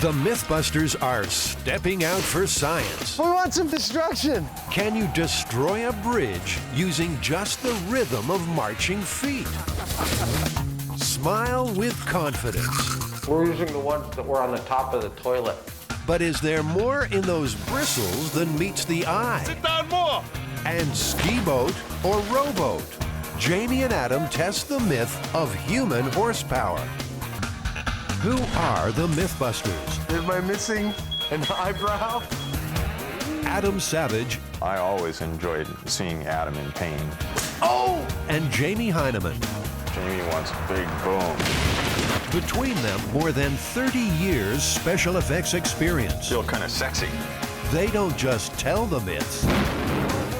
The MythBusters are stepping out for science. We want some destruction. Can you destroy a bridge using just the rhythm of marching feet? Smile with confidence. We're using the ones that were on the top of the toilet. But is there more in those bristles than meets the eye? Sit down more. And ski boat or rowboat? Jamie and Adam test the myth of human horsepower. Who are the MythBusters? Am I missing an eyebrow? Adam Savage. I always enjoyed seeing Adam in pain. Oh! And Jamie Heineman. Jamie wants a big boom. Between them, more than 30 years special effects experience. Feel kind of sexy. They don't just tell the myths,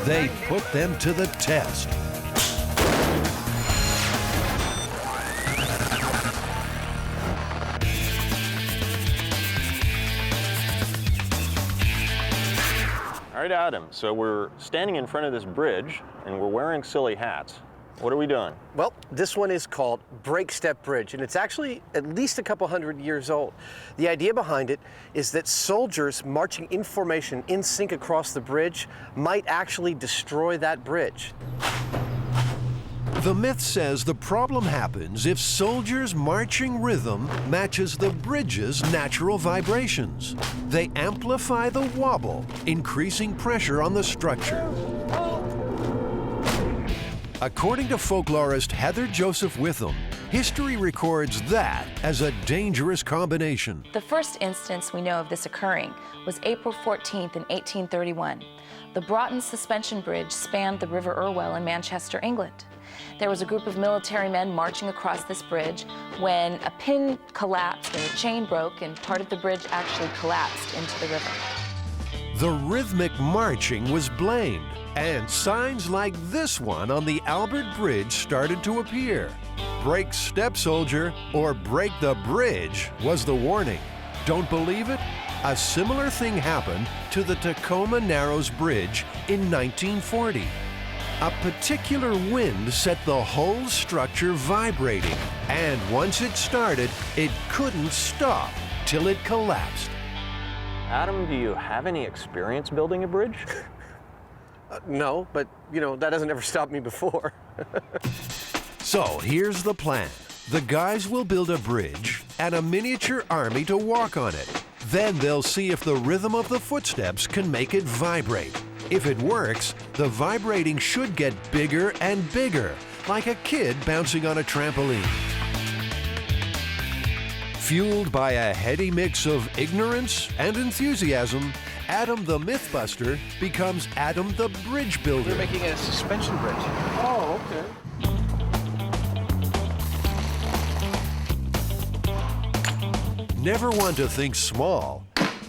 they put them to the test. All right, Adam, so we're standing in front of this bridge and we're wearing silly hats. What are we doing? Well, this one is called Breakstep Bridge, and it's actually at least a couple hundred years old. The idea behind it is that soldiers marching in formation in sync across the bridge might actually destroy that bridge. The myth says the problem happens if soldiers' marching rhythm matches the bridge's natural vibrations. They amplify the wobble, increasing pressure on the structure. According to folklorist Heather Joseph Witham, history records that as a dangerous combination. The first instance we know of this occurring was April 14th in 1831. The Broughton Suspension Bridge spanned the River Irwell in Manchester, England. There was a group of military men marching across this bridge when a pin collapsed and a chain broke and part of the bridge actually collapsed into the river. The rhythmic marching was blamed, and signs like this one on the Albert Bridge started to appear. Break step, soldier, or break the bridge was the warning. Don't believe it? A similar thing happened to the Tacoma Narrows Bridge in 1940. A particular wind set the whole structure vibrating, and once it started, it couldn't stop till it collapsed. Adam, do you have any experience building a bridge? No, but you know, that hasn't ever stopped me before. So here's the plan. The guys will build a bridge and a miniature army to walk on it. Then they'll see if the rhythm of the footsteps can make it vibrate. If it works, the vibrating should get bigger and bigger, like a kid bouncing on a trampoline. Fueled by a heady mix of ignorance and enthusiasm, Adam the MythBuster becomes Adam the Bridge Builder. They're making a suspension bridge. Oh, okay. Never one to think small.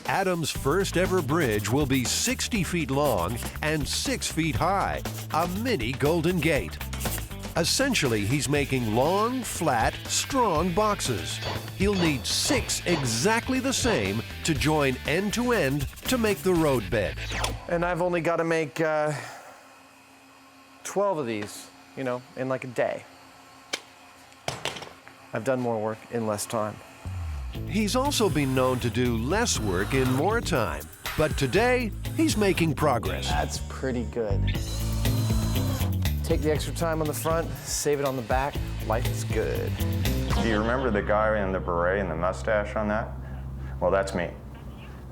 Adam's first ever bridge will be 60 feet long and 6 feet high, a mini Golden Gate. Essentially, he's making long, flat, strong boxes. He'll need 6 exactly the same to join end to end to make the roadbed. And I've only got to make 12 of these, you know, in like a day. I've done more work in less time. He's also been known to do less work in more time, but today he's making progress. That's pretty good. Take the extra time on the front, save it on the back. Life is good. Do you remember the guy in the beret and the mustache on that? Well, that's me.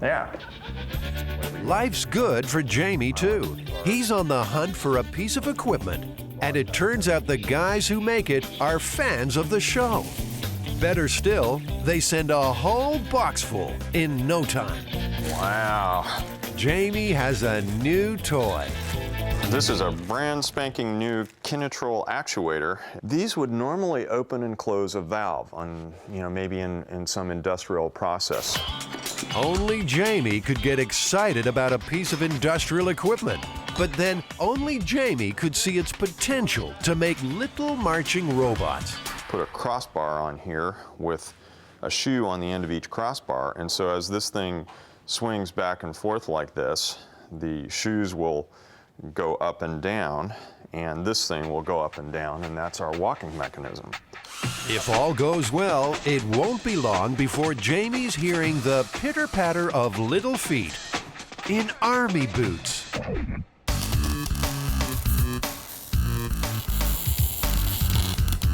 Yeah. Life's good for Jamie, too. He's on the hunt for a piece of equipment, and it turns out the guys who make it are fans of the show. Better still, they send a whole box full in no time. Wow. Jamie has a new toy. This is a brand spanking new Kinetrol actuator. These would normally open and close a valve on, maybe in some industrial process. Only Jamie could get excited about a piece of industrial equipment. But then only Jamie could see its potential to make little marching robots. Put a crossbar on here with a shoe on the end of each crossbar, and so as this thing swings back and forth like this, the shoes will go up and down, and this thing will go up and down, and that's our walking mechanism. If all goes well, it won't be long before Jamie's hearing the pitter-patter of little feet in army boots.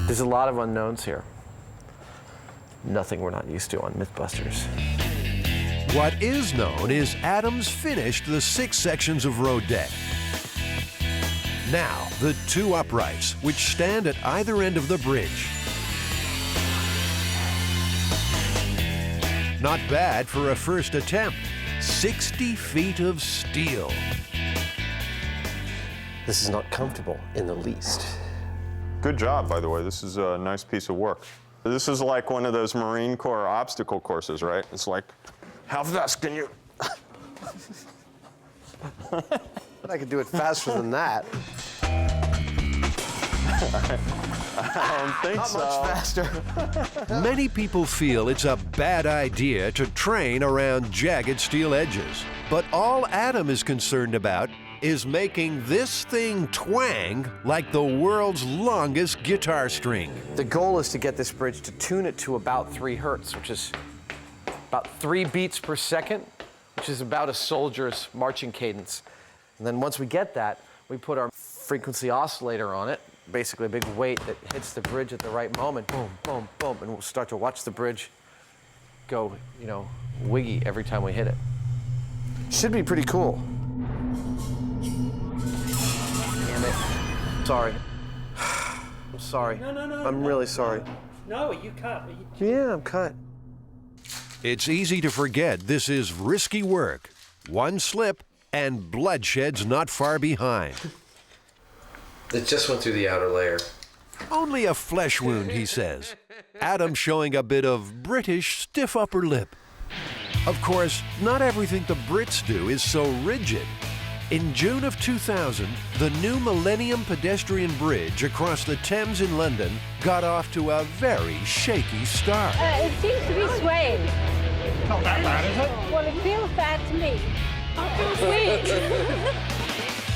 There's a lot of unknowns here. Nothing we're not used to on MythBusters. What is known is Adam's finished the 6 sections of road deck. Now, the 2 uprights, which stand at either end of the bridge. Not bad for a first attempt. 60 feet of steel. This is not comfortable in the least. Good job, by the way. This is a nice piece of work. This is like one of those Marine Corps obstacle courses, right? It's like, how fast can you? But I could do it faster than that. I don't think Not so. much faster. Many people feel it's a bad idea to train around jagged steel edges. But all Adam is concerned about is making this thing twang like the world's longest guitar string. The goal is to get this bridge to tune it to about 3 hertz, which is about 3 beats per second, which is about a soldier's marching cadence. And then once we get that, we put our frequency oscillator on it, basically a big weight that hits the bridge at the right moment, boom, boom, boom, and we'll start to watch the bridge go, you know, wiggy every time we hit it. Should be pretty cool. Damn it. Sorry. I'm sorry. No. I'm really sorry. No, you cut. Yeah, I'm cut. It's easy to forget this is risky work. One slip and bloodshed's not far behind. It just went through the outer layer. Only a flesh wound, he says. Adam showing a bit of British stiff upper lip. Of course, not everything the Brits do is so rigid. In June of 2000, the new Millennium Pedestrian Bridge across the Thames in London got off to a very shaky start. It seems to be swaying. Not that bad, is it? Well, it feels bad to me. It feels weak.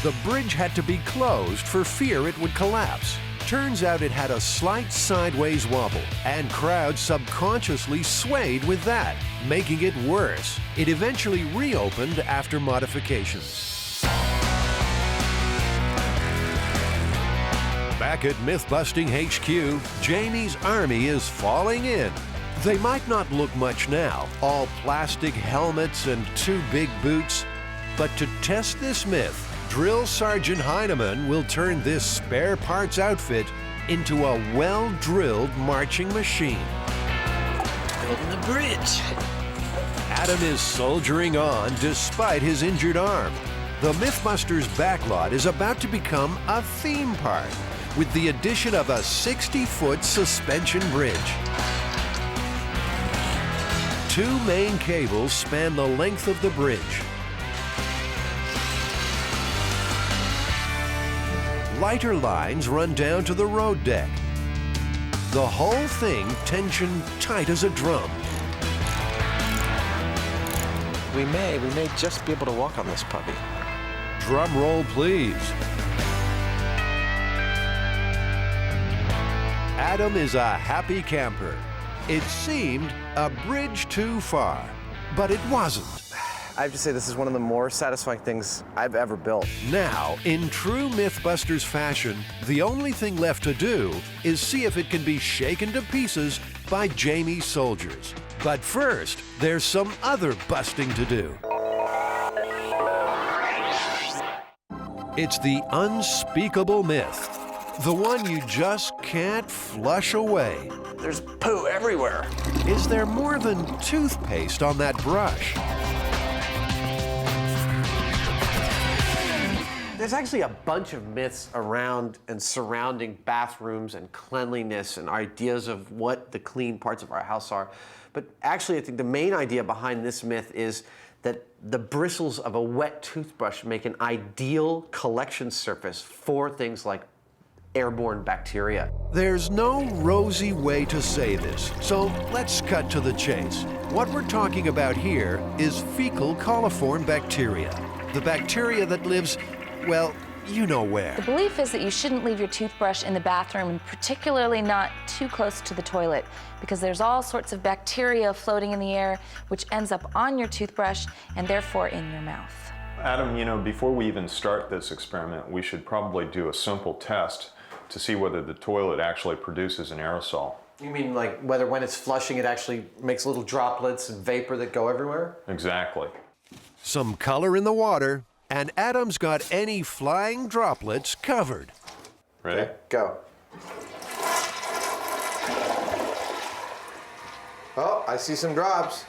The bridge had to be closed for fear it would collapse. Turns out it had a slight sideways wobble, and crowds subconsciously swayed with that, making it worse. It eventually reopened after modifications. Back at Mythbusting HQ, Jamie's army is falling in. They might not look much now, all plastic helmets and 2 big boots. But to test this myth, Drill Sergeant Heineman will turn this spare parts outfit into a well-drilled marching machine. Building the bridge. Adam is soldiering on despite his injured arm. The MythBusters backlot is about to become a theme park with the addition of a 60-foot suspension bridge. 2 main cables span the length of the bridge. Lighter lines run down to the road deck. The whole thing tensioned tight as a drum. We may just be able to walk on this puppy. Drum roll, please. Adam is a happy camper. It seemed a bridge too far, but it wasn't. I have to say this is one of the more satisfying things I've ever built. Now, in true MythBusters fashion, the only thing left to do is see if it can be shaken to pieces by Jamie's soldiers. But first, there's some other busting to do. It's the unspeakable myth. The one you just can't flush away. There's poo everywhere. Is there more than toothpaste on that brush? There's actually a bunch of myths around and surrounding bathrooms and cleanliness and ideas of what the clean parts of our house are. But actually, I think the main idea behind this myth is that the bristles of a wet toothbrush make an ideal collection surface for things like airborne bacteria. There's no rosy way to say this, so let's cut to the chase. What we're talking about here is fecal coliform bacteria, the bacteria that lives, well, you know where. The belief is that you shouldn't leave your toothbrush in the bathroom, and particularly not too close to the toilet, because there's all sorts of bacteria floating in the air, which ends up on your toothbrush and therefore in your mouth. Adam, you know, before we even start this experiment, we should probably do a simple test to see whether the toilet actually produces an aerosol. You mean like whether when it's flushing it actually makes little droplets and vapor that go everywhere? Exactly. Some color in the water, and Adam's got any flying droplets covered. Ready? Okay, go. Oh, I see some drops.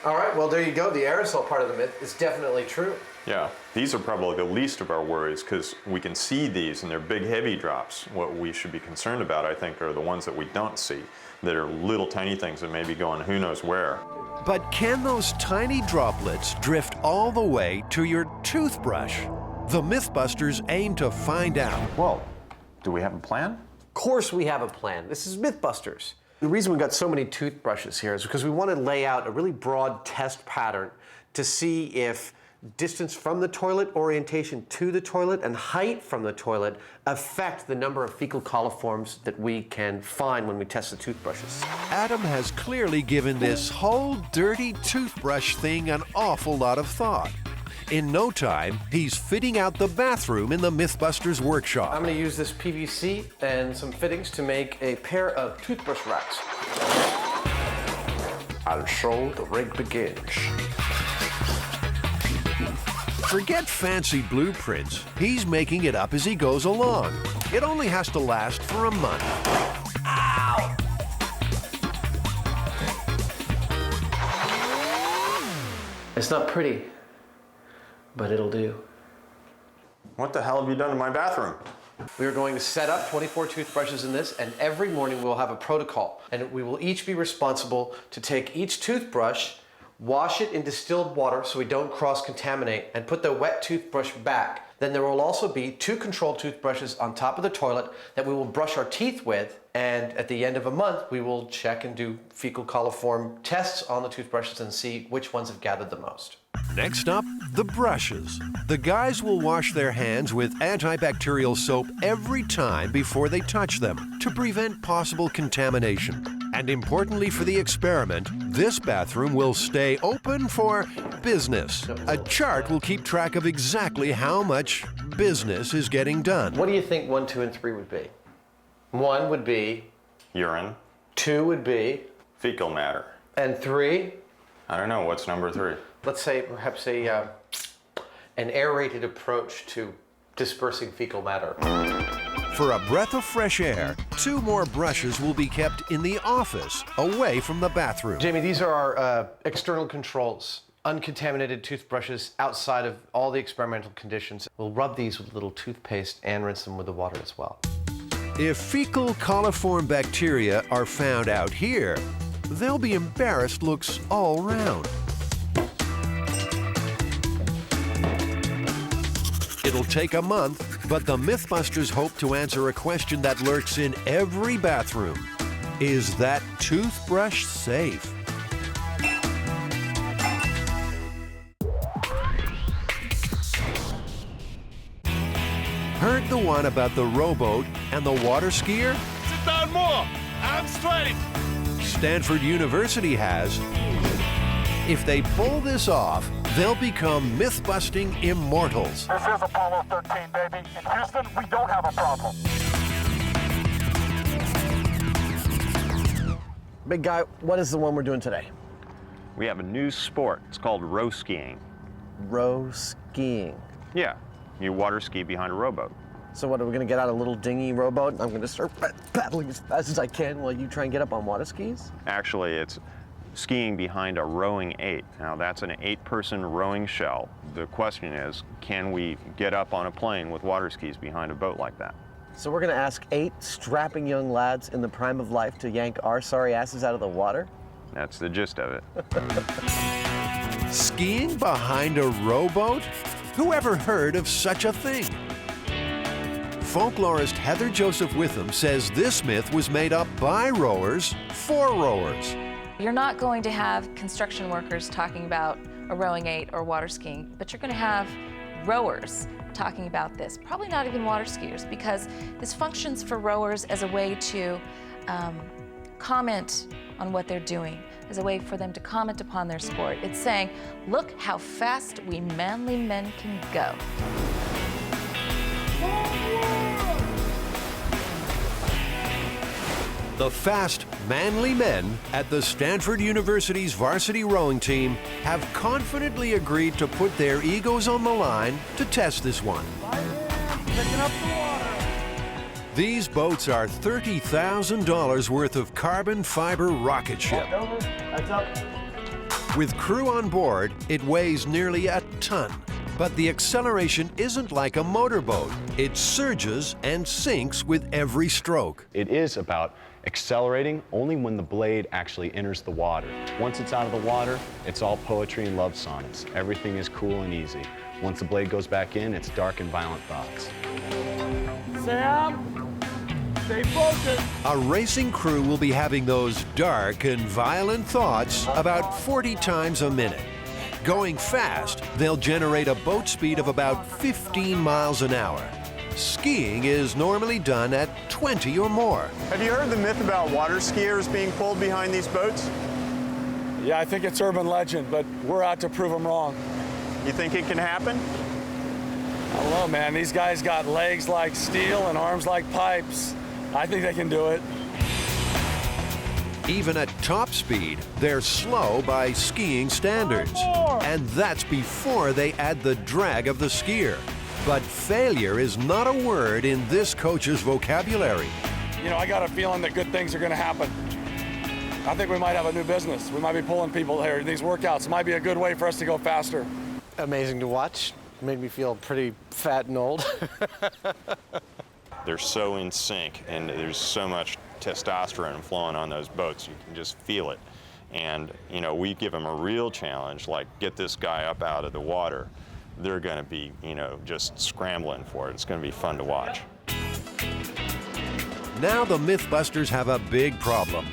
All right, well, there you go. The aerosol part of the myth is definitely true. Yeah, these are probably the least of our worries because we can see these and they're big, heavy drops. What we should be concerned about, I think, are the ones that we don't see, that are little tiny things that may be going who knows where. But can those tiny droplets drift all the way to your toothbrush? The MythBusters aim to find out. Well, do we have a plan? Of course we have a plan. This is MythBusters. The reason we've got so many toothbrushes here is because we want to lay out a really broad test pattern to see if distance from the toilet, orientation to the toilet, and height from the toilet affect the number of fecal coliforms that we can find when we test the toothbrushes. Adam has clearly given this whole dirty toothbrush thing an awful lot of thought. In no time, he's fitting out the bathroom in the MythBusters workshop. I'm going to use this PVC and some fittings to make a pair of toothbrush racks. And so the rig begins. Forget fancy blueprints. He's making it up as he goes along. It only has to last for a month. Ow! It's not pretty, but it'll do. What the hell have you done to my bathroom? We are going to set up 24 toothbrushes in this, and every morning we'll have a protocol. And we will each be responsible to take each toothbrush, wash it in distilled water so we don't cross-contaminate, and put the wet toothbrush back. Then there will also be 2 controlled toothbrushes on top of the toilet that we will brush our teeth with, and at the end of a month we will check and do fecal coliform tests on the toothbrushes and see which ones have gathered the most. Next up, the brushes. The guys will wash their hands with antibacterial soap every time before they touch them to prevent possible contamination. And importantly for the experiment, this bathroom will stay open for business. A chart will keep track of exactly how much business is getting done. What do you think 1, 2, and 3 would be? 1 would be... Urine. 2 would be... Fecal matter. And 3? I don't know, what's number 3? Let's say perhaps an aerated approach to dispersing fecal matter. For a breath of fresh air, 2 more brushes will be kept in the office, away from the bathroom. Jamie, these are our external controls. Uncontaminated toothbrushes outside of all the experimental conditions. We'll rub these with a little toothpaste and rinse them with the water as well. If fecal coliform bacteria are found out here, there'll be embarrassed looks all round. It'll take a month, but the MythBusters hope to answer a question that lurks in every bathroom. Is that toothbrush safe? Heard the one about the rowboat and the water skier? Sit down more. I'm straight. Stanford University has. If they pull this off, they'll become myth-busting immortals. This is Apollo 13, baby. In Houston, we don't have a problem. Big guy, what is the one we're doing today? We have a new sport. It's called row skiing. Row skiing. Yeah, you water ski behind a rowboat. So what, are we gonna get out a little dinghy rowboat? I'm gonna start paddling as fast as I can while you try and get up on water skis? Actually, it's skiing behind a rowing 8. Now that's an 8-person rowing shell. The question is, can we get up on a plane with water skis behind a boat like that? So we're gonna ask 8 strapping young lads in the prime of life to yank our sorry asses out of the water? That's the gist of it. Skiing behind a rowboat? Who ever heard of such a thing? Folklorist Heather Joseph Witham says this myth was made up by rowers for rowers. You're not going to have construction workers talking about a rowing 8 or water skiing, but you're going to have rowers talking about this. Probably not even water skiers, because this functions for rowers as a way to comment on what they're doing, as a way for them to comment upon their sport. It's saying, look how fast we manly men can go. The fast, manly men at the Stanford University's varsity rowing team have confidently agreed to put their egos on the line to test this one. Picking up the water. These boats are $30,000 worth of carbon fiber rocket ship. That's up. With crew on board, it weighs nearly a ton. But the acceleration isn't like a motorboat. It surges and sinks with every stroke. It is about accelerating only when the blade actually enters the water. Once it's out of the water, it's all poetry and love sonnets. Everything is cool and easy. Once the blade goes back in, it's dark and violent thoughts. Sam, stay focused. A racing crew will be having those dark and violent thoughts about 40 times a minute. Going fast, they'll generate a boat speed of about 15 miles an hour. Skiing is normally done at 20 or more. Have you heard the myth about water skiers being pulled behind these boats? Yeah, I think it's urban legend, but we're out to prove them wrong. You think it can happen? I don't know, man. These guys got legs like steel and arms like pipes. I think they can do it. Even at top speed, they're slow by skiing standards. And that's before they add the drag of the skier. But failure is not a word in this coach's vocabulary. You know, I got a feeling that good things are going to happen. I think we might have a new business. We might be pulling people here. These workouts might be a good way for us to go faster. Amazing to watch. Made me feel pretty fat and old. They're so in sync, and there's so much testosterone flowing on those boats. You can just feel it. And, you know, we give them a real challenge, like get this guy up out of the water. They're going to be, you know, just scrambling for it. It's going to be fun to watch. Now the MythBusters have a big problem.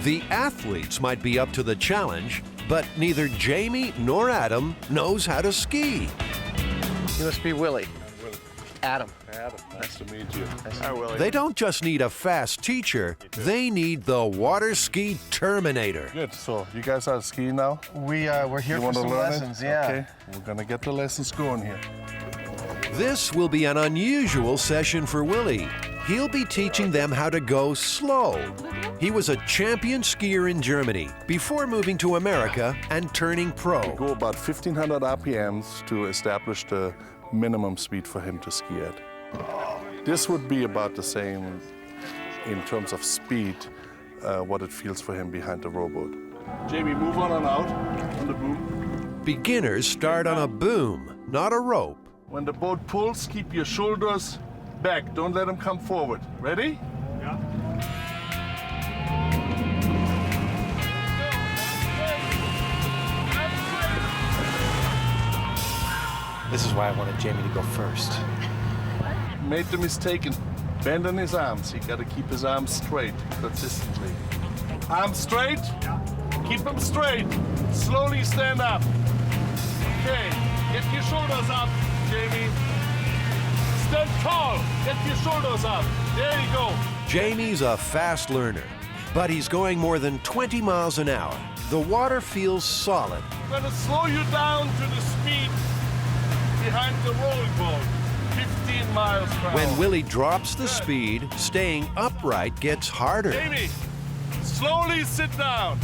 The athletes might be up to the challenge, but neither Jamie nor Adam knows how to ski. You must be Willie. Adam. Adam, nice to meet you. Hi, Willie. They don't just need a fast teacher, they need the water ski Terminator. Good. So you guys are skiing now? We're here You for want to some learn lessons, it? yeah. Okay. We're gonna get the lessons going here. This will be an unusual session for Willie. He'll be teaching them how to go slow. He was a champion skier in Germany before moving to America and turning pro. Go about 1,500 RPMs to establish the minimum speed for him to ski at. This would be about the same in terms of speed, what it feels for him behind the rowboat. Jamie, move on and out on the boom. Beginners start on a boom, not a rope. When the boat pulls, keep your shoulders back. Don't let them come forward. Ready? Yeah. This is why I wanted Jamie to go first. Made the mistake in bending his arms. He got to keep his arms straight consistently. Arms straight. Keep them straight. Slowly stand up. Okay. Get your shoulders up, Jamie. Stand tall. Get your shoulders up. There you go. Jamie's a fast learner, but he's going more than 20 miles an hour. The water feels solid. I'm going to slow you down to the speed behind the rolling boat. 15 miles per hour. When Willie drops the speed, staying upright gets harder. Jamie, slowly sit down.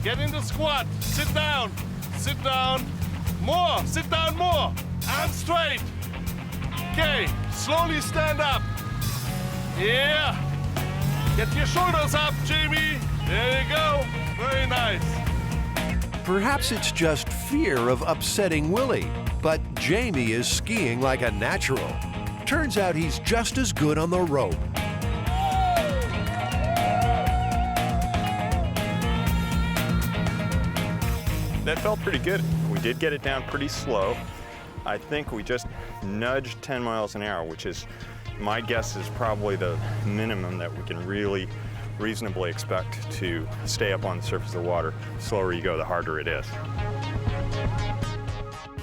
Get in the squat. Sit down. Sit down. More. Sit down more. Arms straight. Okay. Slowly stand up. Yeah. Get your shoulders up, Jamie. There you go. Very nice. Perhaps it's just fear of upsetting Willie, but Jamie is skiing like a natural. Turns out he's just as good on the rope. That felt pretty good. We did get it down pretty slow. I think we just nudged 10 miles an hour, which is, my guess is probably the minimum that we can really reasonably expect to stay up on the surface of the water. The slower you go, the harder it is.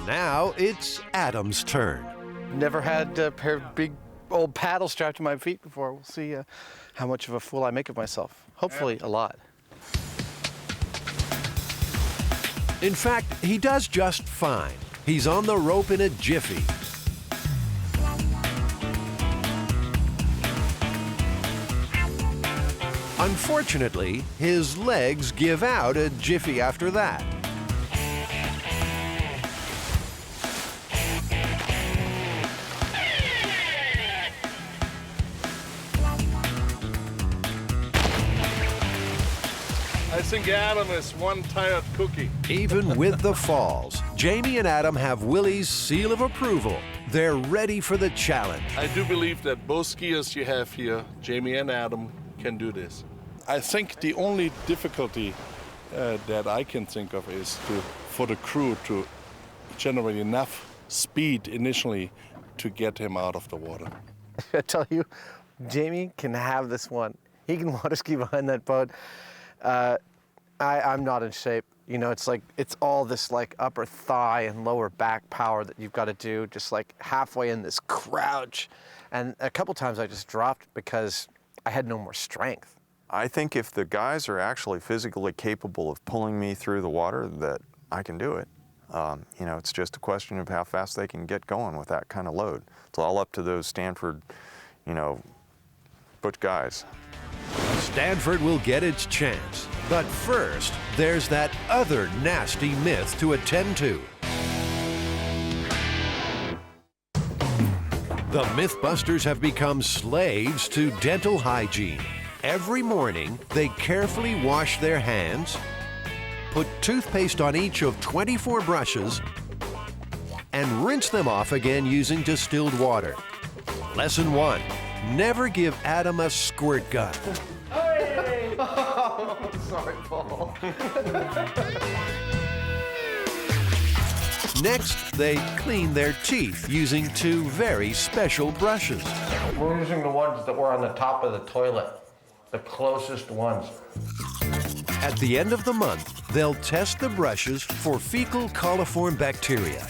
Now it's Adam's turn. never had a pair of big old paddles strapped to my feet before. We'll see how much of a fool I make of myself. Hopefully a lot. In fact, he does just fine. He's on the rope in a jiffy. Unfortunately, his legs give out a jiffy after that. I think Adam is one tired cookie. Even with the falls, Jamie and Adam have Willie's seal of approval. They're ready for the challenge. I do believe that both skiers you have here, Jamie and Adam, can do this. I think the only difficulty that I can think of is for the crew to generate enough speed initially to get him out of the water. I tell you, Jamie can have this one. He can water ski behind that boat. I'm not in shape. You know, it's all this like upper thigh and lower back power that you've got to do, just like halfway in this crouch. And a couple times I just dropped because I had no more strength. I think if the guys are actually physically capable of pulling me through the water, that I can do it. You know, it's just a question of how fast they can get going with that kind of load. It's all up to those Stanford, you know, butch guys. Stanford will get its chance. But first, there's that other nasty myth to attend to. The MythBusters have become slaves to dental hygiene. Every morning, they carefully wash their hands, put toothpaste on each of 24 brushes, and rinse them off again using distilled water. Lesson 1, never give Adam a squirt gun. Hey! Oh, sorry, Paul. Next, they clean their teeth using 2 very special brushes. We're using the ones that were on the top of the toilet, the closest ones. At the end of the month, they'll test the brushes for fecal coliform bacteria.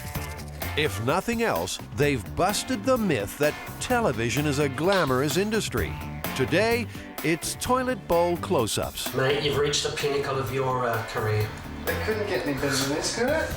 If nothing else, they've busted the myth that television is a glamorous industry. Today, it's toilet bowl close-ups. Mate, you've reached the pinnacle of your career. They couldn't get any better than this, could it?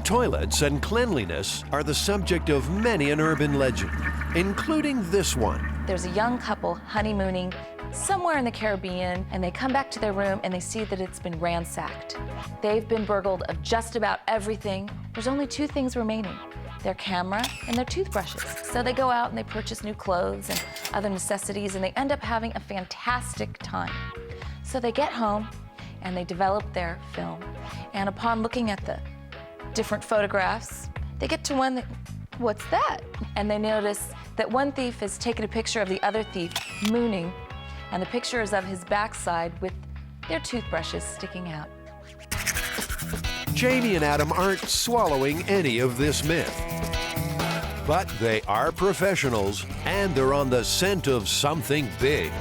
Toilets and cleanliness are the subject of many an urban legend, including this one. There's a young couple honeymooning somewhere in the Caribbean, and they come back to their room and they see that it's been ransacked. They've been burgled of just about everything. There's only 2 things remaining: their camera and their toothbrushes. So they go out and they purchase new clothes and other necessities, and they end up having a fantastic time. So they get home and they develop their film. And upon looking at the different photographs, they get to one that, what's that? And they notice that one thief has taken a picture of the other thief mooning, and the picture is of his backside with their toothbrushes sticking out. Jamie and Adam aren't swallowing any of this myth. But they are professionals, and they're on the scent of something big.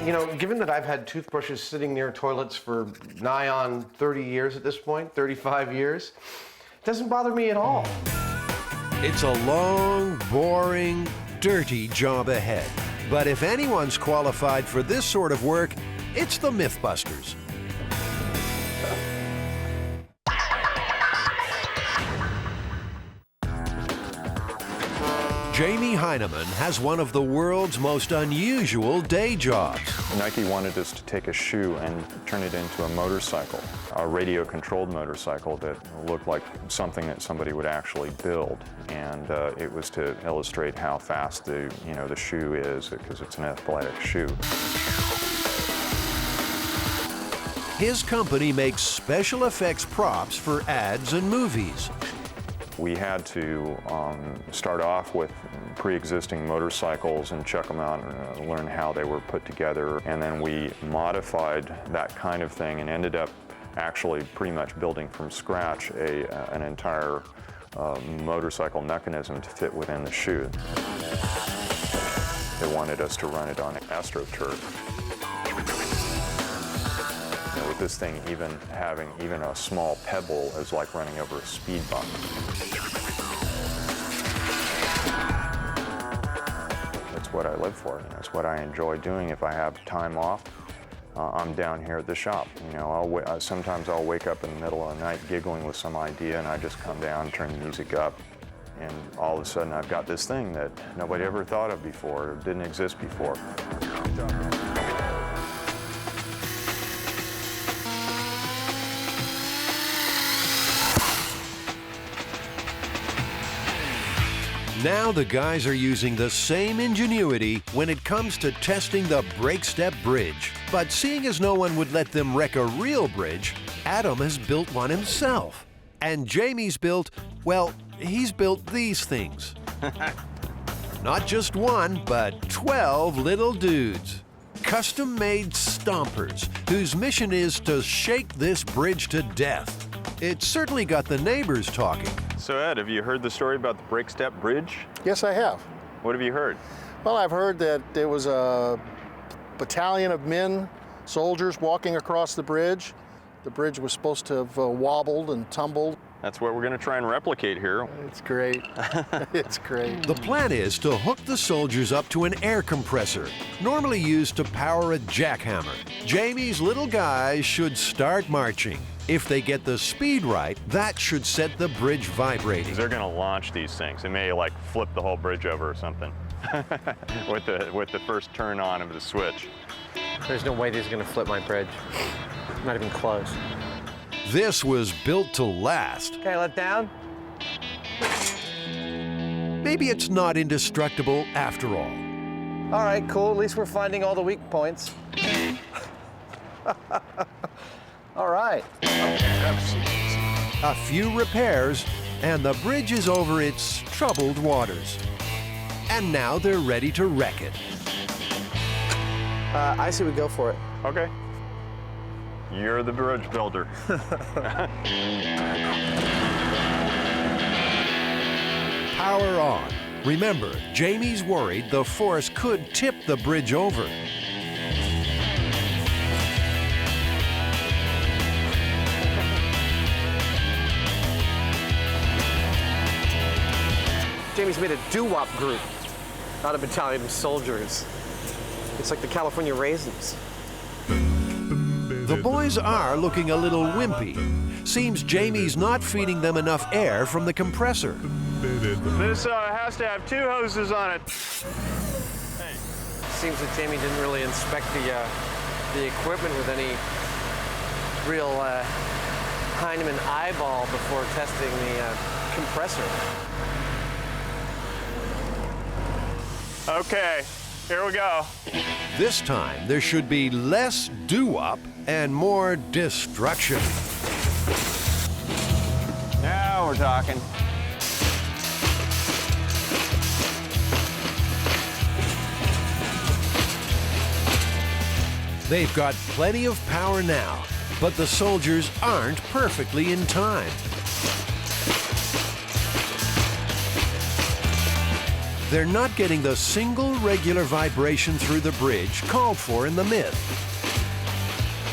You know, given that I've had toothbrushes sitting near toilets for nigh on 30 years at this point, 35 years, it doesn't bother me at all. It's a long, boring, dirty job ahead. But if anyone's qualified for this sort of work, it's the MythBusters. Jamie Heineman has one of the world's most unusual day jobs. Nike wanted us to take a shoe and turn it into a motorcycle, a radio-controlled motorcycle that looked like something that somebody would actually build. And it was to illustrate how fast the shoe is, because it's an athletic shoe. His company makes special effects props for ads and movies. We had to start off with pre-existing motorcycles and check them out and learn how they were put together. And then we modified that kind of thing and ended up actually pretty much building from scratch an entire motorcycle mechanism to fit within the shoe. They wanted us to run it on AstroTurf. We this thing even having even a small pebble is like running over a speed bump. That's what I live for. That's what I enjoy doing. If I have time off, I'm down here at the shop. You know, sometimes I'll wake up in the middle of the night giggling with some idea, and I just come down, turn the music up, and all of a sudden I've got this thing that nobody ever thought of before, or didn't exist before. Now the guys are using the same ingenuity when it comes to testing the breakstep bridge. But seeing as no one would let them wreck a real bridge, Adam has built one himself. And Jamie's built, well, he's built these things. Not just one, but 12 little dudes. Custom-made stompers, whose mission is to shake this bridge to death. It certainly got the neighbors talking. So Ed, have you heard the story about the breakstep bridge? Yes, I have. What have you heard? Well, I've heard that there was a battalion of men, soldiers, walking across the bridge. The bridge was supposed to have wobbled and tumbled. That's what we're going to try and replicate here. It's great. It's great. The plan is to hook the soldiers up to an air compressor, normally used to power a jackhammer. Jamie's little guys should start marching. If they get the speed right, that should set the bridge vibrating. They're going to launch these things. It may like flip the whole bridge over or something with the first turn on of the switch. There's no way these are going to flip my bridge. Not even close. This was built to last. Okay, let down. Maybe it's not indestructible after all. All right, cool. At least we're finding all the weak points. All right. A few repairs, and the bridge is over its troubled waters. And now they're ready to wreck it. I say we go for it. Okay. You're the bridge builder. Power on. Remember, Jamie's worried the force could tip the bridge over. Jamie's made a doo-wop group, not a battalion of soldiers. It's like the California Raisins. The boys are looking a little wimpy. Seems Jamie's not feeding them enough air from the compressor. This has to have 2 hoses on it. Hey. Seems that Jamie didn't really inspect the equipment with any real Heinemann eyeball before testing the compressor. Okay, here we go. This time, there should be less doo-wop and more destruction. Now we're talking. They've got plenty of power now, but the soldiers aren't perfectly in time. They're not getting the single regular vibration through the bridge called for in the myth.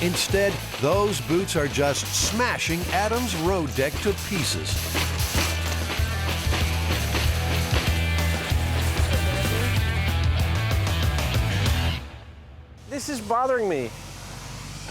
Instead, those boots are just smashing Adam's road deck to pieces. This is bothering me.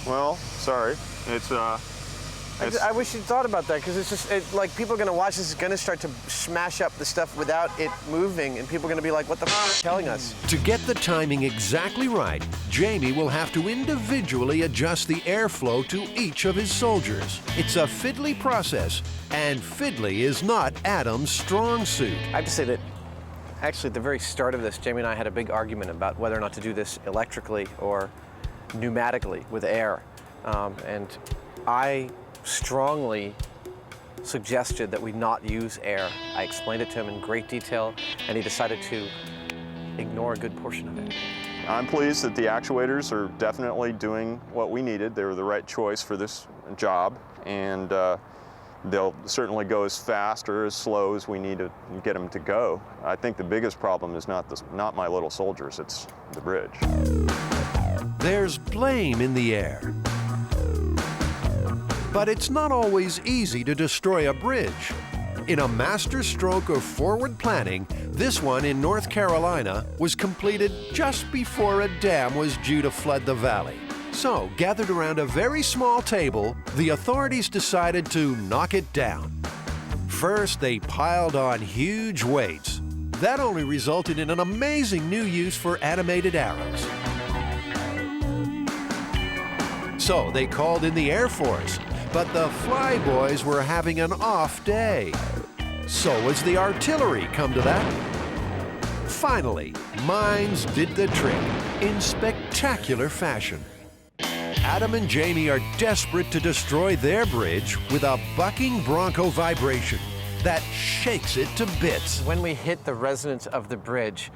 Well, sorry. It's I wish you'd thought about that, because it's just like people are going to watch this, is going to start to smash up the stuff without it moving, and people are going to be like, what the f are you telling us? To get the timing exactly right, Jamie will have to individually adjust the airflow to each of his soldiers. It's a fiddly process, and fiddly is not Adam's strong suit. I have to say that actually at the very start of this, Jamie and I had a big argument about whether or not to do this electrically or pneumatically with air. And I strongly suggested that we not use air. I explained it to him in great detail, and he decided to ignore a good portion of it. I'm pleased that the actuators are definitely doing what we needed. They were the right choice for this job, and they'll certainly go as fast or as slow as we need to get them to go. I think the biggest problem is not my little soldiers, it's the bridge. There's blame in the air. But it's not always easy to destroy a bridge. In a master stroke of forward planning, this one in North Carolina was completed just before a dam was due to flood the valley. So, gathered around a very small table, the authorities decided to knock it down. First, they piled on huge weights. That only resulted in an amazing new use for animated arrows. So, they called in the Air Force, but the flyboys were having an off day. So was the artillery, come to that. Finally, mines did the trick in spectacular fashion. Adam and Jamie are desperate to destroy their bridge with a bucking bronco vibration that shakes it to bits. When we hit the resonance of the bridge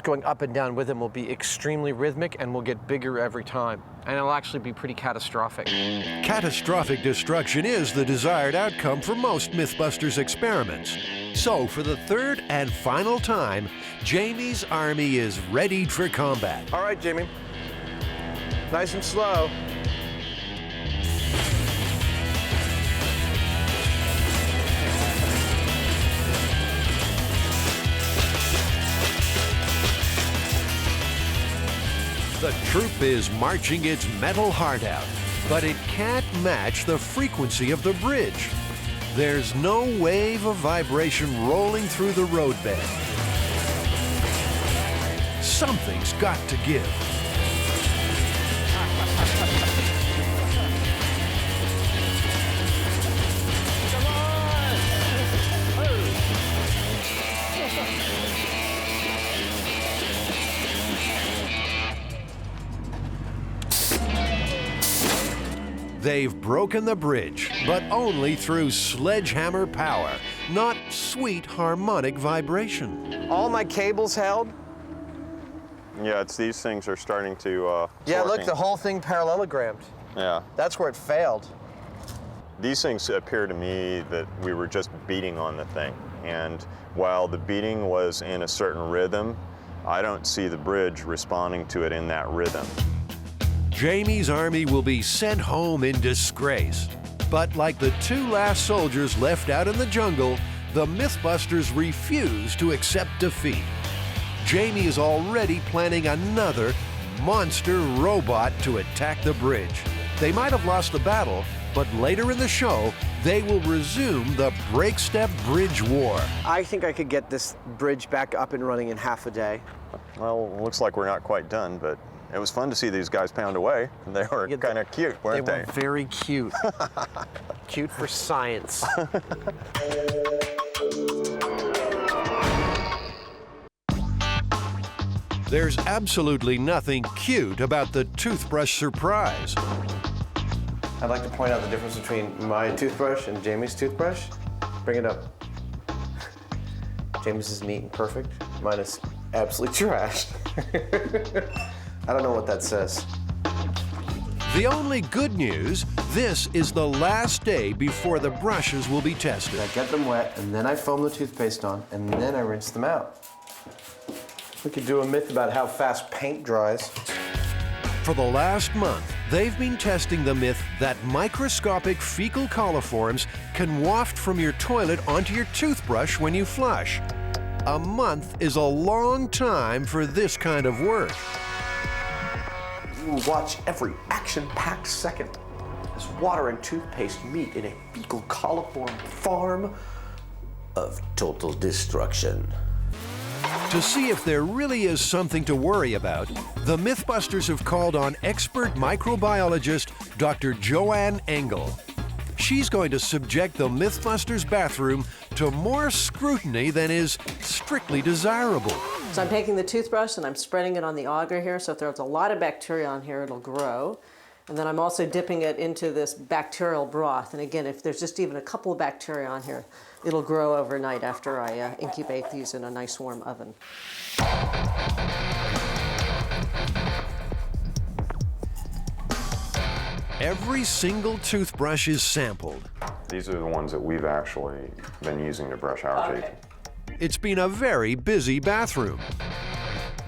going up and down with them will be extremely rhythmic and will get bigger every time. And it'll actually be pretty catastrophic. Catastrophic destruction is the desired outcome for most MythBusters experiments. So, for the third and final time, Jamie's army is readied for combat. All right, Jamie. Nice and slow. The troop is marching its metal heart out, but it can't match the frequency of the bridge. There's no wave of vibration rolling through the roadbed. Something's got to give. They've broken the bridge, but only through sledgehammer power, not sweet harmonic vibration. All my cables held. Yeah, it's these things are starting to yeah, look, working. the whole thing parallelogrammed. Yeah. That's where it failed. These things appear to me that we were just beating on the thing. And while the beating was in a certain rhythm, I don't see the bridge responding to it in that rhythm. Jamie's army will be sent home in disgrace. But like the two last soldiers left out in the jungle, the MythBusters refuse to accept defeat. Jamie is already planning another monster robot to attack the bridge. They might have lost the battle, but later in the show, they will resume the breakstep bridge war. I think I could get this bridge back up and running in half a day. Well, looks like we're not quite done, but it was fun to see these guys pound away. They were kind of cute, weren't they? They were very cute. Cute for science. There's absolutely nothing cute about the toothbrush surprise. I'd like to point out the difference between my toothbrush and Jamie's toothbrush. Bring it up. Jamie's is neat and perfect. Mine is absolutely trashed. I don't know what that says. The only good news, this is the last day before the brushes will be tested. I get them wet, and then I foam the toothpaste on, and then I rinse them out. We could do a myth about how fast paint dries. For the last month, they've been testing the myth that microscopic fecal coliforms can waft from your toilet onto your toothbrush when you flush. A month is a long time for this kind of work. Watch every action-packed second as water and toothpaste meet in a fecal coliform farm of total destruction. To see if there really is something to worry about, the MythBusters have called on expert microbiologist Dr. Joanne Engel. She's going to subject the MythBusters bathroom to more scrutiny than is strictly desirable. So I'm taking the toothbrush and I'm spreading it on the auger here, so if there's a lot of bacteria on here, it'll grow. And then I'm also dipping it into this bacterial broth. And again, if there's just even a couple of bacteria on here, it'll grow overnight after I incubate these in a nice warm oven. Every single toothbrush is sampled. These are the ones that we've actually been using to brush our teeth. It's been a very busy bathroom.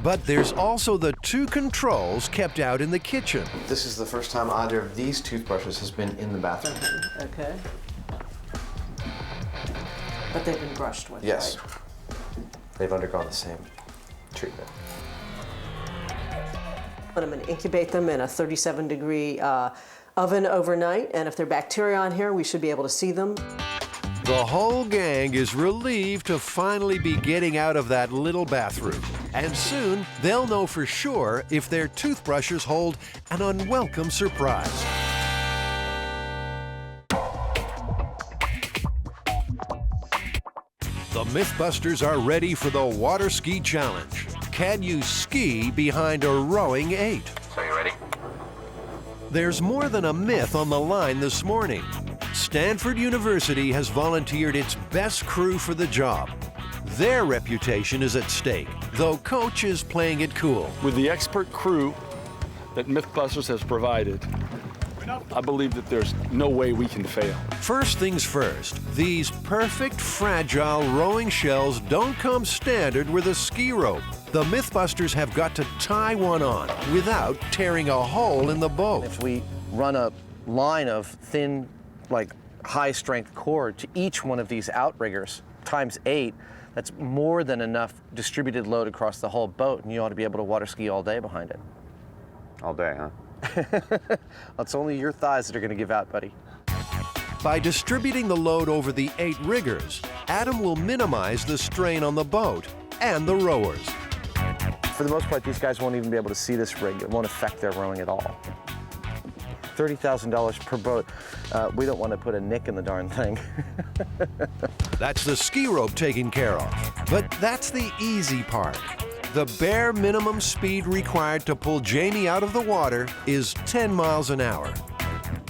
But there's also the 2 controls kept out in the kitchen. This is the first time either of these toothbrushes has been in the bathroom. Okay. But they've been brushed with, Yes. right? They've undergone the same treatment. But I'm going to incubate them in a 37-degree oven overnight, and if there are bacteria on here, we should be able to see them. The whole gang is relieved to finally be getting out of that little bathroom. And soon, they'll know for sure if their toothbrushes hold an unwelcome surprise. The Mythbusters are ready for the water ski challenge. Can you ski behind a rowing 8? So you ready? There's more than a myth on the line this morning. Stanford University has volunteered its best crew for the job. Their reputation is at stake, though Coach is playing it cool. With the expert crew that MythBusters has provided, I believe that there's no way we can fail. First things first, these perfect, fragile rowing shells don't come standard with a ski rope. The Mythbusters have got to tie one on without tearing a hole in the boat. If we run a line of thin, like high-strength cord to each one of these outriggers times 8, that's more than enough distributed load across the whole boat, and you ought to be able to water ski all day behind it. All day, huh? It's only your thighs that are going to give out, buddy. By distributing the load over the 8 riggers, Adam will minimize the strain on the boat and the rowers. For the most part, these guys won't even be able to see this rig. It won't affect their rowing at all. $30,000 per boat. We don't want to put a nick in the darn thing. That's the ski rope taken care of. But that's the easy part. The bare minimum speed required to pull Jamie out of the water is 10 miles an hour.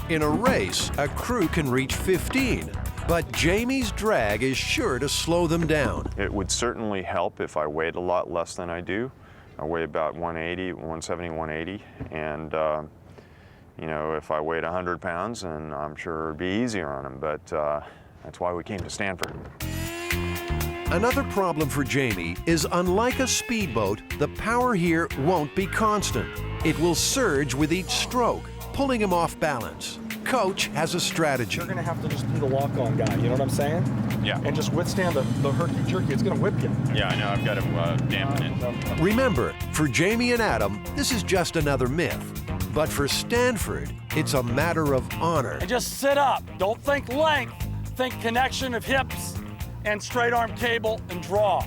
In a race, a crew can reach 15, but Jamie's drag is sure to slow them down. It would certainly help if I weighed a lot less than I do. I weigh about 180, 170, 180, and you know, if I weighed 100 pounds, and I'm sure it'd be easier on them, but that's why we came to Stanford. Another problem for Jamie is, unlike a speedboat, the power here won't be constant. It will surge with each stroke, pulling him off balance. Coach has a strategy. You're gonna have to just be the walk-on guy, you know what I'm saying? Yeah. And just withstand the herky-jerky, it's gonna whip you. Yeah, I know, I've got to dampen it. Remember, for Jamie and Adam, this is just another myth. But for Stanford, it's a matter of honor. And just sit up. Don't think length. Think connection of hips and straight arm cable and draw.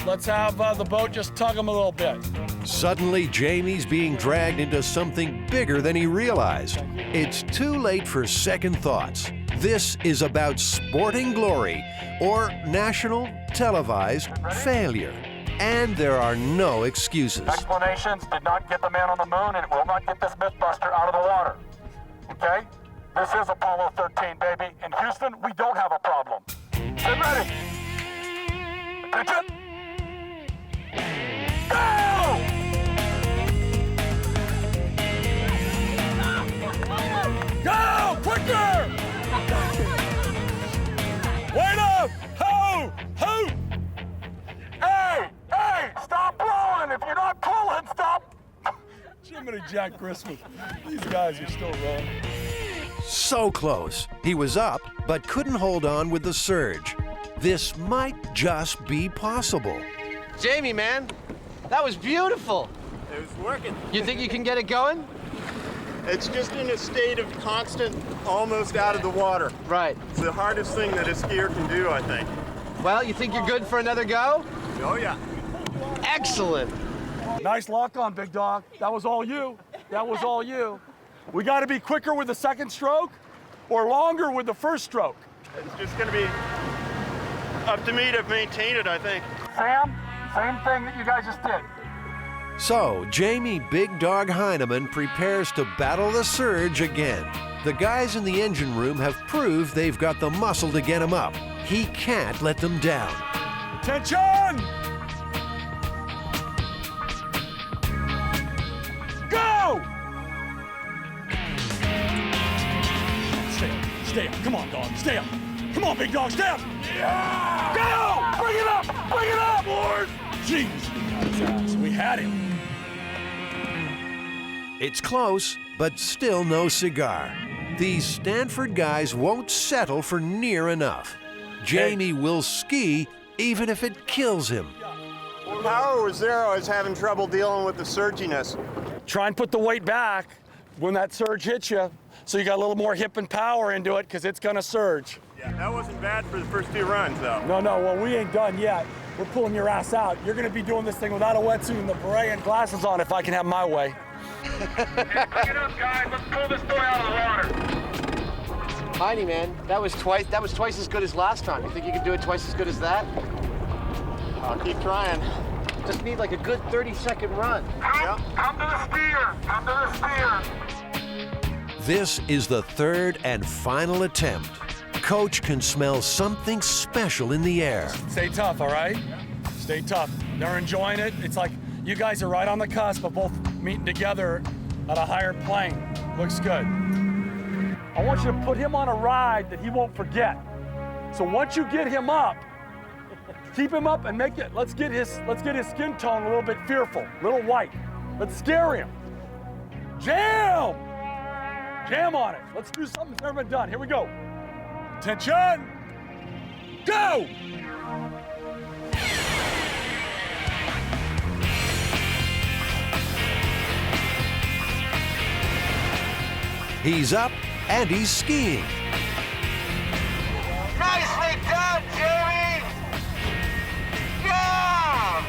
Let's have the boat just tug them a little bit. Suddenly, Jamie's being dragged into something bigger than he realized. It's too late for second thoughts. This is about sporting glory or national televised failure. And there are no excuses. Explanations did not get the man on the moon, and it will not get this Mythbuster out of the water. Okay? This is Apollo 13, baby. In Houston, we don't have a problem. Get ready. Attention. Go! Go! Quicker! Wait up! Ho! Ho! Hey! Hey! Stop rolling! If you're not pulling, stop! Jiminy Jack Christmas. These guys are still rolling. So close. He was up, but couldn't hold on with the surge. This might just be possible. Jamie, man, that was beautiful. It was working. You think you can get it going? It's just in a state of constant, almost out of the water. Right. It's the hardest thing that a skier can do, I think. Well, you think you're good for another go? Oh, yeah. Excellent. Nice lock on, big dog. That was all you. That was all you. We got to be quicker with the second stroke or longer with the first stroke. It's just going to be up to me to maintain it, I think. Sam, same thing that you guys just did. So, Jamie Big Dog Heineman prepares to battle the surge again. The guys in the engine room have proved they've got the muscle to get him up. He can't let them down. Attention! Go! Stay up. Come on, dog. Stay up. Come on, big dog. Stay up. Yeah! Go! Bring it up! Bring it up! Boys! Jeez, we had him. It's close, but still no cigar. These Stanford guys won't settle for near enough. Jamie will ski even if it kills him. Power was there. I was having trouble dealing with the surginess. Try and put the weight back when that surge hits you, so you got a little more hip and power into it, because it's gonna surge. Yeah, that wasn't bad for the first 2 runs, though. No, well, we ain't done yet. We're pulling your ass out. You're gonna be doing this thing without a wetsuit and the beret and glasses on if I can have my way. Bring it up, guys. Let's pull this boy out of the water. Tiny, man, that was twice as good as last time. You think you can do it twice as good as that? I'll keep trying. Just need like a good 30-second run. Come to the steer. Come to the steer. This is the third and final attempt. Coach can smell something special in the air. Stay tough, all right? Stay tough. They're enjoying it. It's like you guys are right on the cusp of both meeting together at a higher plane. Looks good. I want you to put him on a ride that he won't forget. So once you get him up, keep him up and let's get his skin tone a little bit fearful, a little white. Let's scare him. Jam! Jam on it. Let's do something that's never been done. Here we go. Attention! Go! He's up and he's skiing. Nicely done, Jamie! Yeah!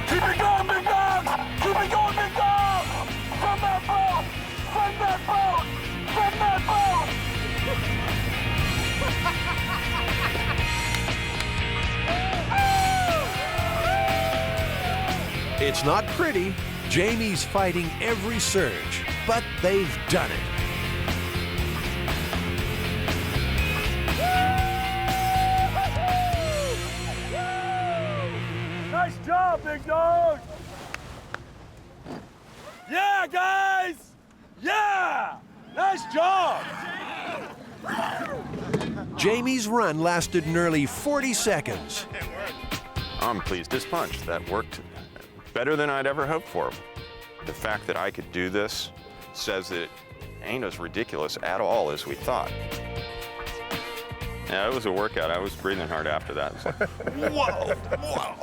Keep it going, big dogs! Keep it going, big dogs! From that boat! From that boat! From that boat! It's not pretty. Jamie's fighting every surge, but they've done it. Nice job, big dog! Yeah, guys! Yeah! Nice job! Jamie's run lasted nearly 40 seconds. I'm pleased as punch. That worked better than I'd ever hoped for. The fact that I could do this says that it ain't as ridiculous at all as we thought. Yeah, it was a workout. I was breathing hard after that. It's like, whoa, whoa.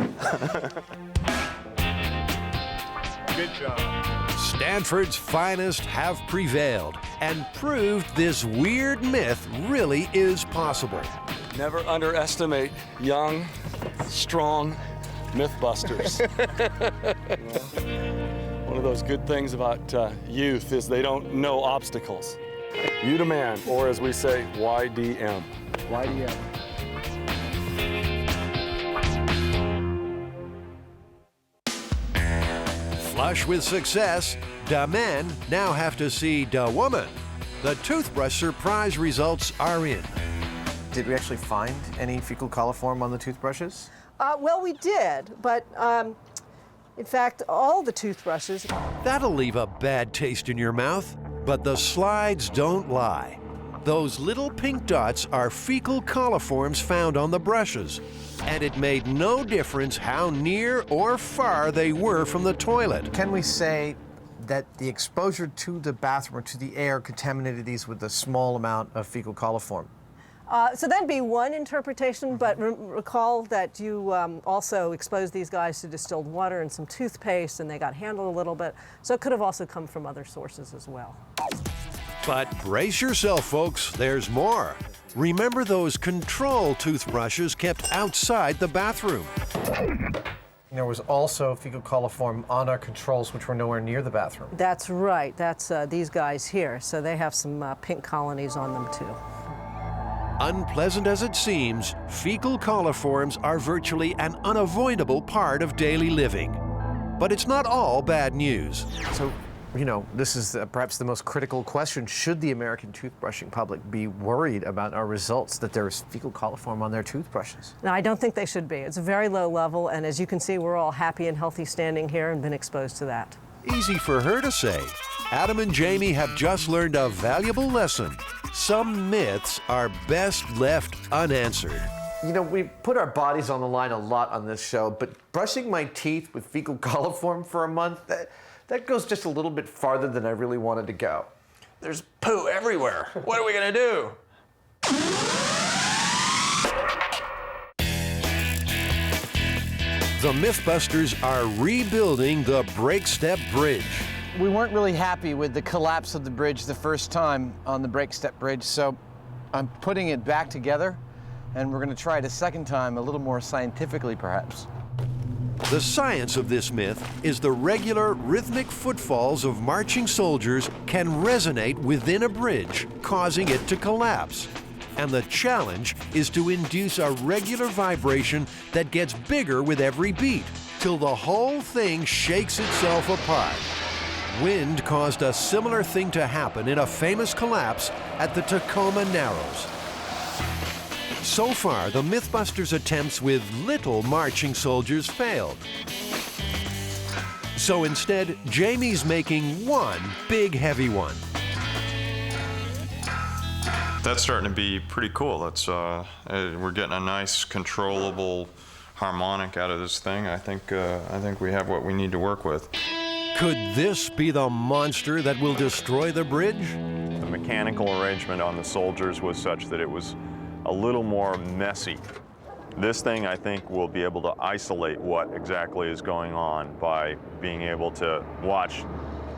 Good job. Stanford's finest have prevailed and proved this weird myth really is possible. Never underestimate young, strong MythBusters. One of those good things about youth is they don't know obstacles. You the man, or as we say, YDM. YDM. Flush with success, the men now have to see the woman. The toothbrush surprise results are in. Did we actually find any fecal coliform on the toothbrushes? Well, we did, but in fact, all the toothbrushes. That'll leave a bad taste in your mouth, but the slides don't lie. Those little pink dots are fecal coliforms found on the brushes, and it made no difference how near or far they were from the toilet. Can we say that the exposure to the bathroom or to the air contaminated these with a small amount of fecal coliform? So that'd be one interpretation, but recall that you also exposed these guys to distilled water and some toothpaste, and they got handled a little bit. So it could have also come from other sources as well. But brace yourself, folks, there's more. Remember those control toothbrushes kept outside the bathroom. There was also fecal coliform on our controls, which were nowhere near the bathroom. That's right. That's these guys here. So they have some pink colonies on them, too. Unpleasant as it seems, fecal coliforms are virtually an unavoidable part of daily living. But it's not all bad news. So, you know, this is perhaps the most critical question. Should the American toothbrushing public be worried about our results that there's fecal coliform on their toothbrushes? No, I don't think they should be. It's a very low level, and as you can see, we're all happy and healthy standing here and been exposed to that. Easy for her to say. Adam and Jamie have just learned a valuable lesson. Some myths are best left unanswered. You know, we put our bodies on the line a lot on this show, but brushing my teeth with fecal coliform for a month, that goes just a little bit farther than I really wanted to go. There's poo everywhere. What are we gonna do? The MythBusters are rebuilding the breakstep bridge. We weren't really happy with the collapse of the bridge the first time on the breakstep bridge, so I'm putting it back together, and we're gonna try it a second time, a little more scientifically perhaps. The science of this myth is the regular rhythmic footfalls of marching soldiers can resonate within a bridge, causing it to collapse. And the challenge is to induce a regular vibration that gets bigger with every beat, till the whole thing shakes itself apart. Wind caused a similar thing to happen in a famous collapse at the Tacoma Narrows. So far, the MythBusters' attempts with little marching soldiers failed. So instead, Jamie's making one big heavy one. That's starting to be pretty cool. That's we're getting a nice, controllable harmonic out of this thing. I think we have what we need to work with. Could this be the monster that will destroy the bridge? The mechanical arrangement on the soldiers was such that it was a little more messy. This thing, I think, will be able to isolate what exactly is going on by being able to watch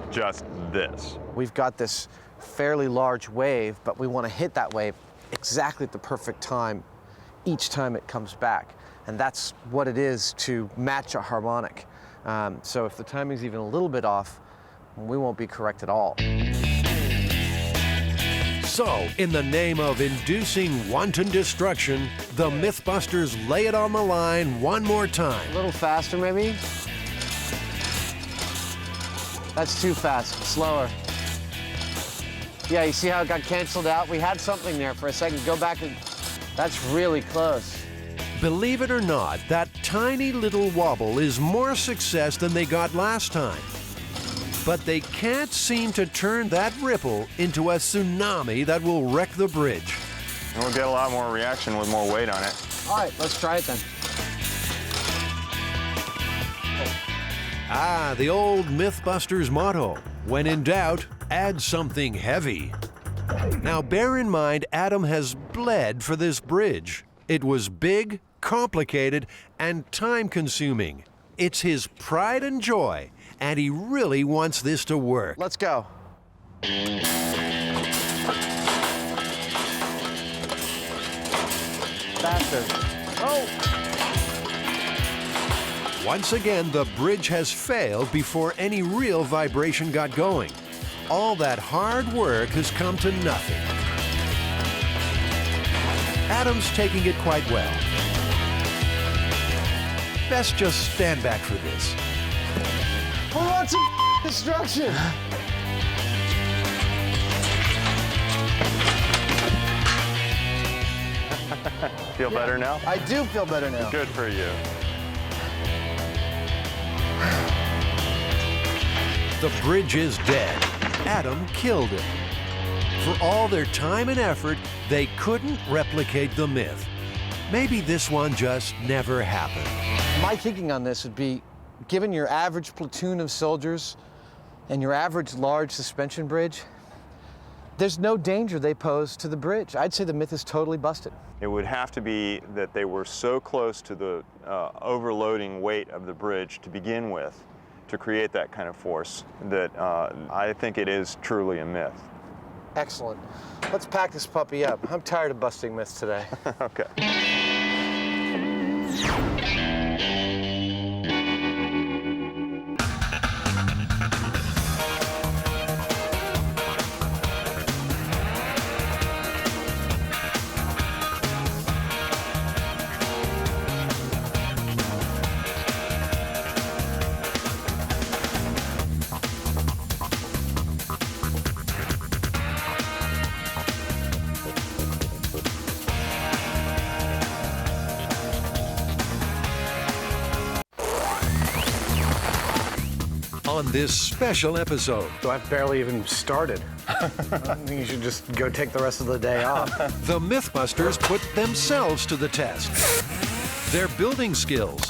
just this. We've got this fairly large wave, but we want to hit that wave exactly at the perfect time each time it comes back. And that's what it is to match a harmonic. So if the timing's even a little bit off, we won't be correct at all. So, in the name of inducing wanton destruction, the MythBusters lay it on the line one more time. A little faster, maybe? That's too fast. Slower. Yeah, you see how it got canceled out? We had something there for a second. Go back and... That's really close. Believe it or not, that tiny little wobble is more success than they got last time. But they can't seem to turn that ripple into a tsunami that will wreck the bridge. And we'll get a lot more reaction with more weight on it. All right, let's try it then. Ah, the old MythBusters motto, when in doubt, add something heavy. Now bear in mind, Adam has bled for this bridge. It was big, complicated, and time-consuming. It's his pride and joy, and he really wants this to work. Let's go. Faster. Oh! Once again, the bridge has failed before any real vibration got going. All that hard work has come to nothing. Adam's taking it quite well. Best just stand back for this. Who wants some destruction? Feel better now? I do feel better now. Good for you. The bridge is dead. Adam killed it. For all their time and effort, they couldn't replicate the myth. Maybe this one just never happened. My thinking on this would be, given your average platoon of soldiers and your average large suspension bridge, there's no danger they pose to the bridge. I'd say the myth is totally busted. It would have to be that they were so close to the overloading weight of the bridge to begin with to create that kind of force that I think it is truly a myth. Excellent. Let's pack this puppy up. I'm tired of busting myths today. Okay. On this special episode, So I've barely even started. I think you should just go take the rest of the day off. The MythBusters put themselves to the test. Their building skills,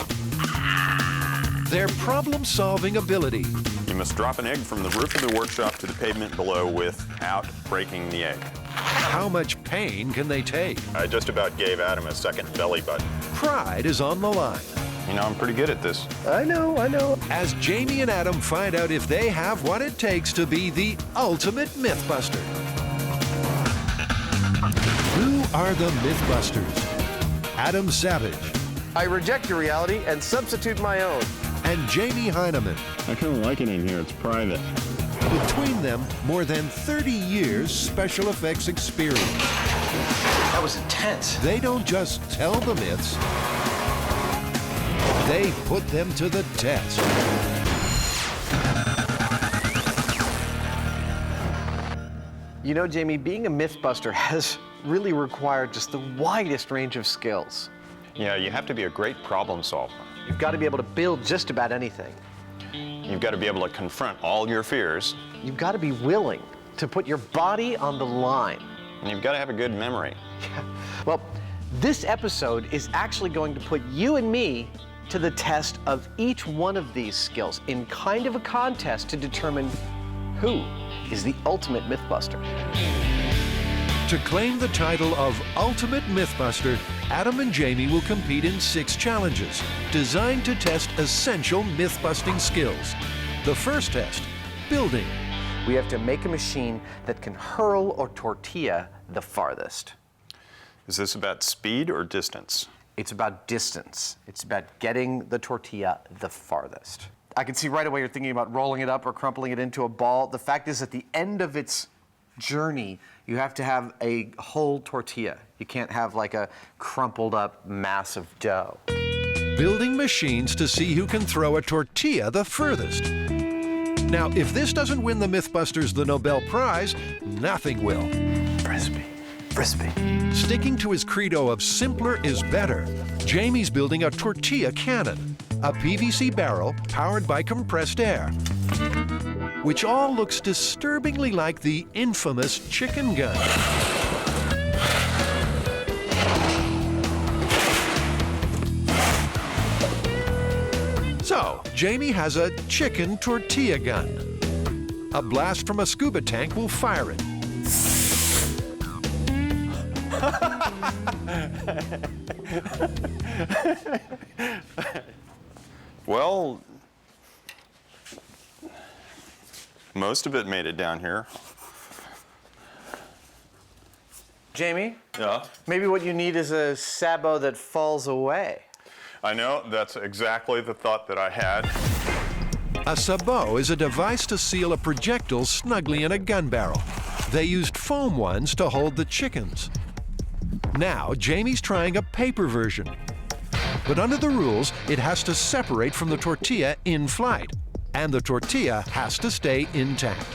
their problem-solving ability. You must drop an egg from the roof of the workshop to the pavement below without breaking the egg. How much pain can they take? I just about gave Adam a second belly button. Pride is on the line. You know, I'm pretty good at this. I know. As Jamie and Adam find out if they have what it takes to be the ultimate MythBuster. Who are the MythBusters? Adam Savage. I reject your reality and substitute my own. And Jamie Heineman. I kind of like it in here. It's private. Between them, more than 30 years special effects experience. That was intense. They don't just tell the myths, they put them to the test. You know, Jamie, being a MythBuster has really required just the widest range of skills. Yeah, you have to be a great problem solver. You've got to be able to build just about anything. You've got to be able to confront all your fears. You've got to be willing to put your body on the line. And you've got to have a good memory. Well, this episode is actually going to put you and me to the test of each one of these skills in kind of a contest to determine who is the ultimate MythBuster. To claim the title of Ultimate MythBuster, Adam and Jamie will compete in 6 challenges designed to test essential myth-busting skills. The first test, building. We have to make a machine that can hurl a tortilla the farthest. Is this about speed or distance? It's about distance. It's about getting the tortilla the farthest. I can see right away you're thinking about rolling it up or crumpling it into a ball. The fact is, at the end of its journey, you have to have a whole tortilla. You can't have like a crumpled up mass of dough. Building machines to see who can throw a tortilla the furthest. Now, if this doesn't win the MythBusters the Nobel Prize, nothing will. Frisbee. Sticking to his credo of simpler is better, Jamie's building a tortilla cannon, a PVC barrel powered by compressed air, which all looks disturbingly like the infamous chicken gun. So, Jamie has a chicken tortilla gun. A blast from a scuba tank will fire it. Well, most of it made it down here. Jamie? Yeah? Maybe what you need is a sabot that falls away. I know, that's exactly the thought that I had. A sabot is a device to seal a projectile snugly in a gun barrel. They used foam ones to hold the chickens. Now, Jamie's trying a paper version. But under the rules, it has to separate from the tortilla in flight, and the tortilla has to stay intact.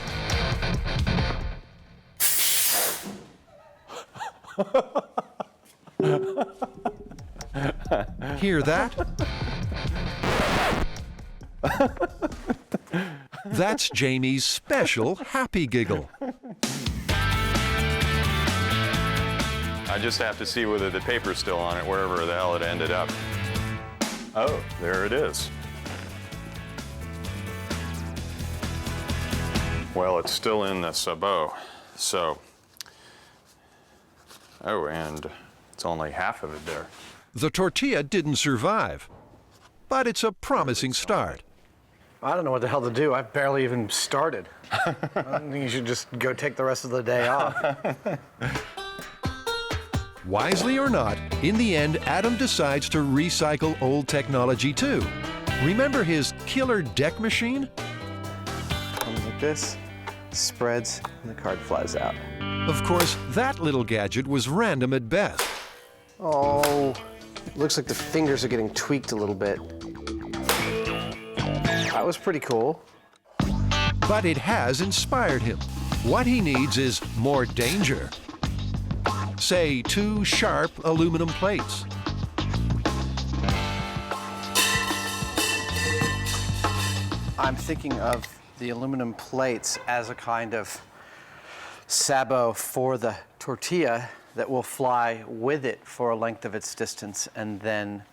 Hear that? That's Jamie's special happy giggle. I just have to see whether the paper's still on it, wherever the hell it ended up. Oh, there it is. Well, it's still in the sabot, so. Oh, and it's only half of it there. The tortilla didn't survive, but it's a promising start. I don't know what the hell to do. I've barely even started. I think you should just go take the rest of the day off. Wisely or not, in the end, Adam decides to recycle old technology too. Remember his killer deck machine? Comes like this, spreads, and the card flies out. Of course, that little gadget was random at best. Oh, looks like the fingers are getting tweaked a little bit. That was pretty cool. But it has inspired him. What he needs is more danger. Say, 2 sharp aluminum plates. I'm thinking of the aluminum plates as a kind of sabot for the tortilla that will fly with it for a length of its distance and then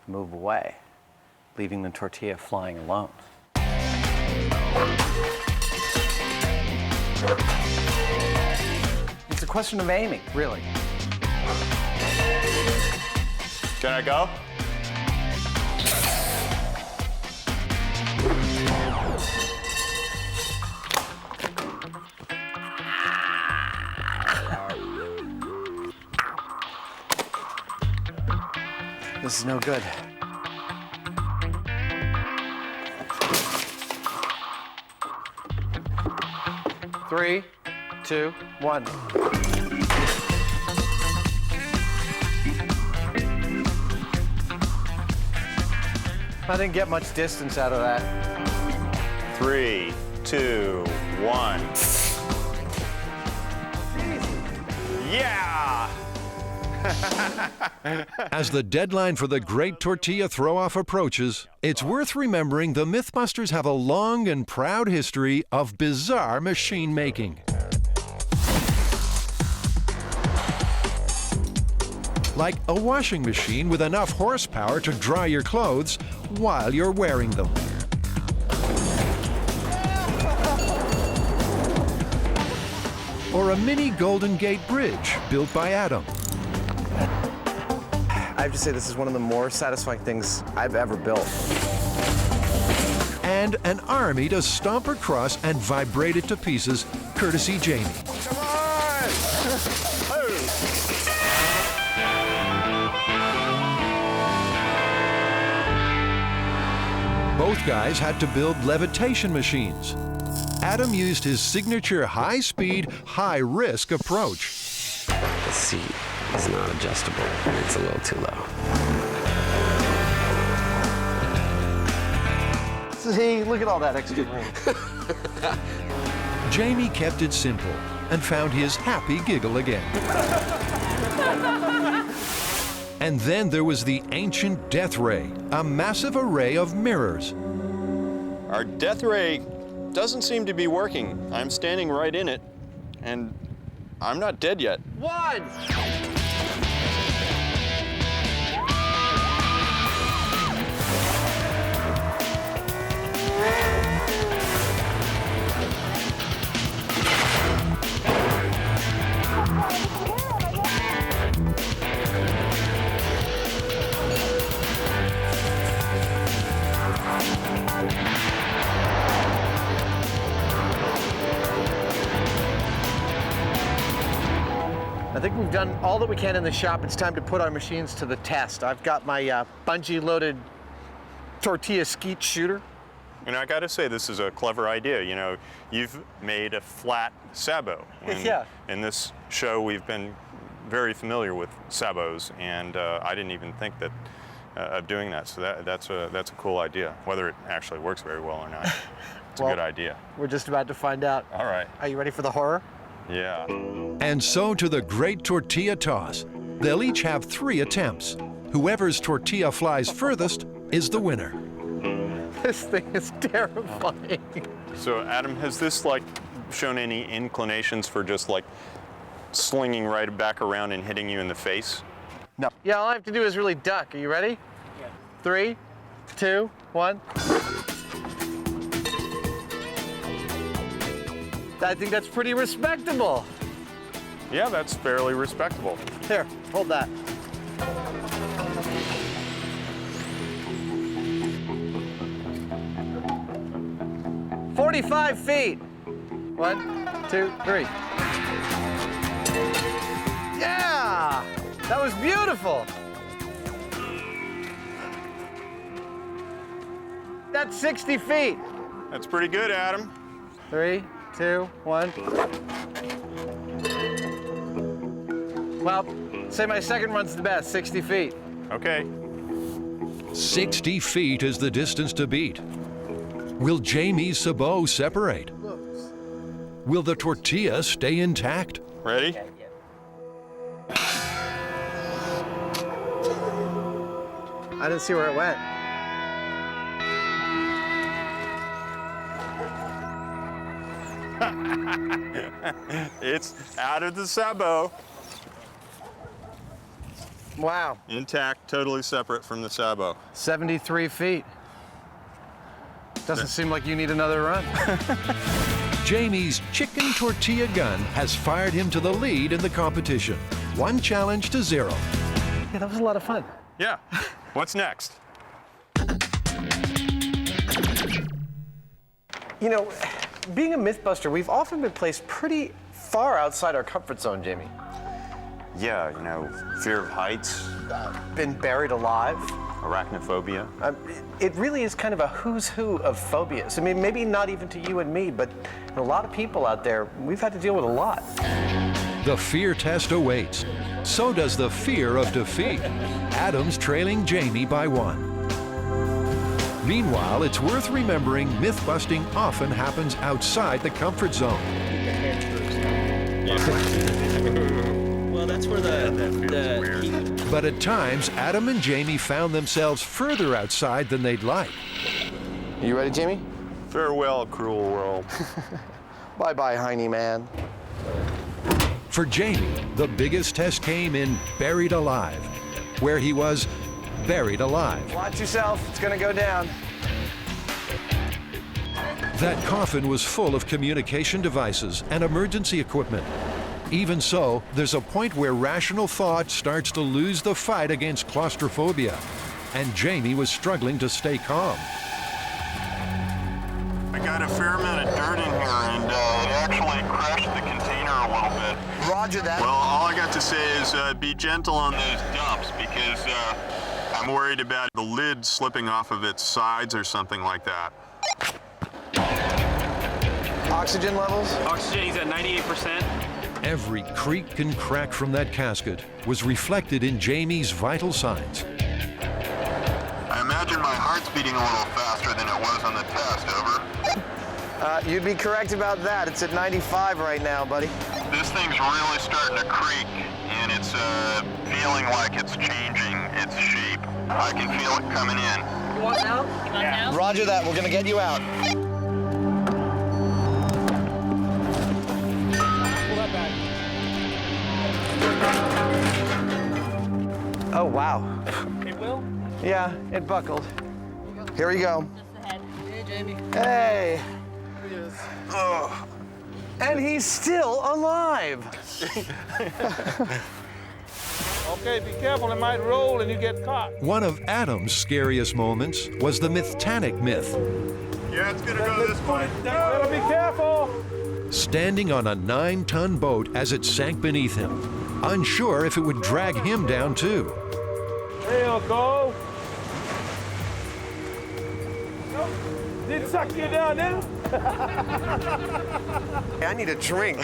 move away, leaving the tortilla flying alone. It's a question of aiming, really. Can I go? This is no good. Three, two, one. I didn't get much distance out of that. 3, 2, 1. Yeah! As the deadline for the great tortilla throw-off approaches, it's worth remembering the MythBusters have a long and proud history of bizarre machine making. Like a washing machine with enough horsepower to dry your clothes while you're wearing them. Or a mini Golden Gate Bridge built by Adam. I have to say this is one of the more satisfying things I've ever built. And an army to stomp across and vibrate it to pieces, courtesy Jamie. Come on! Both guys had to build levitation machines. Adam used his signature high-speed, high-risk approach. The seat is not adjustable, and it's a little too low. See, look at all that extra room. Jamie kept it simple and found his happy giggle again. And then there was the ancient death ray, a massive array of mirrors. Our death ray doesn't seem to be working. I'm standing right in it, and I'm not dead yet. One! I think we've done all that we can in the shop. It's time to put our machines to the test. I've got my bungee-loaded tortilla skeet shooter. And I gotta say, this is a clever idea. You know, you've made a flat sabot. Yeah. In this show, we've been very familiar with sabots, and I didn't even think that of doing that. So that's a cool idea. Whether it actually works very well or not, it's a good idea. We're just about to find out. All right. Are you ready for the horror? Yeah. And so to the great tortilla toss. They'll each have 3 attempts. Whoever's tortilla flies furthest is the winner. This thing is terrifying. So Adam, has this shown any inclinations for just slinging right back around and hitting you in the face? No. Yeah, all I have to do is really duck. Are you ready? Yeah. 3, 2, 1. I think that's pretty respectable. Yeah, that's fairly respectable. Here, hold that. "45 feet. 1, 2, 3. Yeah! That was beautiful. That's 60 feet. That's pretty good, Adam. 3, 2, 1. Well, say my second run's the best, 60 feet. Okay. 60 feet is the distance to beat. Will Jamie's sabot separate? Will the tortilla stay intact? Ready? I didn't see where it went. It's out of the sabot. Wow. Intact, totally separate from the sabot. 73 feet. Doesn't seem like you need another run. Jamie's chicken tortilla gun has fired him to the lead in the competition. 1 challenge to 0. Yeah, that was a lot of fun. Yeah. What's next? You know, being a Mythbuster, we've often been placed pretty far outside our comfort zone, Jamie. Yeah, you know, fear of heights. Been buried alive. Arachnophobia. It really is kind of a who's who of phobias. I mean, maybe not even to you and me, but a lot of people out there, we've had to deal with a lot. The fear test awaits. So does the fear of defeat. Adam's trailing Jamie by 1. Meanwhile, it's worth remembering myth-busting often happens outside the comfort zone. Well, that's where But at times, Adam and Jamie found themselves further outside than they'd like. You ready, Jamie? Farewell, cruel world. Bye-bye, Heine man. For Jamie, the biggest test came in Buried Alive, where he was buried alive. Watch yourself, it's gonna go down. That coffin was full of communication devices and emergency equipment. Even so, there's a point where rational thought starts to lose the fight against claustrophobia, and Jamie was struggling to stay calm. I got a fair amount of dirt in here, and it actually crashed the container a little bit. Roger that. Well, all I got to say is be gentle on those dumps, because I'm worried about the lid slipping off of its sides or something like that. Oxygen levels? Oxygen, he's at 98%. Every creak and crack from that casket was reflected in Jamie's vital signs. I imagine my heart's beating a little faster than it was on the test, over. You'd be correct about that. It's at 95 right now, buddy. This thing's really starting to creak, and it's feeling like it's changing its shape. I can feel it coming in. You want out? You want out? Roger that. We're gonna get you out. Oh, wow. It will? Yeah, it buckled. Here we go. Just ahead. Hey, Jamie. Hey. Here he is. Oh. And he's still alive. Okay, be careful, it might roll and you get caught. One of Adam's scariest moments was the Mythtanic myth. Yeah, it's gonna go this way. Better be careful. Standing on a 9-ton boat as it sank beneath him, unsure if it would drag him down too. There you go. Nope. Didn't suck you down, did it? I need a drink.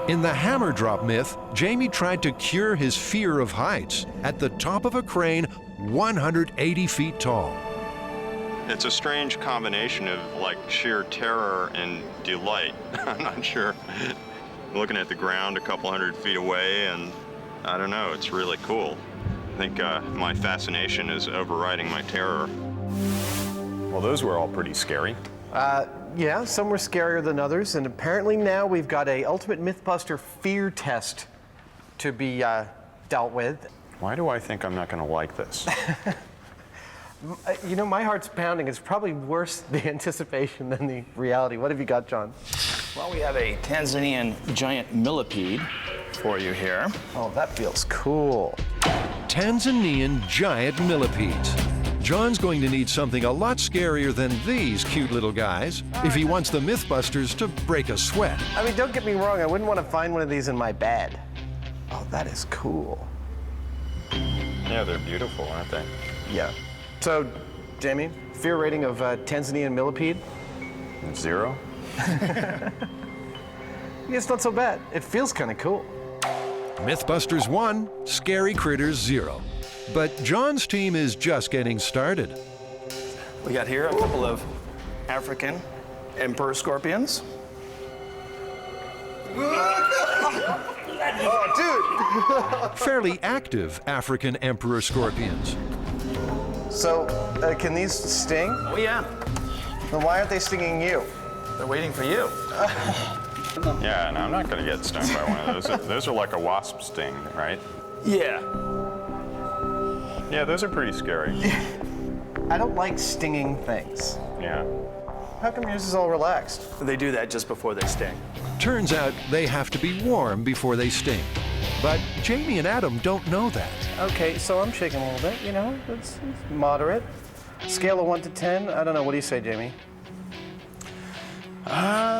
In the hammer drop myth, Jamie tried to cure his fear of heights at the top of a crane 180 feet tall. It's a strange combination of like sheer terror and delight. I'm not sure. Looking at the ground a couple hundred feet away, and I don't know, it's really cool. I think my fascination is overriding my terror. Well, those were all pretty scary. Yeah, some were scarier than others, and apparently now we've got a ultimate Mythbuster fear test to be dealt with. Why do I think I'm not gonna like this? You know, my heart's pounding. It's probably worse the anticipation than the reality. What have you got, John? Well, we have a Tanzanian giant millipede for you here. Oh, that feels cool. Tanzanian giant millipedes. John's going to need something a lot scarier than these cute little guys if he wants the Mythbusters to break a sweat. I mean, don't get me wrong. I wouldn't want to find one of these in my bed. Oh, that is cool. Yeah, they're beautiful, aren't they? Yeah. So, Jamie, fear rating of Tanzanian millipede? 0. Yeah, it's not so bad. It feels kind of cool. Mythbusters 1, Scary Critters 0. But John's team is just getting started. We got here a couple of African emperor scorpions. Oh, dude! Fairly active African emperor scorpions. So, can these sting? Oh, yeah. Then why aren't they stinging you? They're waiting for you. Yeah, and I'm not going to get stung by one of those. Those are like a wasp sting, right? Yeah. Yeah, those are pretty scary. I don't like stinging things. Yeah. How come yours is all relaxed? They do that just before they sting. Turns out they have to be warm before they sting. But Jamie and Adam don't know that. Okay, so I'm shaking a little bit, you know, it's moderate. Scale of 1 to 10, I don't know, what do you say, Jamie?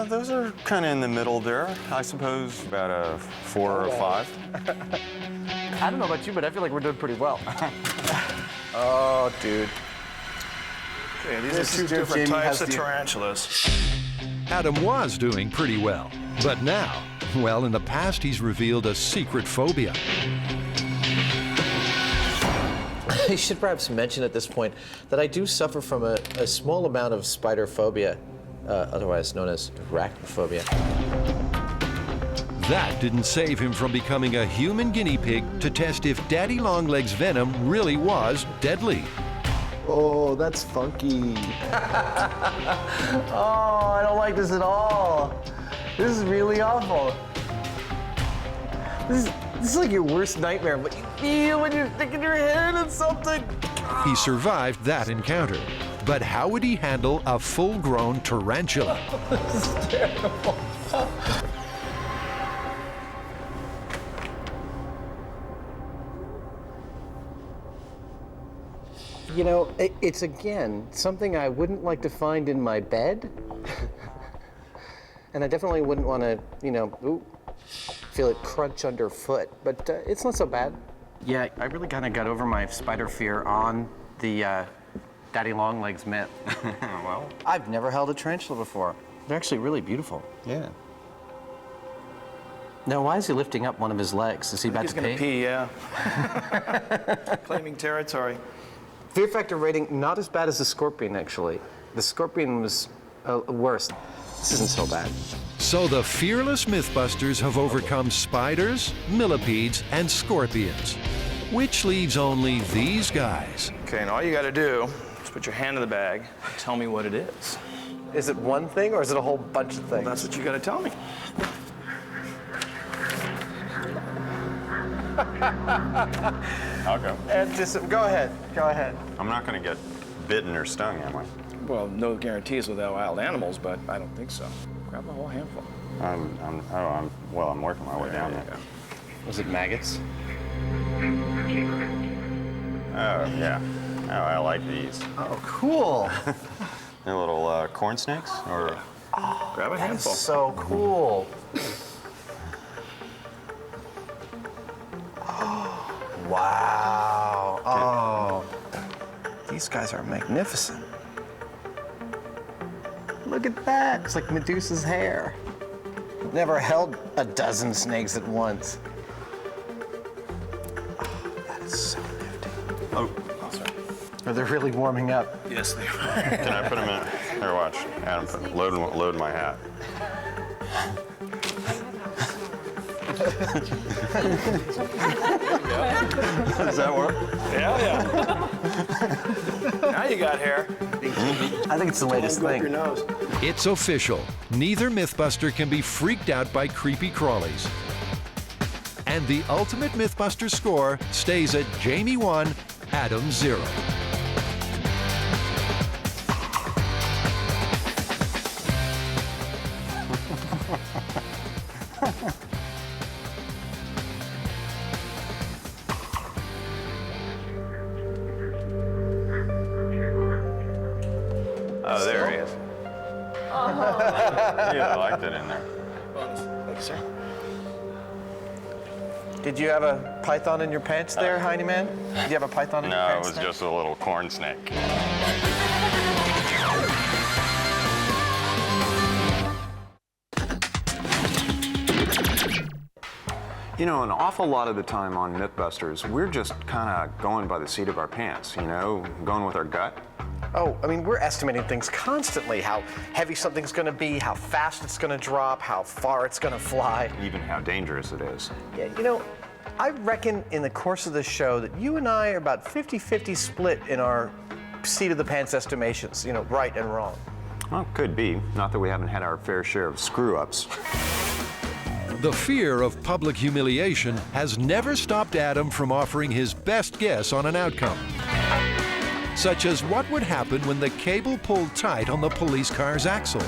Those are kind of in the middle there. I suppose about a 4 or a 5. I don't know about you, but I feel like we're doing pretty well. Oh, dude. Okay, these are two different types of tarantulas. Adam was doing pretty well. But now, well, in the past he's revealed a secret phobia. I should perhaps mention at this point that I do suffer from a small amount of spider phobia, otherwise known as arachnophobia. That didn't save him from becoming a human guinea pig to test if Daddy Longlegs' venom really was deadly. Oh, that's funky. Oh, I don't like this at all. This is really awful. This is like your worst nightmare, but you feel when you're sticking your hand in something. He survived that encounter. But how would he handle a full-grown tarantula? This is terrible. You know, it's again something I wouldn't like to find in my bed. And I definitely wouldn't want to, you know, feel it crunch underfoot, but it's not so bad. Yeah, I really kind of got over my spider fear on the Daddy Longlegs myth. Well, I've never held a tarantula before. They're actually really beautiful. yeah. Now, why is he lifting up one of his legs? Is he about to pee? He's gonna pee, yeah. Claiming territory. Fear factor rating, not as bad as the scorpion, actually. The scorpion was worse. This isn't so bad. So the fearless Mythbusters have overcome spiders, millipedes, and scorpions, which leaves only these guys. Okay, and all you gotta do is put your hand in the bag and tell me what it is. Is it one thing or is it a whole bunch of things? Well, that's what you gotta tell me. I'll go. And just, go ahead. Go ahead. I'm not going to get bitten or stung, am I? Well, no guarantees with wild animals, but I don't think so. Grab a whole handful. I'm working my way down there. Was it maggots? Oh, yeah. Oh, I like these. Oh, cool. They're little corn snakes, or? Oh, grab a handful. That's so cool. Wow. Oh, these guys are magnificent. Look at that. It's like Medusa's hair. Never held a dozen snakes at once. Oh, that is so nifty. Oh, sorry. Are they really warming up? Yes, they are. Can I put them in? Here, watch. Adam, load my hat. Does that work? Yeah. Now you got hair. I think it's the latest thing. Your nose. It's official. Neither Mythbuster can be freaked out by creepy crawlies. And the ultimate Mythbuster score stays at Jamie 1, Adam 0. Oh, there he is. Yeah, I liked it in there. Thank you, sir. Did you have a python in your pants there, Heine Man? Did you have a python in your No, it pants was there? just a little corn snake. You know, an awful lot of the time on Mythbusters, we're just kind of going by the seat of our pants, you know, going with our gut. Oh, I mean, we're estimating things constantly. How heavy something's gonna be, how fast it's gonna drop, how far it's gonna fly. Even how dangerous it is. Yeah, you know, I reckon in the course of this show that you and I are about 50-50 split in our seat of the pants estimations, you know, right and wrong. Well, could be. Not that we haven't had our fair share of screw-ups. The fear of public humiliation has never stopped Adam from offering his best guess on an outcome. Such as what would happen when the cable pulled tight on the police car's axle.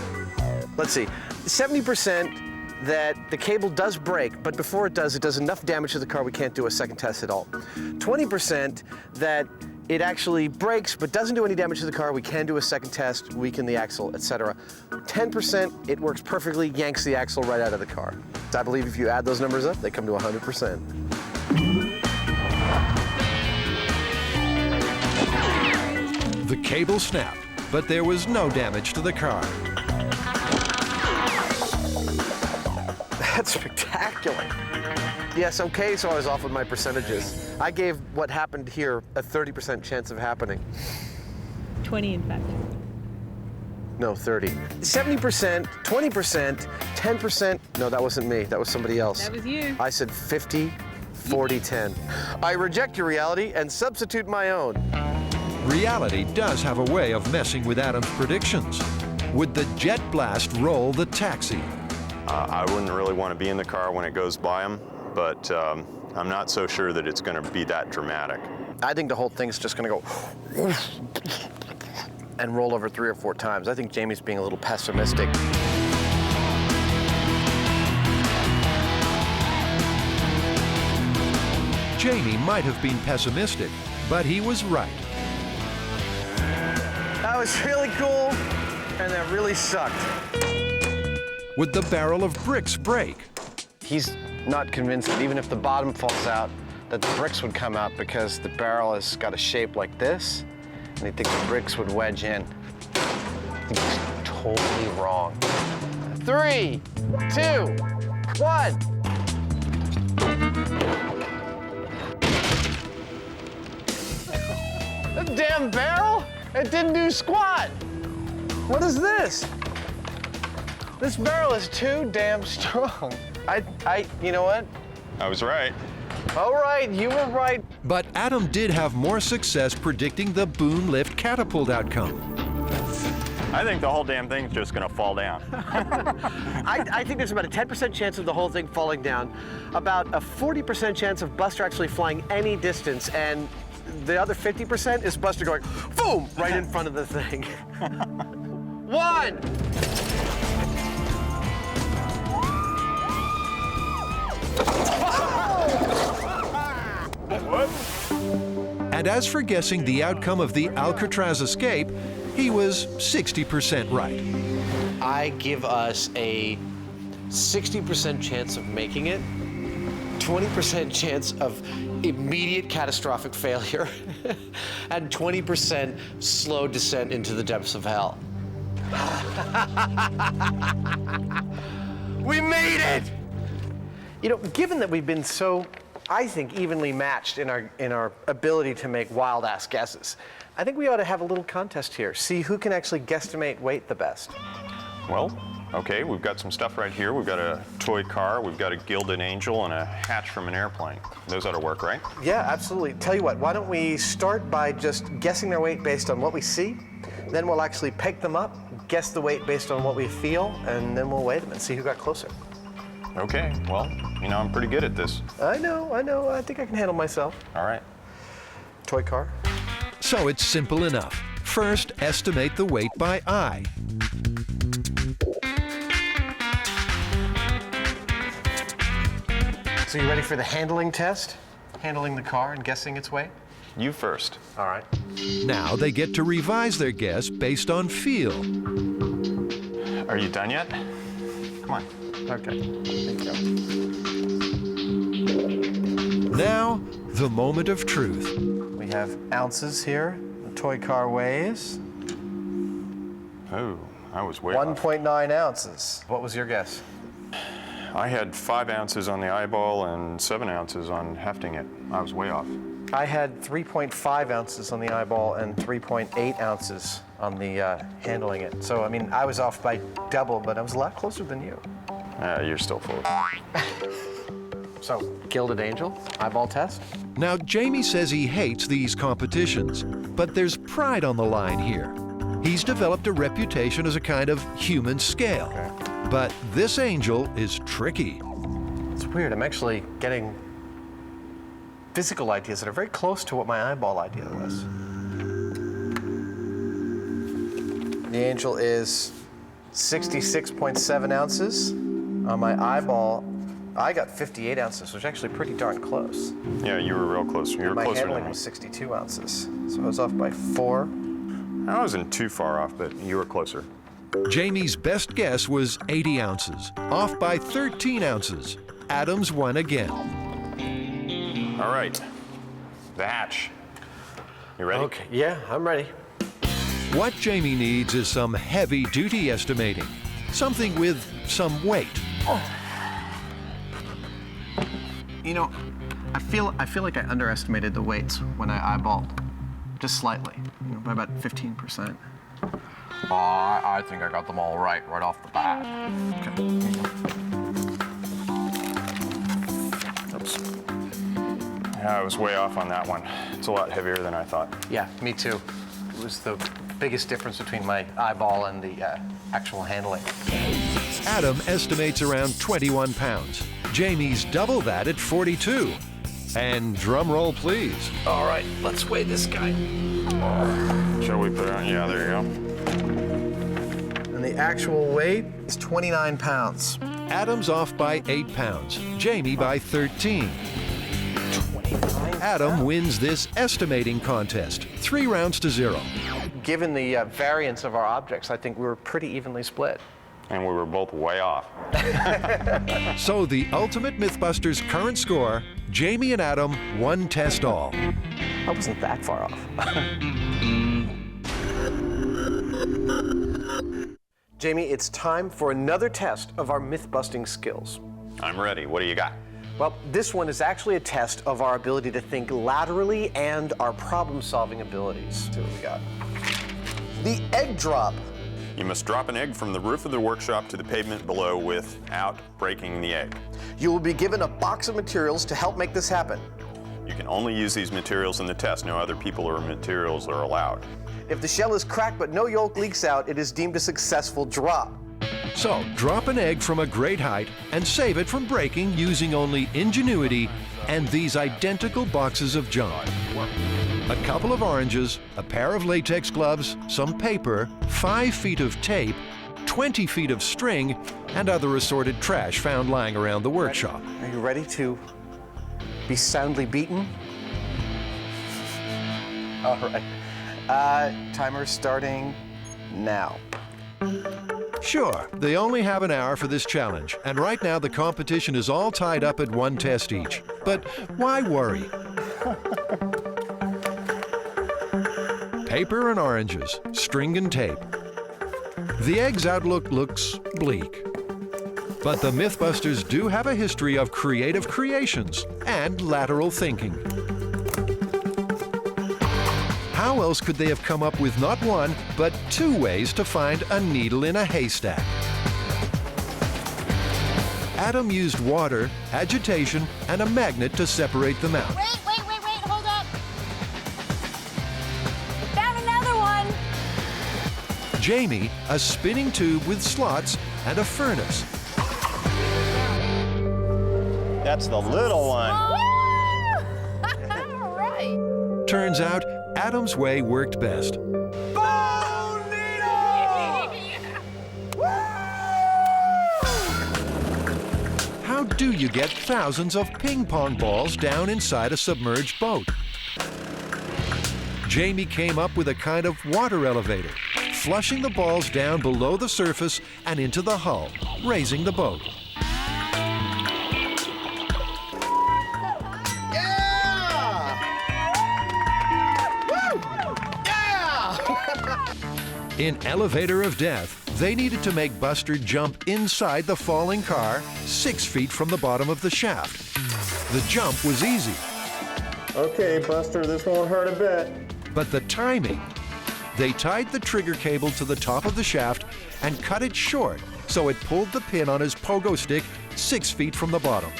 Let's see, 70% that the cable does break, but before it does enough damage to the car we can't do a second test at all. 20% that it actually breaks but doesn't do any damage to the car, we can do a second test, weaken the axle, etc. 10%, it works perfectly, yanks the axle right out of the car. I believe if you add those numbers up, they come to 100%. The cable snapped, but there was no damage to the car. That's spectacular. Yes, okay, so I was off with my percentages. I gave what happened here a 30% chance of happening. 20, in fact. No, 30. 70%, 20%, 10%. No, that wasn't me. That was somebody else. That was you. I said 50, 40, 10. I reject your reality and substitute my own. Reality does have a way of messing with Adam's predictions. Would the jet blast roll the taxi? I wouldn't really want to be in the car when it goes by them, but I'm not so sure that it's going to be that dramatic. I think the whole thing's just going to go and roll over 3 or 4 times. I think Jamie's being a little pessimistic. Jamie might have been pessimistic, but he was right. That was really cool, and that really sucked. Would the barrel of bricks break? He's not convinced that even if the bottom falls out, that the bricks would come out because the barrel has got a shape like this, and he thinks the bricks would wedge in. I think he's totally wrong. 3, 2, 1. The damn barrel? It didn't do squat. What is this? This barrel is too damn strong. You know what? I was right. All right, you were right. But Adam did have more success predicting the boom lift catapult outcome. I think the whole damn thing's just going to fall down. I think there's about a 10% chance of the whole thing falling down, about a 40% chance of Buster actually flying any distance, and the other 50% is Buster going, boom, right in front of the thing. 1. And as for guessing the outcome of the Alcatraz escape, he was 60% right. I give us a 60% chance of making it, 20% chance of immediate catastrophic failure, and 20% slow descent into the depths of hell. We made it! You know, given that we've been so, I think, evenly matched in our ability to make wild-ass guesses, I think we ought to have a little contest here, see who can actually guesstimate weight the best. Well, okay, we've got some stuff right here. We've got a toy car, we've got a gilded angel, and a hatch from an airplane. Those ought to work, right? Yeah, absolutely. Tell you what, why don't we start by just guessing their weight based on what we see, then we'll actually pick them up, guess the weight based on what we feel, and then we'll weigh them and see who got closer. Okay, well, you know, I'm pretty good at this. I know. I think I can handle myself. All right. Toy car. So it's simple enough. First, estimate the weight by eye. So you ready for the handling test? Handling the car and guessing its weight? You first. All right. Now they get to revise their guess based on feel. Are you done yet? Come on. Okay. Thank you. Now, the moment of truth. We have ounces here. The toy car weighs Oh, I was way off. 1.9 ounces. What was your guess? I had 5 ounces on the eyeball and 7 ounces on hefting it. I was way off. I had 3.5 ounces on the eyeball and 3.8 ounces on the handling it. So, I mean, I was off by double, but I was a lot closer than you. You're still full of So, Gilded Angel, eyeball test? Now, Jamie says he hates these competitions, but there's pride on the line here. He's developed a reputation as a kind of human scale. But this angel is tricky. It's weird, I'm actually getting physical ideas that are very close to what my eyeball idea was. The angel is 66.7 ounces. On my eyeball, I got 58 ounces, which is actually pretty darn close. Yeah, you were real close. You were my closer than handling me. was 62 ounces, so I was off by 4. I wasn't too far off, but you were closer. Jamie's best guess was 80 ounces, off by 13 ounces. Adams won again. All right, the hatch. You ready? Okay, yeah, I'm ready. What Jamie needs is some heavy-duty estimating, something with some weight. You know, I feel like I underestimated the weights when I eyeballed, just slightly, you know, by about 15%. I think I got them all right off the bat. Okay. Oops. Yeah, I was way off on that one. It's a lot heavier than I thought. Yeah, me too. It was the biggest difference between my eyeball and the actual handling. Adam estimates around 21 pounds. Jamie's double that at 42. And drum roll, please. All right, let's weigh this guy. Shall we put it on? Yeah, there you go. And the actual weight is 29 pounds. Adam's off by 8 pounds. Jamie by 13. 29 Adam wins this estimating contest, 3 rounds to 0. Given the variance of our objects, I think we were pretty evenly split. And we were both way off. So the ultimate Mythbusters current score, Jamie and Adam, 1 test all. I wasn't that far off. Jamie, it's time for another test of our myth-busting skills. I'm ready. What do you got? Well, this one is actually a test of our ability to think laterally and our problem-solving abilities. Let's see what we got. The egg drop. You must drop an egg from the roof of the workshop to the pavement below without breaking the egg. You will be given a box of materials to help make this happen. You can only use these materials in the test. No other people or materials are allowed. If the shell is cracked but no yolk leaks out, it is deemed a successful drop. So drop an egg from a great height and save it from breaking using only ingenuity and these identical boxes of junk. A couple of oranges, a pair of latex gloves, some paper, 5 feet of tape, 20 feet of string, and other assorted trash found lying around the workshop. Are you ready to be soundly beaten? All right. Timer starting now. Sure, they only have an hour for this challenge, and right now the competition is all tied up at 1 test each. But why worry? Paper and oranges, string and tape. The egg's outlook looks bleak. But the Mythbusters do have a history of creative creations and lateral thinking. How else could they have come up with not 1, but 2 ways to find a needle in a haystack? Adam used water, agitation, and a magnet to separate them out. Wait, hold up. Found another one. Jamie, a spinning tube with slots and a furnace. That's the little one. All right. Turns out, Adam's way worked best. How do you get thousands of ping pong balls down inside a submerged boat? Jamie came up with a kind of water elevator, flushing the balls down below the surface and into the hull, raising the boat. In Elevator of Death, they needed to make Buster jump inside the falling car 6 feet from the bottom of the shaft. The jump was easy. Okay, Buster, this won't hurt a bit. But the timing. They tied the trigger cable to the top of the shaft and cut it short so it pulled the pin on his pogo stick 6 feet from the bottom.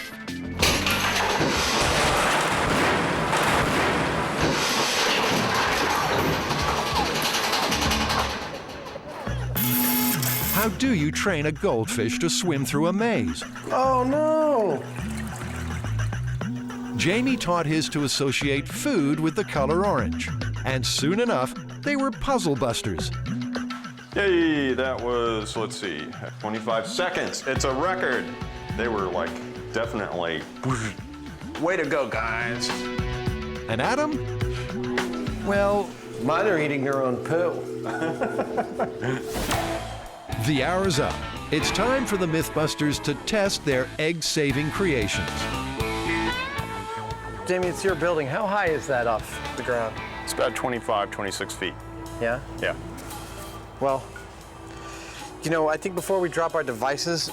How do you train a goldfish to swim through a maze? Oh no! Jamie taught his to associate food with the color orange. And soon enough, they were puzzle busters. Yay, that was, let's see, 25 seconds. It's a record. They were like, definitely, way to go, guys. And Adam? Well, mine are eating their own poo. The hour's up. It's time for the MythBusters to test their egg-saving creations. Jamie, it's your building. How high is that off the ground? It's about 25, 26 feet. Yeah? Yeah. Well, you know, I think before we drop our devices,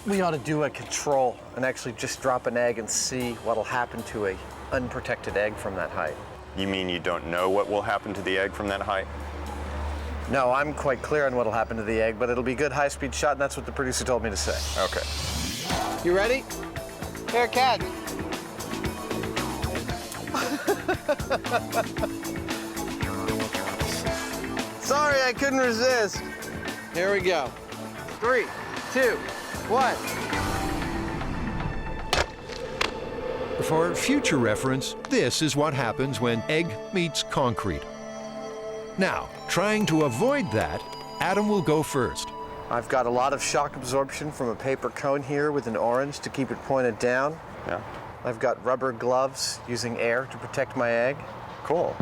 we ought to do a control and actually just drop an egg and see what'll happen to a unprotected egg from that height. You mean you don't know what will happen to the egg from that height? No, I'm quite clear on what'll happen to the egg, but it'll be a good high-speed shot, and that's what the producer told me to say. Okay. You ready? Here, catch. Sorry, I couldn't resist. Here we go. 3, 2, 1. For future reference, this is what happens when egg meets concrete. Now, trying to avoid that, Adam will go first. I've got a lot of shock absorption from a paper cone here with an orange to keep it pointed down. Yeah. I've got rubber gloves using air to protect my egg. Cool.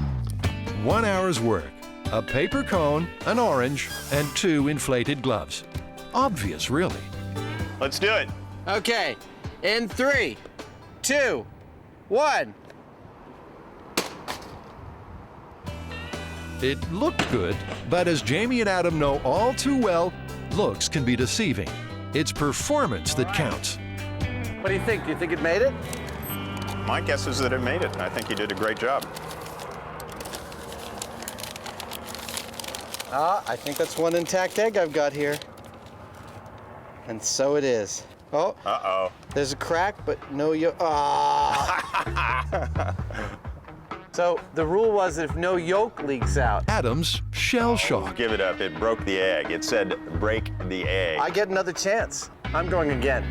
1 hour's work. A paper cone, an orange, and 2 inflated gloves. Obvious, really. Let's do it. Okay, in 3, 2, 1. It looked good, but as Jamie and Adam know all too well, looks can be deceiving. It's performance that counts. What do you think? Do you think it made it? My guess is that it made it, and I think you did a great job. I think that's one intact egg I've got here. And so it is. Oh. Uh-oh. There's a crack, but no yolk. So the rule was that if no yolk leaks out. Adam's shell shock. Give it up. It broke the egg. It said break the egg. I get another chance. I'm going again.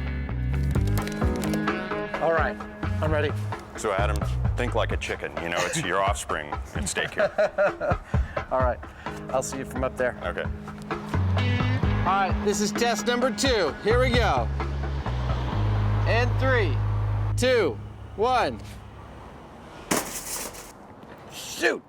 All right, I'm ready. So Adam, think like a chicken. You know, it's your offspring at stake here. All right, I'll see you from up there. Okay. All right, this is test number 2. Here we go. And 3, 2, 1. Shoot!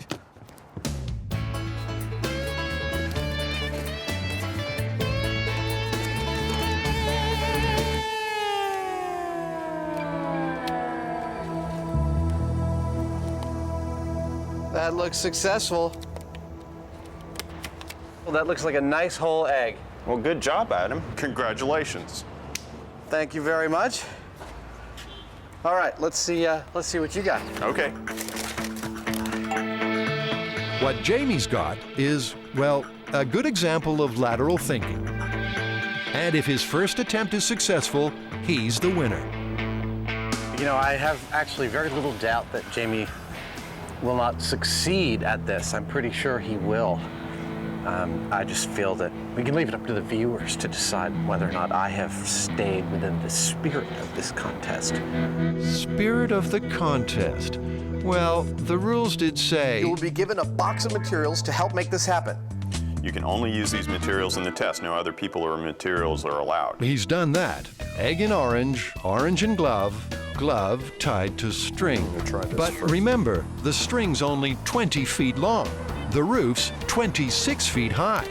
That looks successful. Well, that looks like a nice whole egg. Well, good job, Adam. Congratulations. Thank you very much. All right, let's see what you got. Okay. What Jamie's got is, well, a good example of lateral thinking. And if his first attempt is successful, he's the winner. You know, I have actually very little doubt that Jamie will not succeed at this. I'm pretty sure he will. I just feel that we can leave it up to the viewers to decide whether or not I have stayed within the spirit of this contest. Spirit of the contest. Well, the rules did say... You will be given a box of materials to help make this happen. You can only use these materials in the test. No other people or materials are allowed. He's done that. Egg in orange, orange in glove, glove tied to string. But remember, the string's only 20 feet long. The roof's 26 feet high.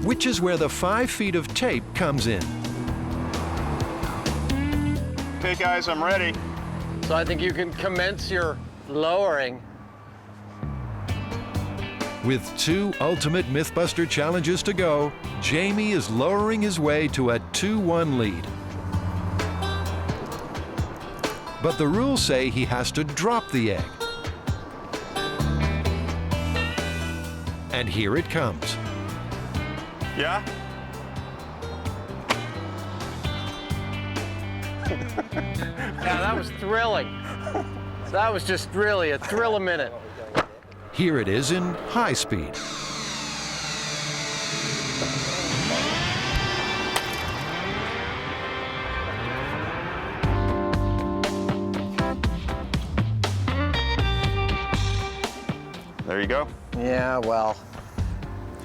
Which is where the 5 feet of tape comes in. Okay, guys, I'm ready. So I think you can commence your lowering. With 2 ultimate MythBuster challenges to go, Jamie is lowering his way to a 2-1 lead. But the rules say he has to drop the egg. And here it comes. Yeah? Yeah, that was thrilling. That was just really a thrill a minute. Here it is in high speed. There you go. Yeah, well.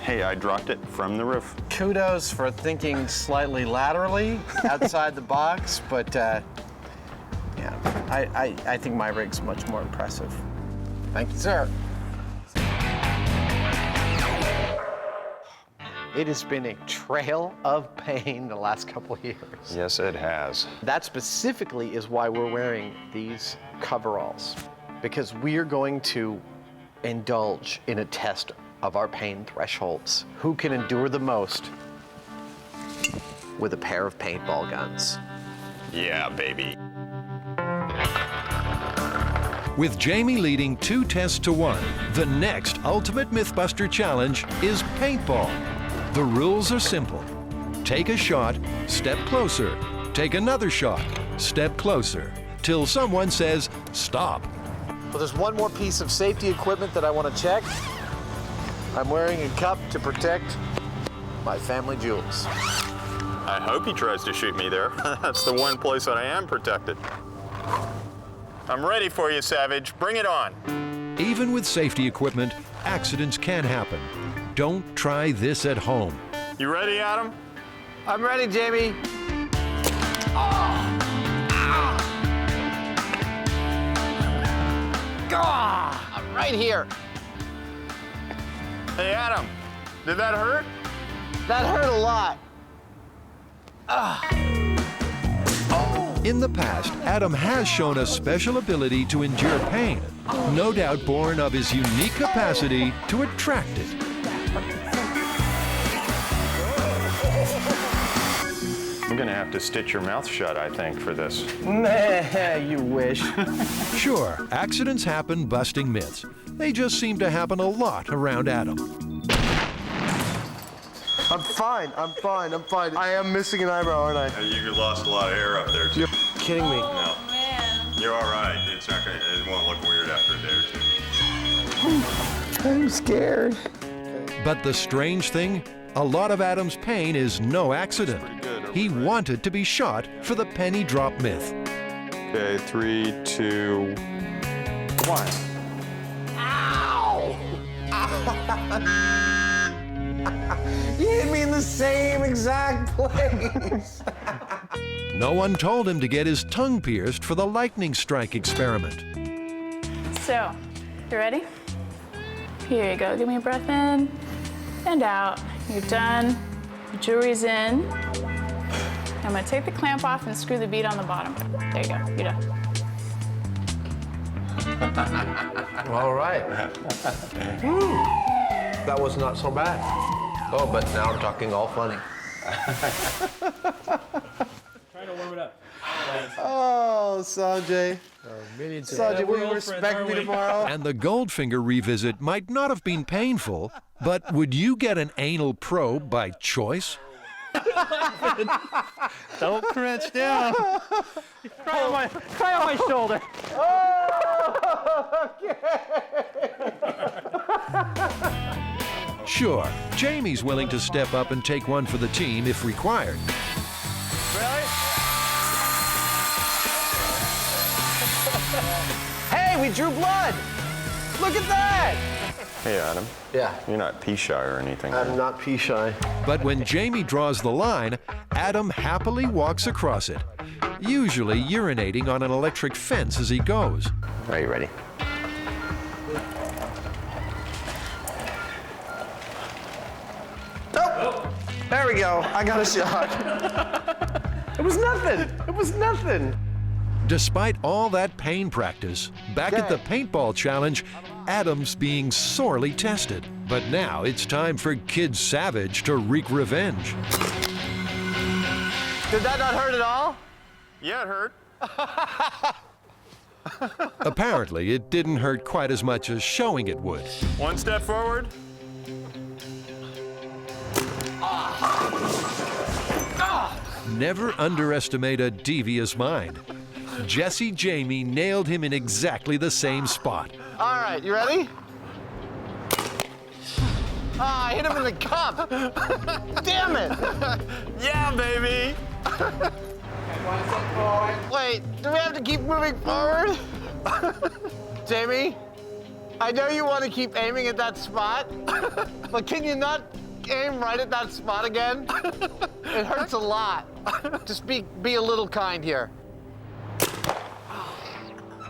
Hey, I dropped it from the roof. Kudos for thinking slightly laterally outside the box, but yeah, I think my rig's much more impressive. Thank you, sir. It has been a trail of pain the last couple of years. Yes, it has. That specifically is why we're wearing these coveralls, because we are going to indulge in a test of our pain thresholds. Who can endure the most with a pair of paintball guns? Yeah, baby. With Jamie leading 2 tests to 1, the next Ultimate MythBuster challenge is paintball. The rules are simple. Take a shot, step closer. Take another shot, step closer, till someone says, stop. Well, there's one more piece of safety equipment that I want to check. I'm wearing a cup to protect my family jewels. I hope he tries to shoot me there. That's the one place that I am protected. I'm ready for you, Savage. Bring it on. Even with safety equipment, accidents can happen. Don't try this at home. You ready, Adam? I'm ready, Jamie. I'm right here. Hey, Adam, did that hurt? That hurt a lot. In the past, Adam has shown a special ability to endure pain, no doubt born of his unique capacity to attract it. I'm gonna have to stitch your mouth shut, I think, for this. Nah, you wish. Sure, accidents happen busting myths. They just seem to happen a lot around Adam. I'm fine. I am missing an eyebrow, aren't I? You lost a lot of hair up there, too. You're kidding me. No. You're all right. It's not gonna, it won't look weird after a day or two. I'm scared. But the strange thing, a lot of Adam's pain is no accident. He wanted to be shot for the penny drop myth. Okay, 3, 2, 1. Ow! You hit me in the same exact place. No one told him to get his tongue pierced for the lightning strike experiment. So, you ready? Here you go. Give me a breath in and out. You're done. Your jewelry's in. I'm gonna take the clamp off and screw the bead on the bottom. There you go. You're done. All right. That was not so bad. Oh, but now I'm talking all funny. Trying to warm it up. Oh, Sanjay. Sanjay, will you respect me tomorrow? And the Goldfinger revisit might not have been painful, but would you get an anal probe by choice? Don't crouch down. Cry on my shoulder. Oh, okay. Sure, Jamie's willing to step up and take one for the team if required. Really? Hey, we drew blood. Look at that. Hey, Adam. Yeah. You're not pea shy or anything. I'm not pea shy. But when Jamie draws the line, Adam happily walks across it, usually urinating on an electric fence as he goes. Are you ready? Oh, there we go. I got a shot. It was nothing. It was nothing. Despite all that pain practice, back at the paintball challenge, Adam's being sorely tested. But now it's time for Kid Savage to wreak revenge. Did that not hurt at all? Yeah, it hurt. Apparently, it didn't hurt quite as much as showing it would. One step forward. Never underestimate a devious mind. Jesse Jamie nailed him in exactly the same spot. All right, you ready? I hit him in the cup. Damn it. Yeah, baby. Wait, do we have to keep moving forward? Jamie? I know you want to keep aiming at that spot, but can you not aim right at that spot again? It hurts a lot. Just be a little kind here.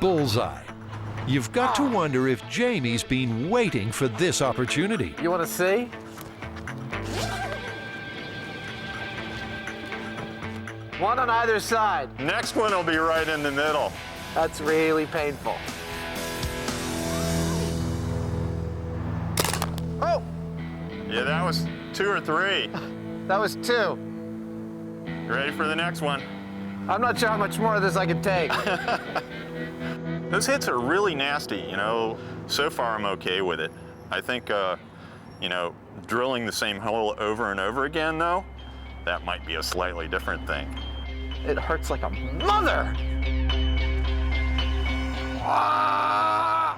Bullseye. You've got to wonder if Jamie's been waiting for this opportunity. You want to see? One on either side. Next one will be right in the middle. That's really painful. Oh! Yeah, that was 2 or 3. That was 2. You ready for the next one? I'm not sure how much more of this I can take. Those hits are really nasty, you know. So far, I'm okay with it. I think, you know, drilling the same hole over and over again, though, that might be a slightly different thing. It hurts like a mother. Ah!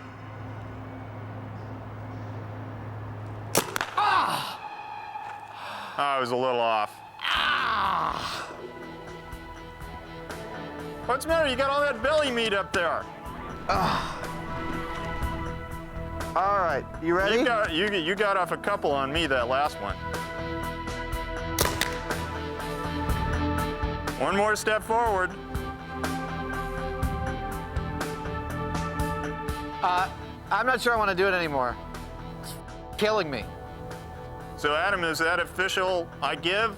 Ah! I was a little off. Ah! What's the matter? You got all that belly meat up there. All right, you ready? You got off a couple on me that last one. One more step forward. I'm not sure I want to do it anymore. It's killing me. So Adam, is that official I give?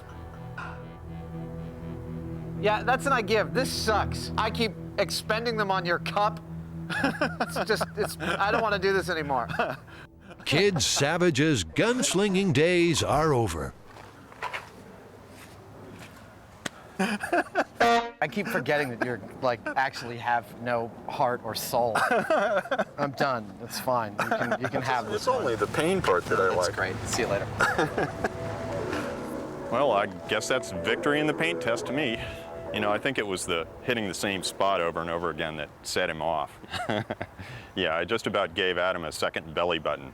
Yeah, that's an I give. This sucks. I keep expending them on your cup. I don't want to do this anymore. Kid Savage's gunslinging days are over. I keep forgetting that you're actually have no heart or soul. I'm done. It's fine. You can have this. It's only the pain part that I like. That's great. See you later. Well, I guess that's victory in the paint test to me. You know, I think it was the hitting the same spot over and over again that set him off. Yeah, I just about gave Adam a second belly button.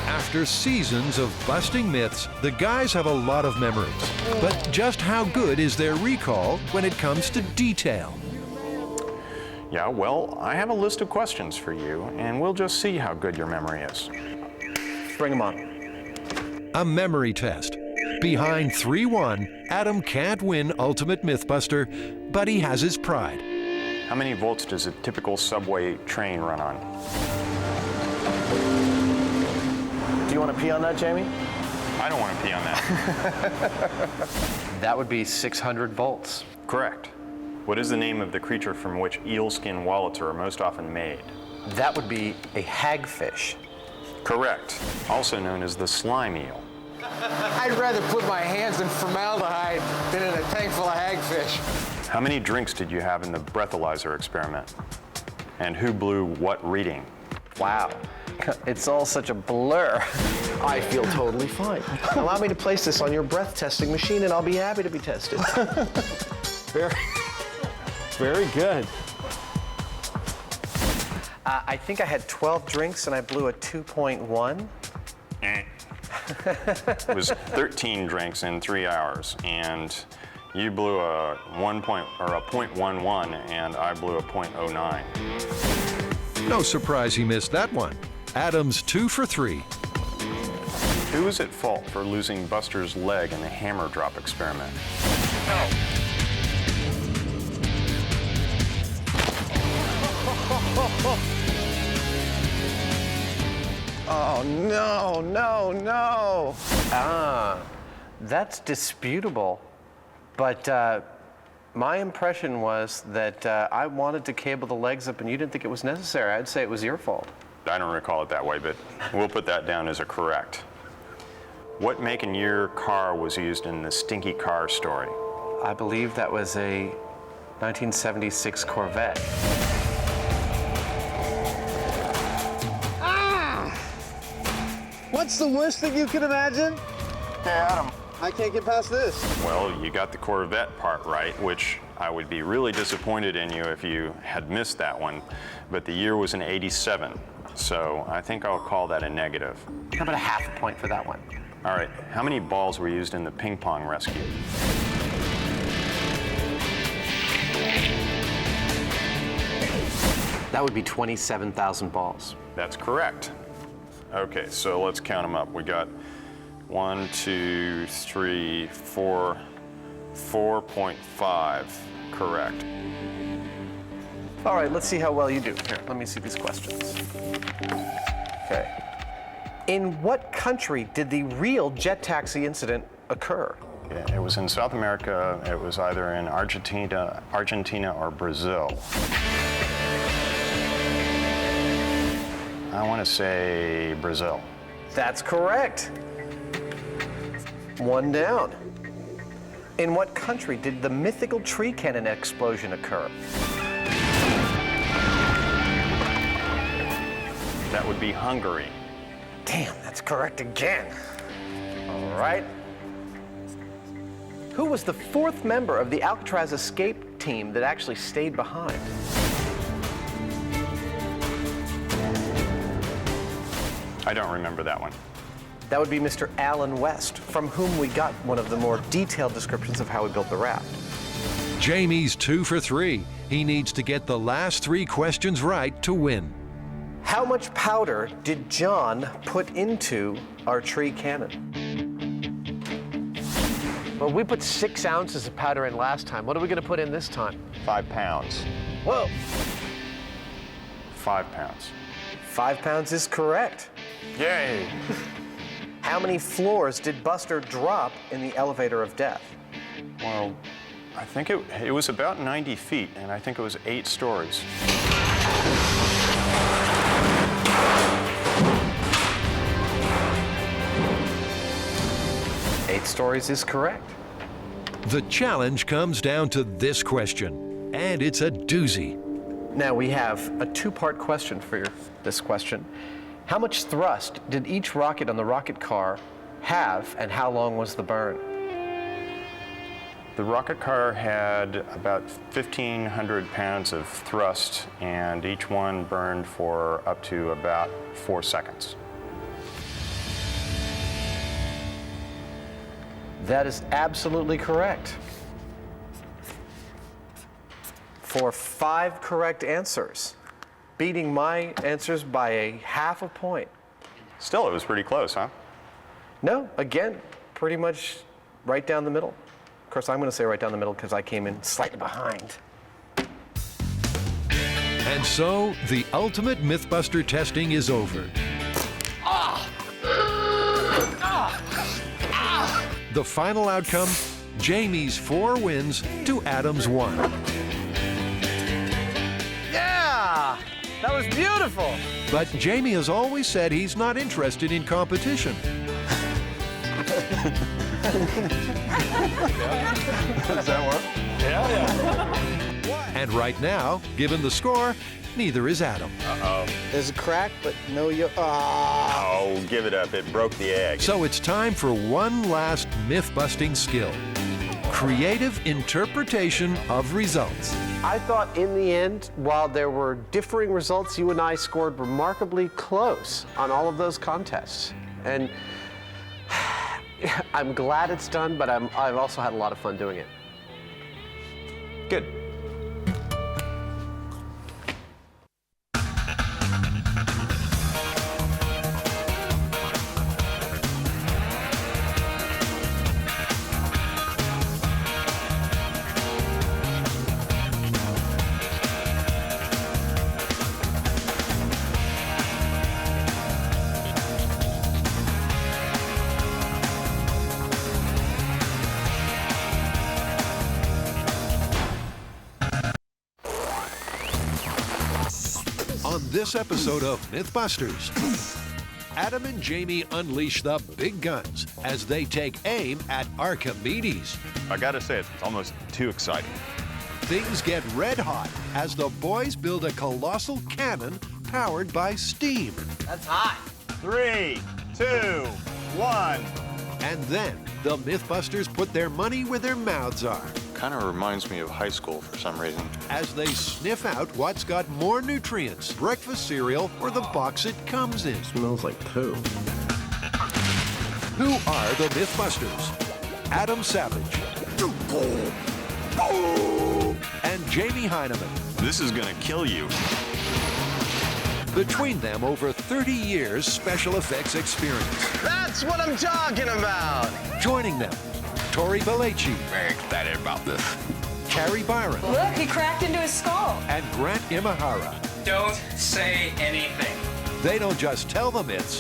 After seasons of busting myths, the guys have a lot of memories. But just how good is their recall when it comes to detail? Yeah, well, I have a list of questions for you, and we'll just see how good your memory is. Bring them on. A memory test. Behind 3-1, Adam can't win Ultimate Mythbuster, but he has his pride. How many volts does a typical subway train run on? Do you want to pee on that, Jamie? I don't want to pee on that. That would be 600 volts. Correct. What is the name of the creature from which eel skin wallets are most often made? That would be a hagfish. Correct. Also known as the slime eel. I'd rather put my hands in formaldehyde than in a tank full of hagfish. How many drinks did you have in the breathalyzer experiment? And who blew what reading? Wow. It's all such a blur. I feel totally fine. Allow me to place this on your breath testing machine and I'll be happy to be tested. Very good. I think I had 12 drinks and I blew a 2.1. It was 13 drinks in 3 hours, and you blew a 0.11, and I blew a 0.09. No surprise he missed that one. Adam's 2 for 3. Who was at fault for losing Buster's leg in the hammer drop experiment? Oh, no, no, no. That's disputable. But my impression was that I wanted to cable the legs up and you didn't think it was necessary. I'd say it was your fault. I don't recall it that way, but we'll put that down as a correct. What make and year car was used in the stinky car story? I believe that was a 1976 Corvette. What's the worst that you could imagine? Hey, Adam. I can't get past this. Well, you got the Corvette part right, which I would be really disappointed in you if you had missed that one. But the year was in '87, so I think I'll call that a negative. How about a half a point for that one? All right, how many balls were used in the ping pong rescue? That would be 27,000 balls. That's correct. Okay, so let's count them up. We got 1, 2, 3, 4, 4.5 correct. All right, let's see how well you do. Here, let me see these questions. Okay. In what country did the real jet taxi incident occur? Yeah, it was in South America. It was either in Argentina or Brazil. I want to say Brazil. That's correct. 1 down. In what country did the mythical tree cannon explosion occur? That would be Hungary. Damn, that's correct again. All right. Who was the 4th member of the Alcatraz escape team that actually stayed behind? I don't remember that one. That would be Mr. Alan West, from whom we got one of the more detailed descriptions of how we built the raft. Jamie's 2 for 3. He needs to get the last 3 questions right to win. How much powder did John put into our tree cannon? Well, we put 6 ounces of powder in last time. What are we going to put in this time? 5 pounds. Whoa. 5 pounds. 5 pounds is correct. Yay! How many floors did Buster drop in the elevator of death? Well, I think it was about 90 feet, and I think it was 8 stories. Eight stories is correct. The challenge comes down to this question, and it's a doozy. Now we have a 2-part question for this question. How much thrust did each rocket on the rocket car have, and how long was the burn? The rocket car had about 1,500 pounds of thrust, and each one burned for up to about 4 seconds. That is absolutely correct. For 5 correct answers, beating my answers by a half a point. Still, it was pretty close, huh? No, again, pretty much right down the middle. Of course, I'm going to say right down the middle because I came in slightly behind. And so, the ultimate MythBuster testing is over. The final outcome, Jamie's 4 wins to Adam's 1. Yeah! That was beautiful! But Jamie has always said he's not interested in competition. Does that work? Yeah. And right now, given the score, neither is Adam. Uh-oh. There's a crack, but no you. Oh, give it up. It broke the egg. So it's time for one last myth-busting skill. Creative interpretation of results. I thought in the end, while there were differing results, you and I scored remarkably close on all of those contests. And I'm glad it's done, but I've also had a lot of fun doing it. Good. On this episode of MythBusters, Adam and Jamie unleash the big guns as they take aim at Archimedes. I gotta say, it's almost too exciting. Things get red hot as the boys build a colossal cannon powered by steam. That's hot. 3, 2, 1. And then the MythBusters put their money where their mouths are Kind of reminds me of high school for some reason. as they sniff out what's got more nutrients, breakfast cereal or the box it comes in. Smells like poo. Who are the MythBusters? Adam Savage and Jamie Heineman. This is gonna kill you. Between them, over 30 years special effects experience. That's what I'm talking about. Joining them, Tori Belleci. Very excited about this. Carrie Byron. Look, he cracked into his skull. And Grant Imahara. Don't say anything. They don't just tell the myths,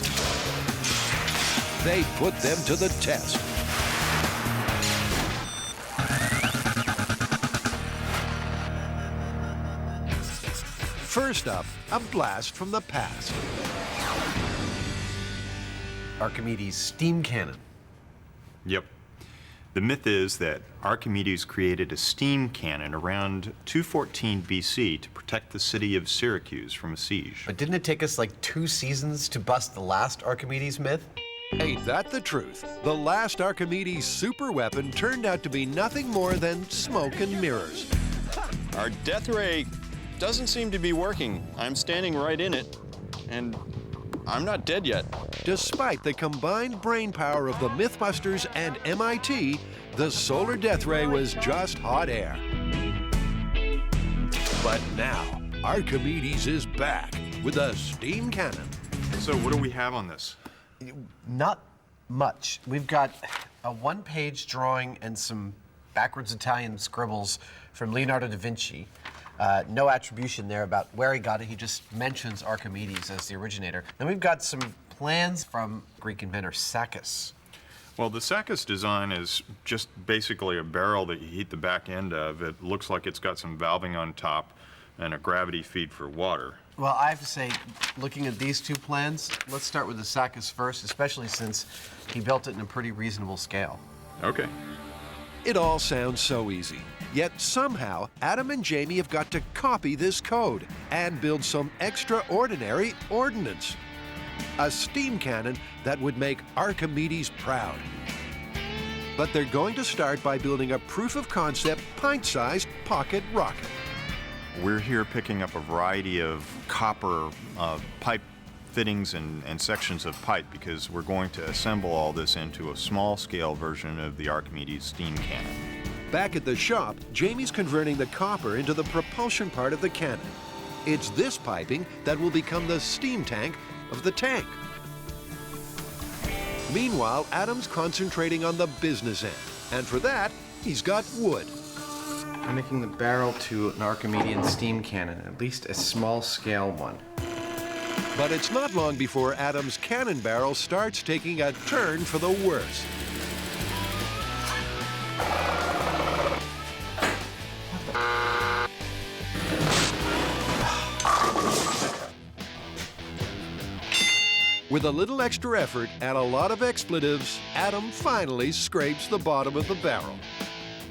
they put them to the test. First up, a blast from the past. Archimedes' steam cannon. Yep. The myth is that Archimedes created a steam cannon around 214 BC to protect the city of Syracuse from a siege. But didn't it take us like 2 seasons to bust the last Archimedes myth? Ain't that the truth? The last Archimedes super weapon turned out to be nothing more than smoke and mirrors. Our death ray doesn't seem to be working. I'm standing right in it, and I'm not dead yet. Despite the combined brain power of the MythBusters and MIT, the solar death ray was just hot air. But now, Archimedes is back with a steam cannon. So what do we have on this? Not much. We've got a 1-page drawing and some backwards Italian scribbles from Leonardo da Vinci. No attribution there about where he got it. He just mentions Archimedes as the originator. Then we've got some plans from Greek inventor Sakis. Well, the Sakis design is just basically a barrel that you heat the back end of. It looks like it's got some valving on top and a gravity feed for water. Well, I have to say, looking at these 2 plans, let's start with the Sakis first, especially since he built it in a pretty reasonable scale. Okay. It all sounds so easy. Yet somehow, Adam and Jamie have got to copy this code and build some extraordinary ordnance. A steam cannon that would make Archimedes proud. But they're going to start by building a proof-of-concept, pint-sized pocket rocket. We're here picking up a variety of copper pipe fittings and sections of pipe because we're going to assemble all this into a small-scale version of the Archimedes steam cannon. Back at the shop, Jamie's converting the copper into the propulsion part of the cannon. It's this piping that will become the steam tank of the tank. Meanwhile, Adam's concentrating on the business end, and for that, he's got wood. I'm making the barrel to an Archimedean steam cannon, at least a small-scale one. But it's not long before Adam's cannon barrel starts taking a turn for the worse. With a little extra effort and a lot of expletives, Adam finally scrapes the bottom of the barrel.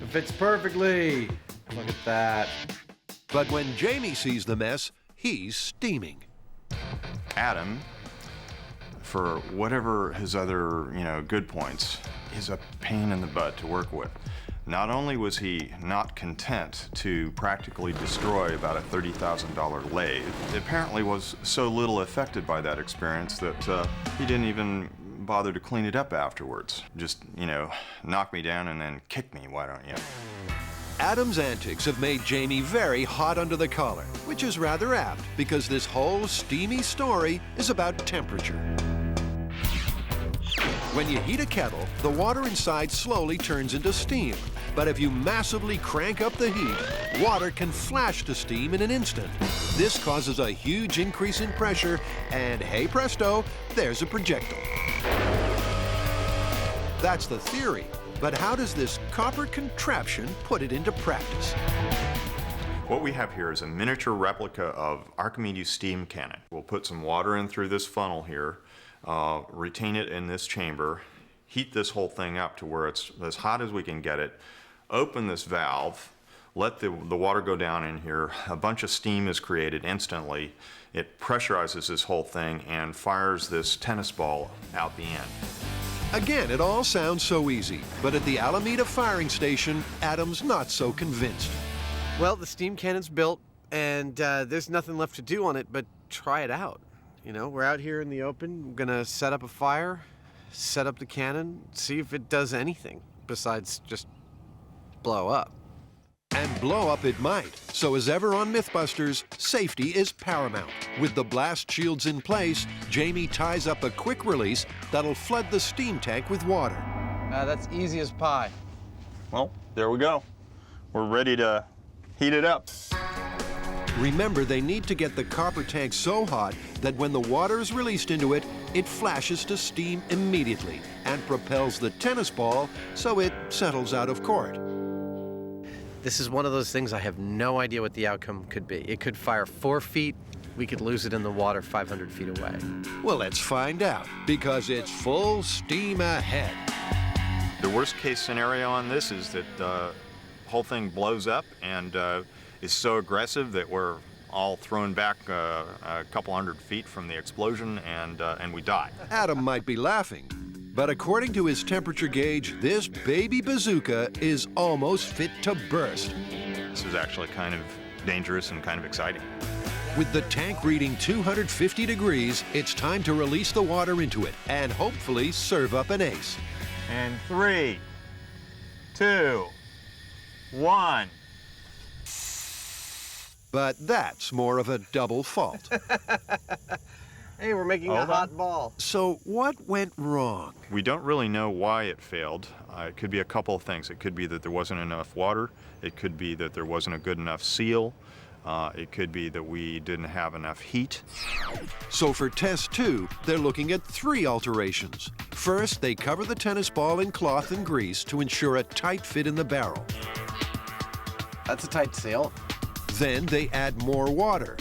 It fits perfectly. Look at that. But when Jamie sees the mess, he's steaming. Adam, for whatever his other, good points, is a pain in the butt to work with. Not only was he not content to practically destroy about a $30,000 lathe, he apparently was so little affected by that experience that he didn't even bother to clean it up afterwards. Just, knock me down and then kick me, why don't you? Adam's antics have made Jamie very hot under the collar, which is rather apt because this whole steamy story is about temperature. When you heat a kettle, the water inside slowly turns into steam. But if you massively crank up the heat, water can flash to steam in an instant. This causes a huge increase in pressure, and hey presto, there's a projectile. That's the theory, but how does this copper contraption put it into practice? What we have here is a miniature replica of Archimedes' steam cannon. We'll put some water in through this funnel here, retain it in this chamber, heat this whole thing up to where it's as hot as we can get it, open this valve, let the water go down in here, a bunch of steam is created instantly, it pressurizes this whole thing and fires this tennis ball out the end. Again, it all sounds so easy, but at the Alameda firing station, Adam's not so convinced. Well, the steam cannon's built, and there's nothing left to do on it but try it out. We're out here in the open, we're gonna set up a fire, set up the cannon, see if it does anything besides just blow up. And blow up it might. So as ever on MythBusters, safety is paramount. With the blast shields in place, Jamie ties up a quick release that'll flood the steam tank with water. That's easy as pie. Well, there we go. We're ready to heat it up. Remember, they need to get the copper tank so hot that when the water is released into it, it flashes to steam immediately and propels the tennis ball so it settles out of court. This is one of those things I have no idea what the outcome could be. It could fire 4 feet. We could lose it in the water 500 feet away. Well, let's find out, because it's full steam ahead. The worst case scenario on this is that the whole thing blows up and is so aggressive that we're all thrown back a couple hundred feet from the explosion and we die. Adam might be laughing, but according to his temperature gauge, this baby bazooka is almost fit to burst. This is actually kind of dangerous and kind of exciting. With the tank reading 250 degrees, it's time to release the water into it and hopefully serve up an ace. And 3, 2, 1. But that's more of a double fault. Hey, we're making a hot ball. So what went wrong? We don't really know why it failed. It could be a couple of things. It could be that there wasn't enough water. It could be that there wasn't a good enough seal. It could be that we didn't have enough heat. So for test 2, they're looking at 3 alterations. First, they cover the tennis ball in cloth and grease to ensure a tight fit in the barrel. That's a tight seal. Then they add more water.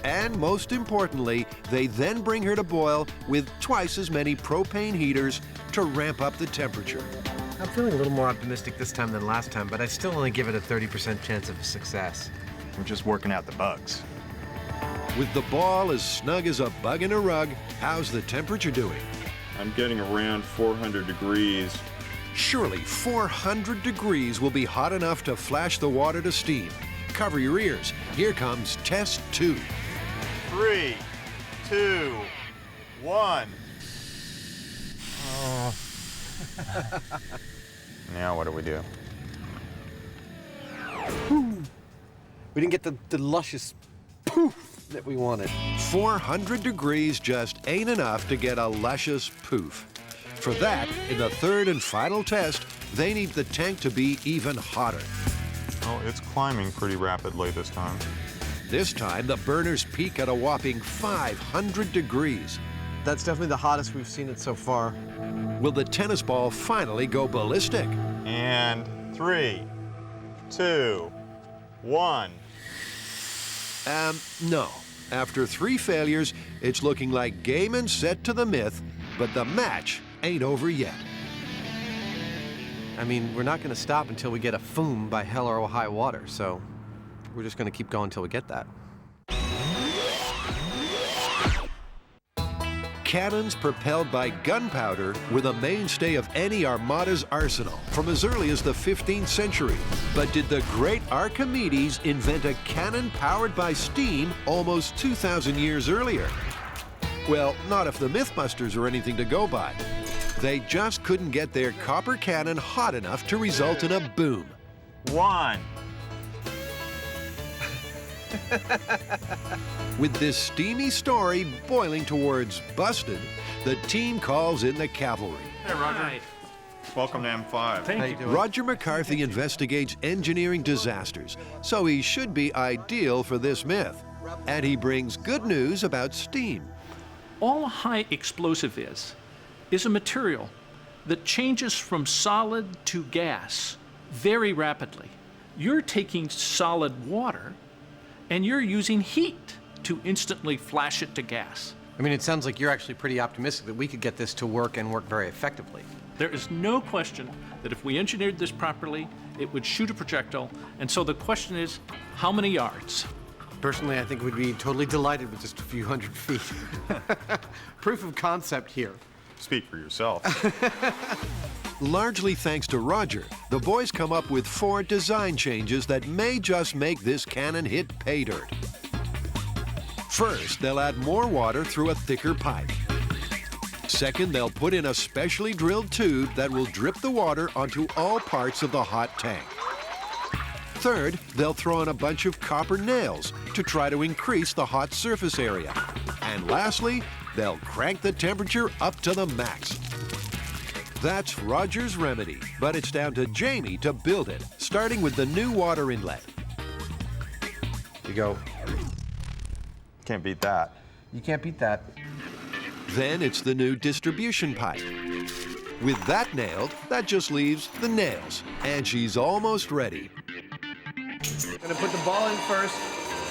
And most importantly, they then bring her to boil with twice as many propane heaters to ramp up the temperature. I'm feeling a little more optimistic this time than last time, but I still only give it a 30% chance of success. We're just working out the bugs. With the ball as snug as a bug in a rug, how's the temperature doing? I'm getting around 400 degrees. Surely 400 degrees will be hot enough to flash the water to steam. Cover your ears. Here comes test 2. 3, 2, 1. Oh. Now what do we do? We didn't get the luscious poof that we wanted. 400 degrees just ain't enough to get a luscious poof. For that, in the 3rd and final test, they need the tank to be even hotter. Oh, it's climbing pretty rapidly this time. This time, the burners peak at a whopping 500 degrees. That's definitely the hottest we've seen it so far. Will the tennis ball finally go ballistic? And 3, 2, 1. No. After 3 failures, it's looking like game and set to the myth, but the match ain't over yet. I mean, we're not going to stop until we get a foom by hell or high water, so we're just going to keep going until we get that. Cannons propelled by gunpowder were the mainstay of any armada's arsenal from as early as the 15th century. But did the great Archimedes invent a cannon powered by steam almost 2,000 years earlier? Well, not if the MythBusters are anything to go by. They just couldn't get their copper cannon hot enough to result in a boom. 1. With this steamy story boiling towards busted, the team calls in the cavalry. Hey, Roger. Welcome to M5. Thank you. Roger McCarthy investigates engineering disasters, so he should be ideal for this myth. And he brings good news about steam. All a high explosive is a material that changes from solid to gas very rapidly. You're taking solid water and you're using heat to instantly flash it to gas. I mean, it sounds like you're actually pretty optimistic that we could get this to work and work very effectively. There is no question that if we engineered this properly, it would shoot a projectile. And so the question is, how many yards? Personally, I think we'd be totally delighted with just a few hundred feet. Proof of concept here. Speak for yourself. Largely thanks to Roger, the boys come up with 4 design changes that may just make this cannon hit pay dirt. First, they'll add more water through a thicker pipe. Second, they'll put in a specially drilled tube that will drip the water onto all parts of the hot tank. Third, they'll throw in a bunch of copper nails to try to increase the hot surface area. And lastly, they'll crank the temperature up to the max. That's Roger's remedy, but it's down to Jamie to build it, starting with the new water inlet. You go. Can't beat that. You can't beat that. Then it's the new distribution pipe. With that nailed, that just leaves the nails, and she's almost ready. I'm gonna put the ball in first,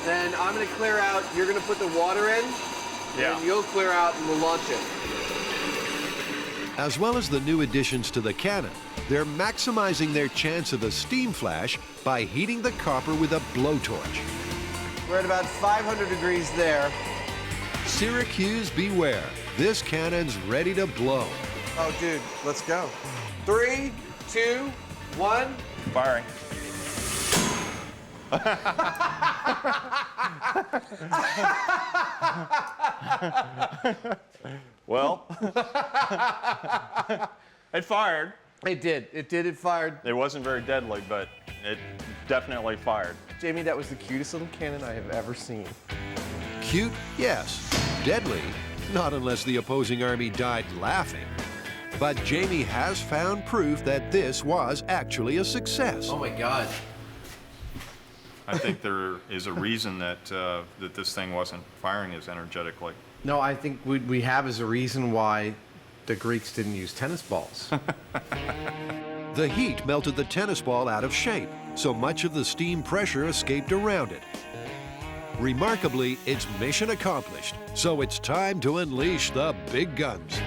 then I'm gonna clear out, you're gonna put the water in, and you'll clear out and we'll launch it. As well as the new additions to the cannon, they're maximizing their chance of a steam flash by heating the copper with a blowtorch. We're at about 500 degrees there. Syracuse, beware. This cannon's ready to blow. Oh, dude, let's go. 3, 2, 1. Firing. Well, it fired. It did. It fired. It wasn't very deadly, but it definitely fired. Jamie, that was the cutest little cannon I have ever seen. Cute, yes. Deadly, not unless the opposing army died laughing. But Jamie has found proof that this was actually a success. Oh my God. I think there is a reason that that this thing wasn't firing as energetically. No, I think we have as a reason why the Greeks didn't use tennis balls. The heat melted the tennis ball out of shape, so much of the steam pressure escaped around it. Remarkably, it's mission accomplished, so it's time to unleash the big guns.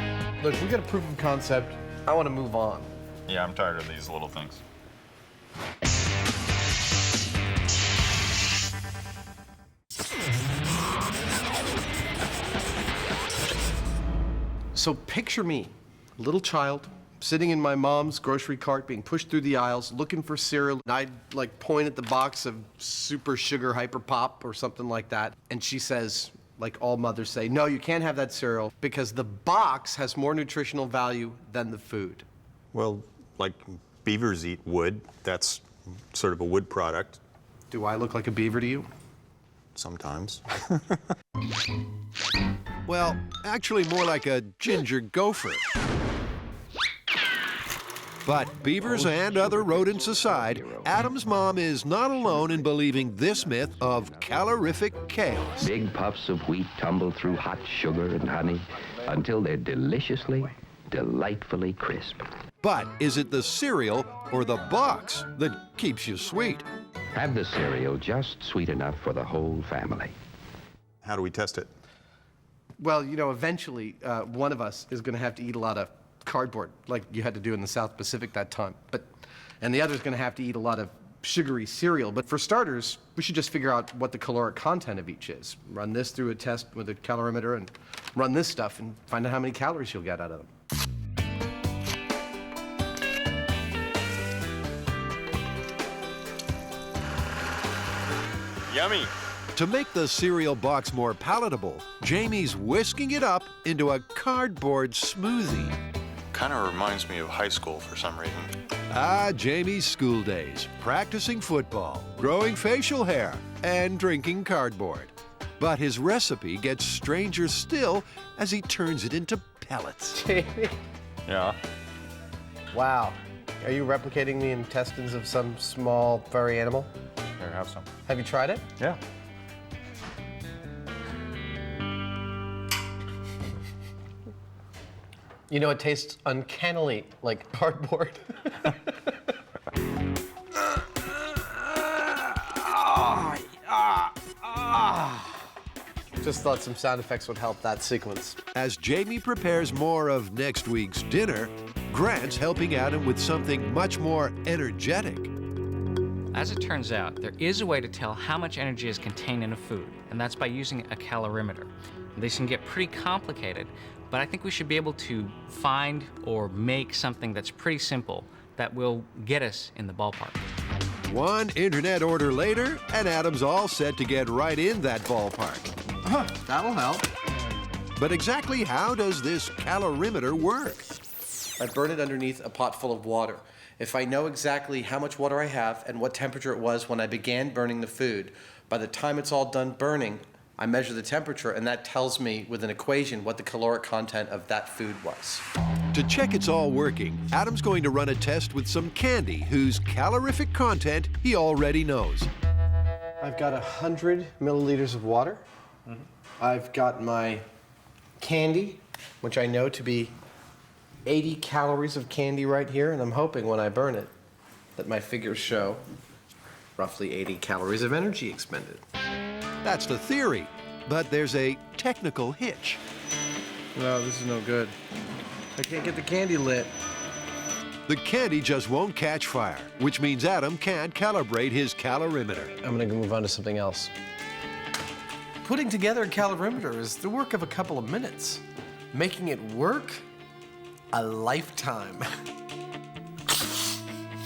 Look, we got a proof of concept. I want to move on. Yeah, I'm tired of these little things. So picture me, a little child, sitting in my mom's grocery cart, being pushed through the aisles, looking for cereal. And I'd like point at the box of super sugar hyper pop or something like that. And she says, like all mothers say, no, you can't have that cereal because the box has more nutritional value than the food. Well, like beavers eat wood. That's sort of a wood product. Do I look like a beaver to you? Sometimes. Well, actually more like a ginger gopher. But beavers and other rodents aside, Adam's mom is not alone in believing this myth of calorific chaos. Big puffs of wheat tumble through hot sugar and honey until they're deliciously, delightfully crisp. But is it the cereal or the box that keeps you sweet? Have the cereal just sweet enough for the whole family. How do we test it? Well, you know, eventually one of us is going to have to eat a lot of cardboard, like you had to do in the South Pacific that time. And the other's going to have to eat a lot of sugary cereal. But for starters, we should just figure out what the caloric content of each is. Run this through a test with a calorimeter and run this stuff and find out how many calories you'll get out of them. Yummy. To make the cereal box more palatable, Jamie's whisking it up into a cardboard smoothie. Kind of reminds me of high school for some reason. Ah, Jamie's school days, practicing football, growing facial hair, and drinking cardboard. But his recipe gets stranger still as he turns it into pellets. Jamie. Yeah. Wow. Are you replicating the intestines of some small furry animal? Here, have some. Have you tried it? Yeah. You know, it tastes uncannily like cardboard. Just thought some sound effects would help that sequence. As Jamie prepares more of next week's dinner, Grant's helping Adam with something much more energetic. As it turns out, there is a way to tell how much energy is contained in a food, and that's by using a calorimeter. These can get pretty complicated, but I think we should be able to find or make something that's pretty simple that will get us in the ballpark. One internet order later, and Adam's all set to get right in that ballpark. That'll help. But exactly how does this calorimeter work? I burn it underneath a pot full of water. If I know exactly how much water I have and what temperature it was when I began burning the food, by the time it's all done burning, I measure the temperature, and that tells me with an equation what the caloric content of that food was. To check it's all working, Adam's going to run a test with some candy whose calorific content he already knows. I've got 100 milliliters of water. I've got my candy, which I know to be 80 calories of candy right here, and I'm hoping when I burn it that my figures show roughly 80 calories of energy expended. That's the theory, but there's a technical hitch. No, this is no good. I can't get the candy lit. The candy just won't catch fire, which means Adam can't calibrate his calorimeter. I'm gonna move on to something else. Putting together a calorimeter is the work of a couple of minutes. Making it work, a lifetime.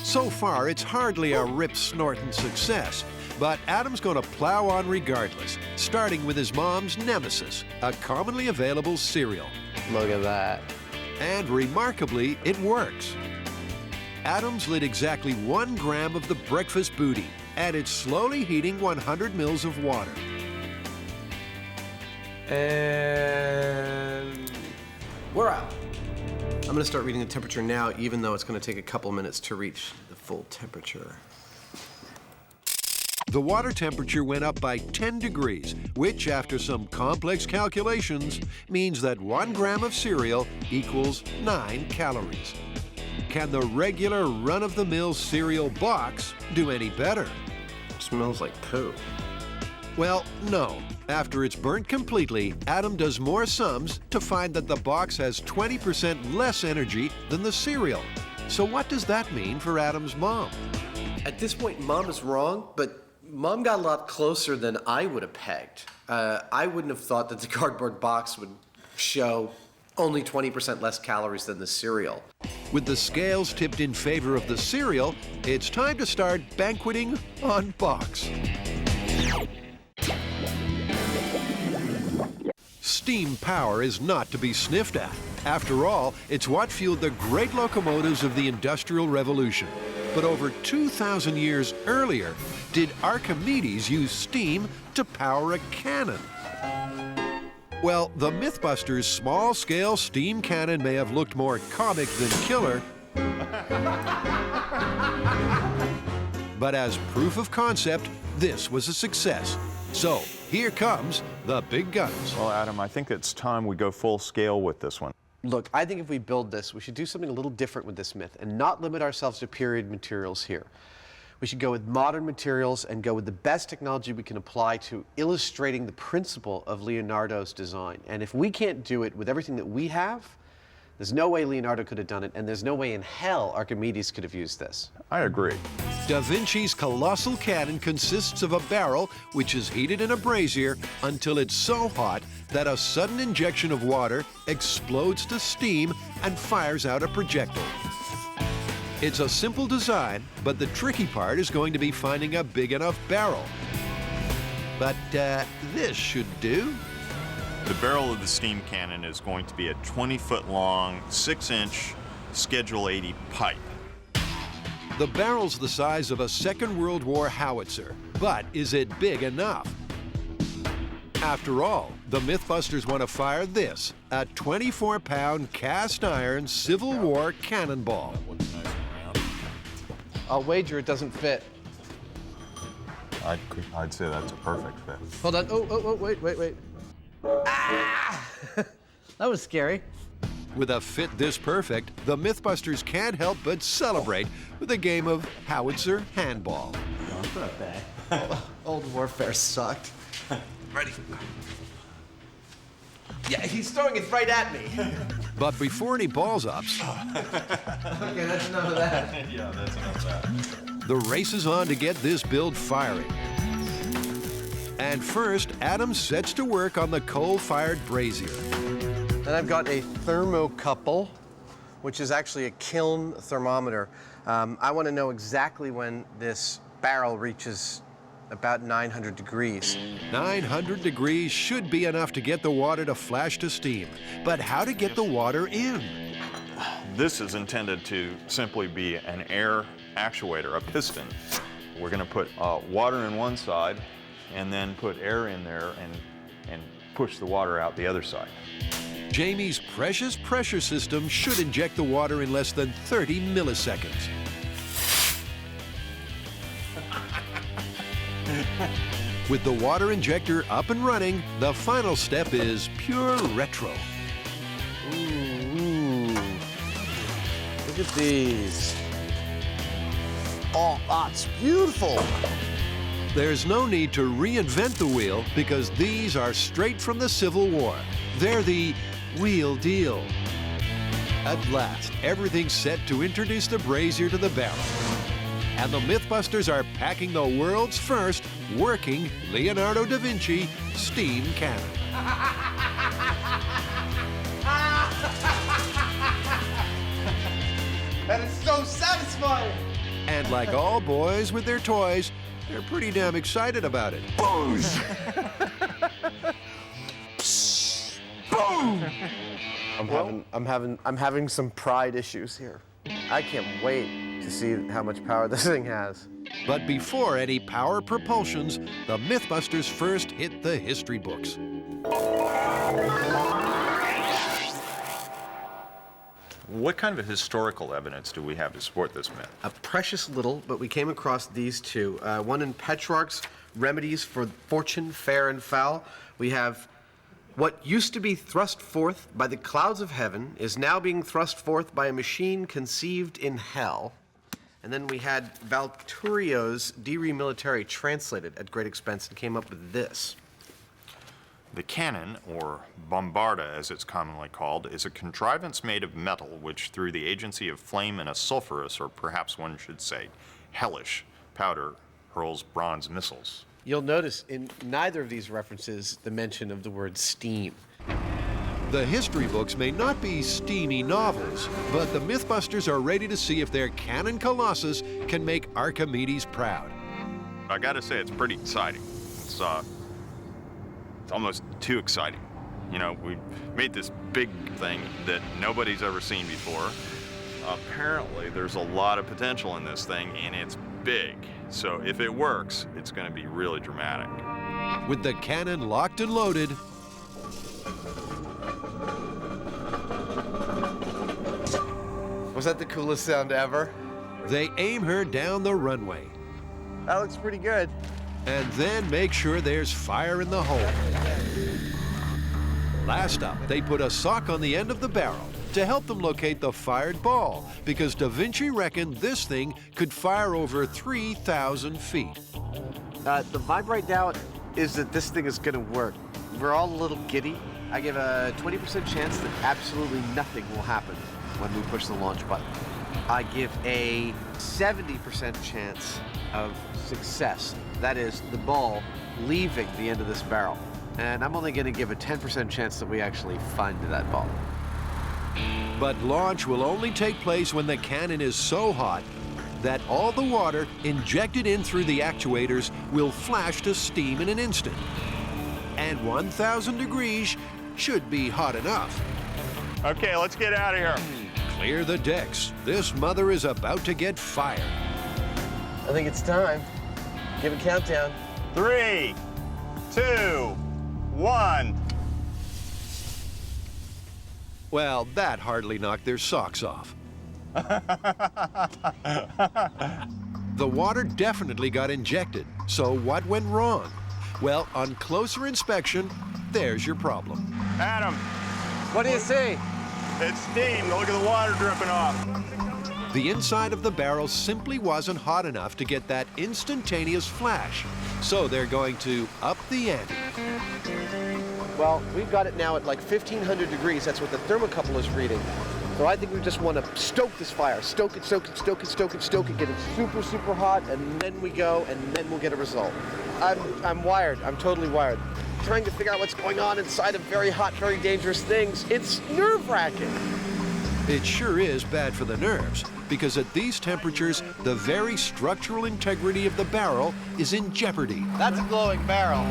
So far, it's hardly a rip-snorting success, but Adam's gonna plow on regardless, starting with his mom's nemesis, a commonly available cereal. Look at that. And remarkably, it works. Adam's lit exactly 1 gram of the breakfast booty, and it's slowly heating 100 mils of water. And we're out. I'm gonna start reading the temperature now, even though it's gonna take a couple minutes to reach the full temperature. The water temperature went up by 10 degrees, which, after some complex calculations, means that 1 gram of cereal equals 9 calories. Can the regular run-of-the-mill cereal box do any better? It smells like poo. Well, no. After it's burnt completely, Adam does more sums to find that the box has 20% less energy than the cereal. So what does that mean for Adam's mom? At this point, Mom is wrong, but Mom got a lot closer than I would have pegged. I wouldn't have thought that the cardboard box would show only 20% less calories than the cereal. With the scales tipped in favor of the cereal, it's time to start banqueting on box. Steam power is not to be sniffed at. After all, it's what fueled the great locomotives of the Industrial Revolution. But over 2,000 years earlier, did Archimedes use steam to power a cannon? Well, the MythBusters' small-scale steam cannon may have looked more comic than killer, but as proof of concept, this was a success. So, here comes the big guns. Well, Adam, I think it's time we go full scale with this one. Look, I think if we build this, we should do something a little different with this myth and not limit ourselves to period materials here. We should go with modern materials and go with the best technology we can apply to illustrating the principle of Leonardo's design. And if we can't do it with everything that we have, there's no way Leonardo could have done it, and there's no way in hell Archimedes could have used this. I agree. Da Vinci's colossal cannon consists of a barrel which is heated in a brazier until it's so hot that a sudden injection of water explodes to steam and fires out a projectile. It's a simple design, but the tricky part is going to be finding a big enough barrel. But this should do. The barrel of the steam cannon is going to be a 20-foot long, 6-inch Schedule 80 pipe. The barrel's the size of a Second World War howitzer, but is it big enough? After all, the MythBusters want to fire this, a 24-pound cast-iron Civil War cannonball. I'll wager it doesn't fit. I'd say that's a perfect fit. Hold on. Oh, wait. Ah! That was scary. With a fit this perfect, the MythBusters can't help but celebrate with a game of howitzer handball. Don't put it back. Old warfare sucked. Ready? Yeah, he's throwing it right at me. But before any balls ups, okay, that's enough of that. Yeah, that's enough of that. the race is on to get this build firing. And first, Adam sets to work on the coal-fired brazier. Then I've got a thermocouple, which is actually a kiln thermometer. I want to know exactly when this barrel reaches about 900 degrees. 900 degrees should be enough to get the water to flash to steam. But how to get the water in? This is intended to simply be an air actuator, a piston. We're going to put water in one side and then put air in there and push the water out the other side. Jamie's precious pressure system should inject the water in less than 30 milliseconds. With the water injector up and running, the final step is pure retro. Ooh. Look at these. Oh, that's beautiful. There's no need to reinvent the wheel because these are straight from the Civil War. They're the wheel deal. At last, everything's set to introduce the brazier to the barrel. And the MythBusters are packing the world's first working Leonardo da Vinci steam cannon. That is so satisfying! And like all boys with their toys, they're pretty damn excited about it. Booze! Boom! I'm having some pride issues here. I can't wait to see how much power this thing has. But before any power propulsions, the MythBusters first hit the history books. What kind of historical evidence do we have to support this myth? A precious little, but we came across these two. One in Petrarch's Remedies for Fortune, Fair and Foul. We have what used to be thrust forth by the clouds of heaven is now being thrust forth by a machine conceived in hell. And then we had Valturio's De Re Militari translated at great expense and came up with this. The cannon, or bombarda as it's commonly called, is a contrivance made of metal which, through the agency of flame and a sulphurous, or perhaps one should say hellish, powder, hurls bronze missiles. You'll notice in neither of these references the mention of the word steam. The history books may not be steamy novels, but the MythBusters are ready to see if their cannon colossus can make Archimedes proud. I gotta say, it's pretty exciting. It's almost too exciting. You know, we made this big thing that nobody's ever seen before. Apparently, there's a lot of potential in this thing, and it's big. So if it works, it's gonna be really dramatic. With the cannon locked and loaded, Was that the coolest sound ever? They aim her down the runway. That looks pretty good. And then make sure there's fire in the hole. Last up, they put a sock on the end of the barrel to help them locate the fired ball, because Da Vinci reckoned this thing could fire over 3,000 feet. The vibe right now is that this thing is gonna work. We're all a little giddy. I give a 20% chance that absolutely nothing will happen when we push the launch button. I give a 70% chance of success. That is, the ball leaving the end of this barrel. And I'm only gonna give a 10% chance that we actually find that ball. But launch will only take place when the cannon is so hot that all the water injected in through the actuators will flash to steam in an instant. And 1,000 degrees should be hot enough. Okay, let's get out of here. Clear the decks. This mother is about to get fired. I think it's time. Give a countdown. 3, 2, 1. Well, that hardly knocked their socks off. The water definitely got injected. So what went wrong? Well, on closer inspection, there's your problem. Adam. What do you see? It's steam. Look at the water dripping off. The inside of the barrel simply wasn't hot enough to get that instantaneous flash. So they're going to up the ante. Well, we've got it now at like 1,500 degrees. That's what the thermocouple is reading. So I think we just want to stoke this fire. Stoke it, stoke it, stoke it, stoke it, stoke it, get it super, super hot, and then we go, and then we'll get a result. I'm wired. I'm totally wired. Trying to figure out what's going on inside of very hot, very dangerous things. It's nerve-wracking. It sure is bad for the nerves, because at these temperatures, the very structural integrity of the barrel is in jeopardy. That's a glowing barrel.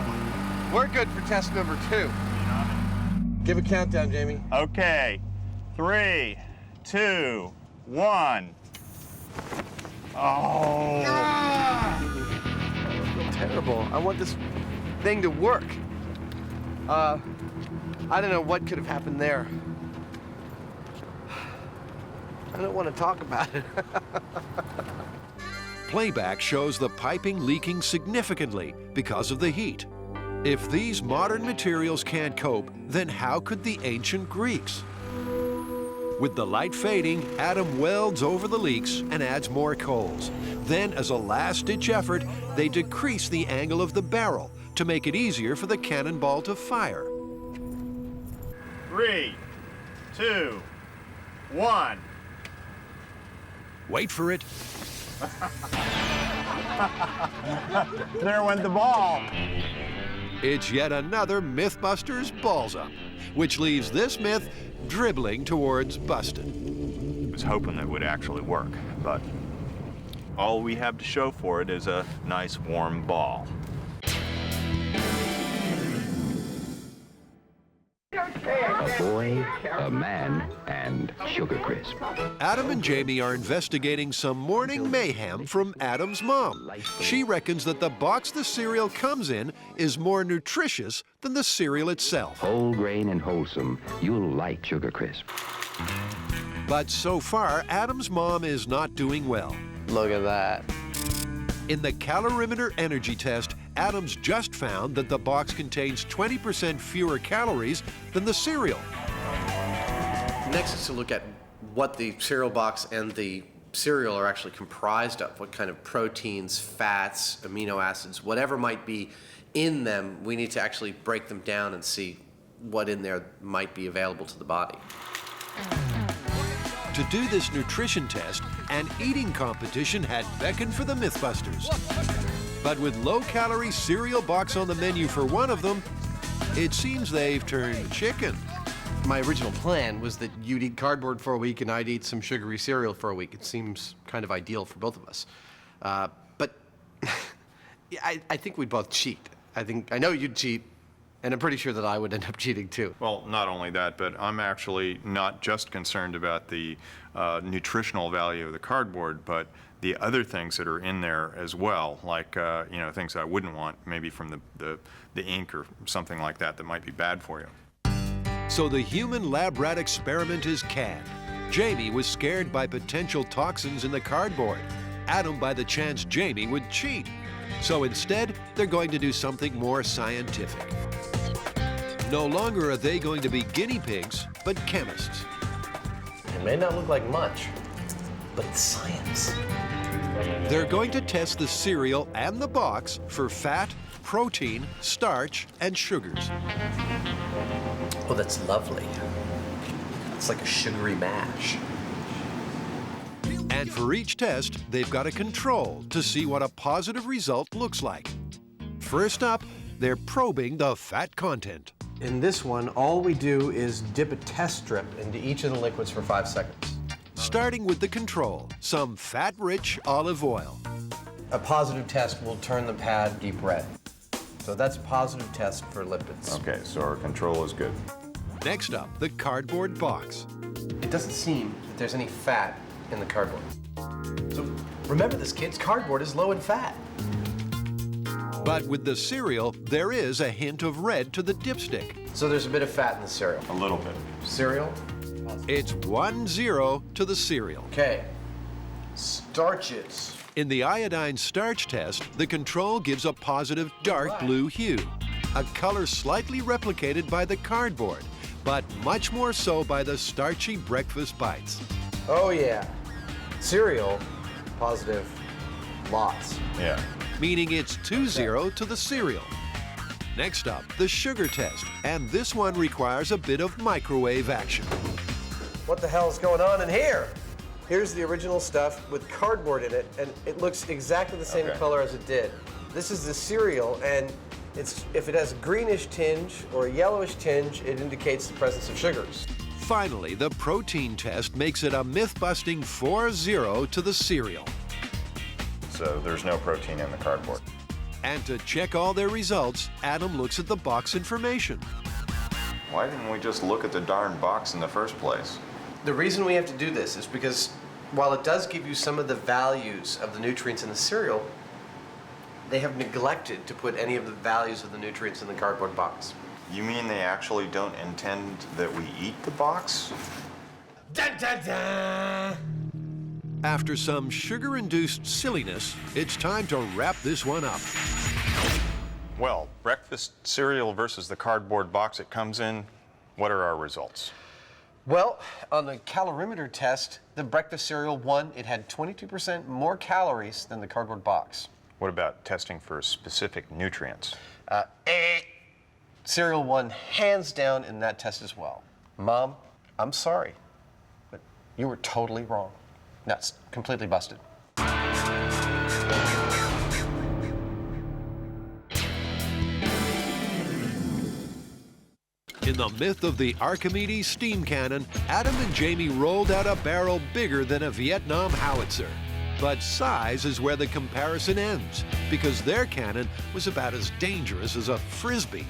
We're good for test number 2. Give a countdown, Jamie. Okay. 3, 2, 1. Oh. Terrible. I want this thing to work. I don't know what could have happened there. I don't want to talk about it. Playback shows the piping leaking significantly because of the heat. If these modern materials can't cope, then how could the ancient Greeks? With the light fading, Adam welds over the leaks and adds more coals. Then, as a last-ditch effort, they decrease the angle of the barrel to make it easier for the cannonball to fire. 3, 2, 1. Wait for it. There went the ball. It's yet another MythBusters balls up, which leaves this myth dribbling towards busted. I was hoping that would actually work, but all we have to show for it is a nice warm ball. A boy, a man, and Sugar Crisp. Adam and Jamie are investigating some morning mayhem from Adam's mom. She reckons that the box the cereal comes in is more nutritious than the cereal itself. Whole grain and wholesome, you'll like Sugar Crisp. But so far, Adam's mom is not doing well. Look at that. In the calorimeter energy test, Adams just found that the box contains 20% fewer calories than the cereal. Next is to look at what the cereal box and the cereal are actually comprised of, what kind of proteins, fats, amino acids, whatever might be in them. We need to actually break them down and see what in there might be available to the body. To do this nutrition test, an eating competition had beckoned for the MythBusters. But with low-calorie cereal box on the menu for one of them, it seems they've turned chicken. My original plan was that you'd eat cardboard for a week and I'd eat some sugary cereal for a week. It seems kind of ideal for both of us. But I think we'd both cheat. I know you'd cheat, and I'm pretty sure that I would end up cheating too. Well, not only that, but I'm actually not just concerned about the nutritional value of the cardboard, but the other things that are in there as well, like you know, things I wouldn't want, maybe from the ink or something like that that might be bad for you. So the human lab rat experiment is canned. Jamie was scared by potential toxins in the cardboard. Adam by the chance Jamie would cheat. So instead, they're going to do something more scientific. No longer are they going to be guinea pigs, but chemists. It may not look like much, but it's science. They're going to test the cereal and the box for fat, protein, starch, and sugars. Oh, that's lovely. It's like a sugary mash. And for each test, they've got a control to see what a positive result looks like. First up, they're probing the fat content. In this one, all we do is dip a test strip into each of the liquids for 5 seconds. Starting with the control, some fat-rich olive oil. A positive test will turn the pad deep red. So that's a positive test for lipids. Okay, so our control is good. Next up, the cardboard box. It doesn't seem that there's any fat in the cardboard. So remember this, kids, cardboard is low in fat. But with the cereal, there is a hint of red to the dipstick. So there's a bit of fat in the cereal. A little bit. Cereal? It's 1-0 to the cereal. Okay. Starches. In the iodine starch test, the control gives a positive dark blue hue, a color slightly replicated by the cardboard, but much more so by the starchy breakfast bites. Oh yeah. Cereal, positive, lots. Yeah. Meaning it's 2-0 to the cereal. Next up, the sugar test, and this one requires a bit of microwave action. What the hell's going on in here? Here's the original stuff with cardboard in it, and it looks exactly the same color as it did. This is the cereal, and if it has a greenish tinge or a yellowish tinge, it indicates the presence of sugars. Finally, the protein test makes it a myth-busting 4-0 to the cereal. So there's no protein in the cardboard. And to check all their results, Adam looks at the box information. Why didn't we just look at the darn box in the first place? The reason we have to do this is because while it does give you some of the values of the nutrients in the cereal, they have neglected to put any of the values of the nutrients in the cardboard box. You mean they actually don't intend that we eat the box? Dun, dun, dun. After some sugar-induced silliness, it's time to wrap this one up. Well, breakfast cereal versus the cardboard box it comes in, what are our results? Well, on the calorimeter test, the breakfast cereal won. It had 22% more calories than the cardboard box. What about testing for specific nutrients? Cereal won hands down in that test as well. Mom, I'm sorry, but you were totally wrong. That's completely busted. In the myth of the Archimedes steam cannon, Adam and Jamie rolled out a barrel bigger than a Vietnam howitzer. But size is where the comparison ends, because their cannon was about as dangerous as a frisbee.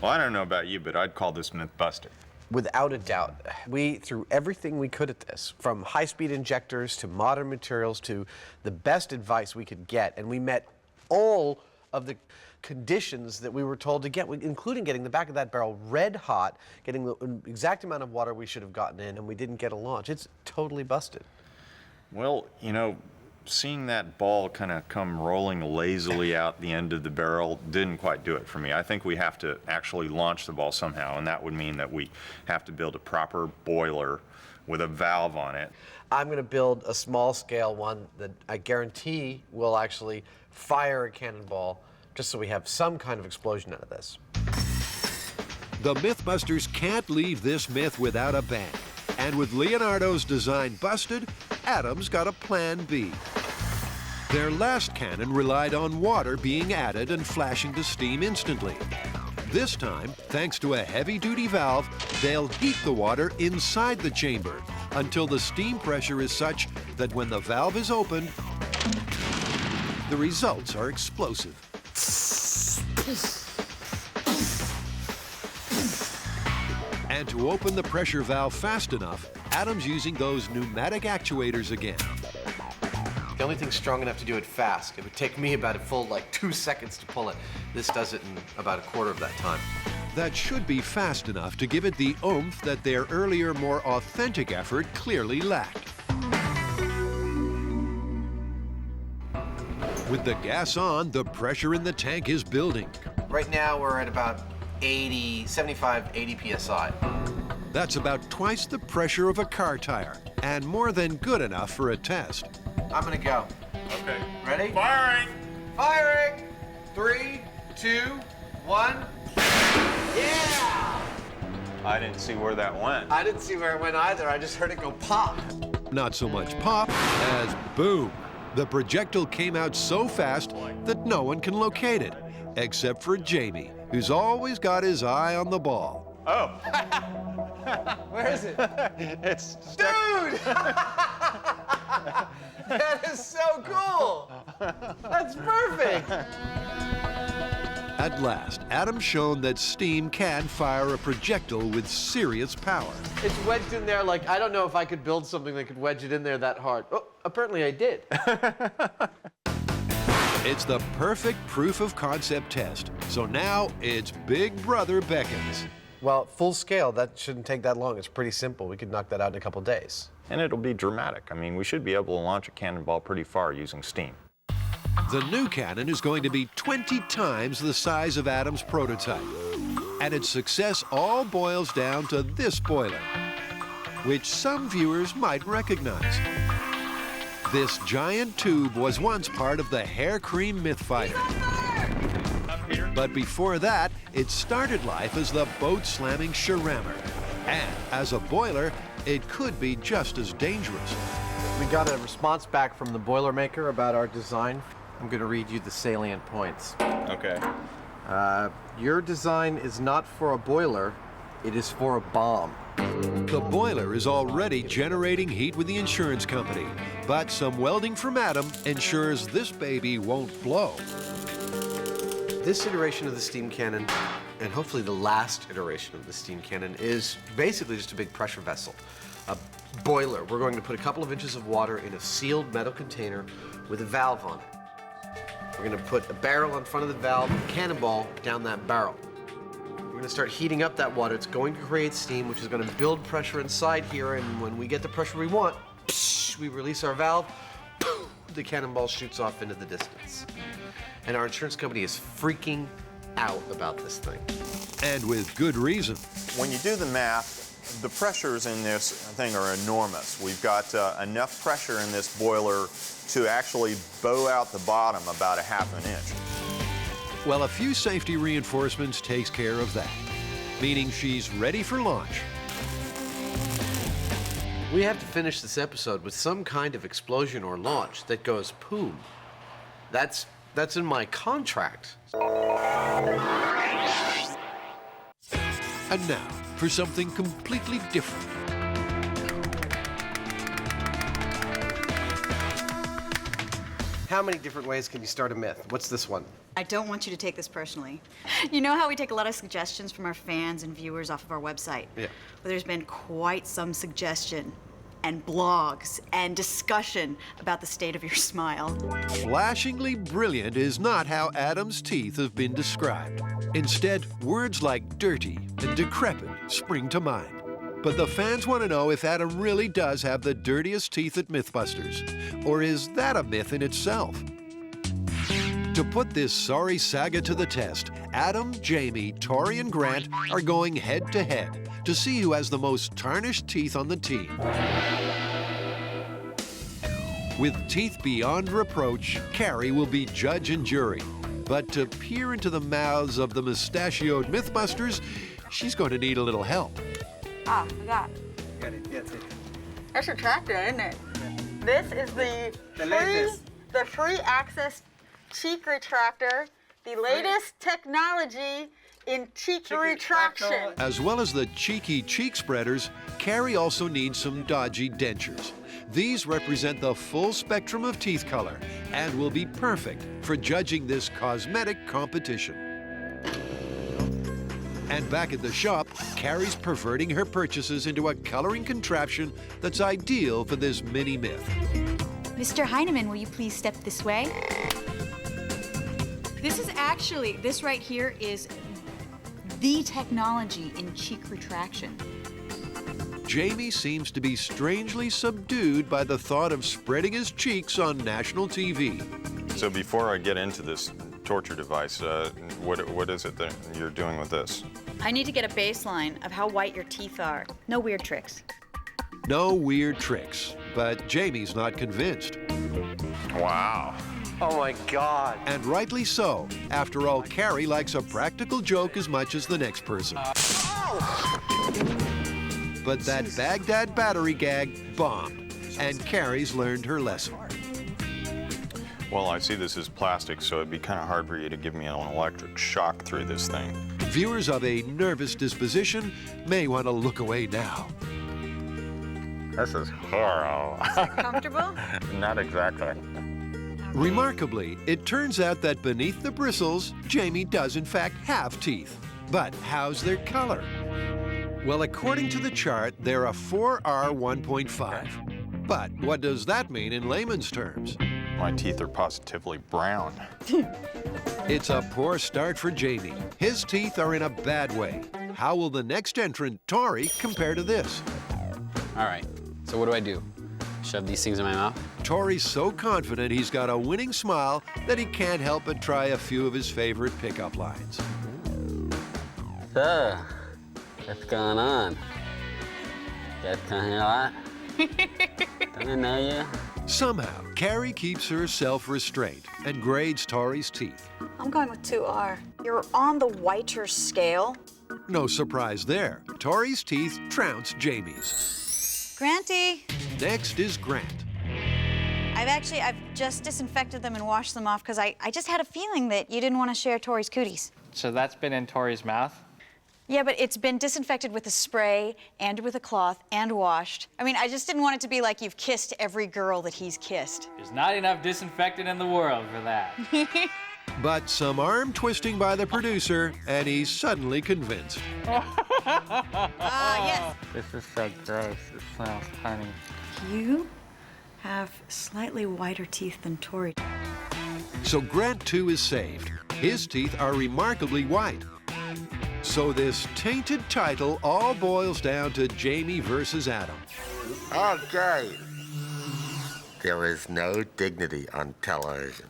Well, I don't know about you, but I'd call this myth busted. Without a doubt. We threw everything we could at this, from high-speed injectors to modern materials to the best advice we could get, and we met all of the conditions that we were told to get, including getting the back of that barrel red hot, getting the exact amount of water we should have gotten in, and we didn't get a launch. It's totally busted. Well, you know, seeing that ball kind of come rolling lazily out the end of the barrel didn't quite do it for me. I think we have to actually launch the ball somehow, and that would mean that we have to build a proper boiler with a valve on it. I'm going to build a small-scale one that I guarantee will actually fire a cannonball, just so we have some kind of explosion out of this. The MythBusters can't leave this myth without a bang. And with Leonardo's design busted, Adam's got a plan B. Their last cannon relied on water being added and flashing to steam instantly. This time, thanks to a heavy-duty valve, they'll heat the water inside the chamber until the steam pressure is such that when the valve is opened, the results are explosive. And to open the pressure valve fast enough, Adam's using those pneumatic actuators again. The only thing strong enough to do it fast, it would take me about a full 2 seconds to pull it. This does it in about a quarter of that time. That should be fast enough to give it the oomph that their earlier, more authentic effort clearly lacked. With the gas on, the pressure in the tank is building. Right now, we're at about 75, 80 PSI. That's about twice the pressure of a car tire, and more than good enough for a test. I'm gonna go. Okay. Ready? Firing! Firing! 3, 2, 1. Yeah! I didn't see where that went. I didn't see where it went either. I just heard it go pop. Not so much pop as boom. The projectile came out so fast that no one can locate it, except for Jamie, who's always got his eye on the ball. Oh. Where is it? It's Dude! That is so cool! That's perfect! At last, Adam's shown that steam can fire a projectile with serious power. It's wedged in there I don't know if I could build something that could wedge it in there that hard. Oh, apparently I did. It's the perfect proof of concept test. So now it's Big Brother beckons. Well, full scale, that shouldn't take that long. It's pretty simple. We could knock that out in a couple days. And it'll be dramatic. I mean, we should be able to launch a cannonball pretty far using steam. The new cannon is going to be 20 times the size of Adam's prototype. And its success all boils down to this boiler, which some viewers might recognize. This giant tube was once part of the hair cream myth fighter. But before that, it started life as the boat-slamming sharammer. And as a boiler, it could be just as dangerous. We got a response back from the Boilermaker about our design. I'm going to read you the salient points. Okay. Your design is not for a boiler, it is for a bomb. The boiler is already generating heat with the insurance company, but some welding from Adam ensures this baby won't blow. This iteration of the steam cannon, and hopefully the last iteration of the steam cannon, is basically just a big pressure vessel. a boiler. We're going to put a couple of inches of water in a sealed metal container with a valve on it. We're going to put a barrel in front of the valve, a cannonball down that barrel. We're going to start heating up that water. It's going to create steam, which is going to build pressure inside here, and when we get the pressure we want, we release our valve, the cannonball shoots off into the distance. And our insurance company is freaking out about this thing. And with good reason. When you do the math, the pressures in this thing are enormous. We've got enough pressure in this boiler to actually bow out the bottom about 1/2 inch. Well, a few safety reinforcements takes care of that, meaning she's ready for launch. We have to finish this episode with some kind of explosion or launch that goes boom. That's in my contract. And now, for something completely different. How many different ways can you start a myth? What's this one? I don't want you to take this personally. You know how we take a lot of suggestions from our fans and viewers off of our website? Yeah. Well, there's been quite some suggestion and blogs and discussion about the state of your smile. Flashingly brilliant is not how Adam's teeth have been described. Instead, words like dirty and decrepit spring to mind. But the fans want to know if Adam really does have the dirtiest teeth at MythBusters, or is that a myth in itself? To put this sorry saga to the test, Adam, Jamie, Tori, and Grant are going head-to-head to see who has the most tarnished teeth on the team. With teeth beyond reproach, Carrie will be judge and jury. But to peer into the mouths of the mustachioed MythBusters, she's going to need a little help. Ah, I got it. Got it. That's it. That's a tractor, isn't it? This is the free access cheek retractor, the latest technology in cheek retraction. As well as the cheeky cheek spreaders, Carrie also needs some dodgy dentures. These represent the full spectrum of teeth color and will be perfect for judging this cosmetic competition. And back at the shop, Carrie's perverting her purchases into a coloring contraption that's ideal for this mini myth. Mr. Heineman, will you please step this way? This right here is the technology in cheek retraction. Jamie seems to be strangely subdued by the thought of spreading his cheeks on national TV. So before I get into this torture device, what is it that you're doing with this? I need to get a baseline of how white your teeth are. No weird tricks. No weird tricks, but Jamie's not convinced. Wow. Oh my God. And rightly so. After all, Carrie likes a practical joke as much as the next person. But that Baghdad battery gag bombed, and Carrie's learned her lesson. Well, I see this as plastic, so it'd be kind of hard for you to give me an electric shock through this thing. Viewers of a nervous disposition may want to look away now. This is horrible. Comfortable? Not exactly. Remarkably, it turns out that beneath the bristles, Jamie does in fact have teeth. But how's their color? Well, according to the chart, they're a 4R 1.5. But what does that mean in layman's terms? My teeth are positively brown. It's a poor start for Jamie. His teeth are in a bad way. How will the next entrant, Tori, compare to this? All right, so what do I do? Shove these things in my mouth? Tori's so confident he's got a winning smile that he can't help but try a few of his favorite pickup lines. So, what's going on? Guys come here a lot? Don't I know you? Somehow, Carrie keeps her self-restraint and grades Tori's teeth. I'm going with 2R. You're on the whiter scale. No surprise there. Tori's teeth trounce Jamie's. Granty. Next is Grant. I've just disinfected them and washed them off because I just had a feeling that you didn't want to share Tori's cooties. So that's been in Tori's mouth? Yeah, but it's been disinfected with a spray and with a cloth and washed. I mean, I just didn't want it to be like you've kissed every girl that he's kissed. There's not enough disinfectant in the world for that. But some arm twisting by the producer, and he's suddenly convinced. Yes. This is so gross. It smells funny. You have slightly whiter teeth than Tori. So Grant too is saved. His teeth are remarkably white. So this tainted title all boils down to Jamie versus Adam. Okay. There is no dignity on television.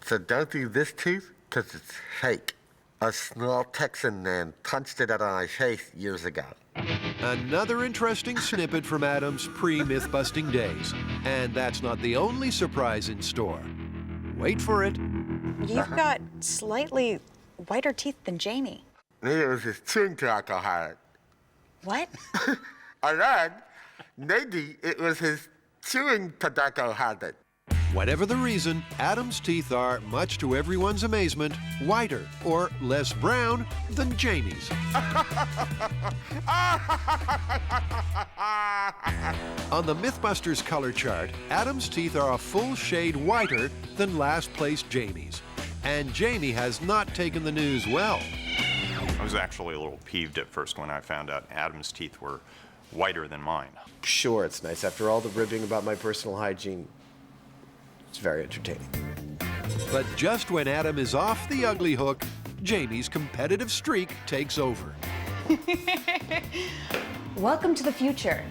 So don't do this tooth, because it's fake. A small Texan man punched it out of my face years ago. Another interesting snippet from Adam's pre-myth-busting days. And that's not the only surprise in store. Wait for it. You've got slightly whiter teeth than Jamie. Maybe it was his chewing tobacco habit. What? And then, maybe it was his chewing tobacco habit. Whatever the reason, Adam's teeth are, much to everyone's amazement, whiter or less brown than Jamie's. On the MythBusters color chart, Adam's teeth are a full shade whiter than last place Jamie's. And Jamie has not taken the news well. I was actually a little peeved at first when I found out Adam's teeth were whiter than mine. Sure, it's nice. After all the ribbing about my personal hygiene, it's very entertaining. But just when Adam is off the ugly hook, Jamie's competitive streak takes over. Welcome to the future.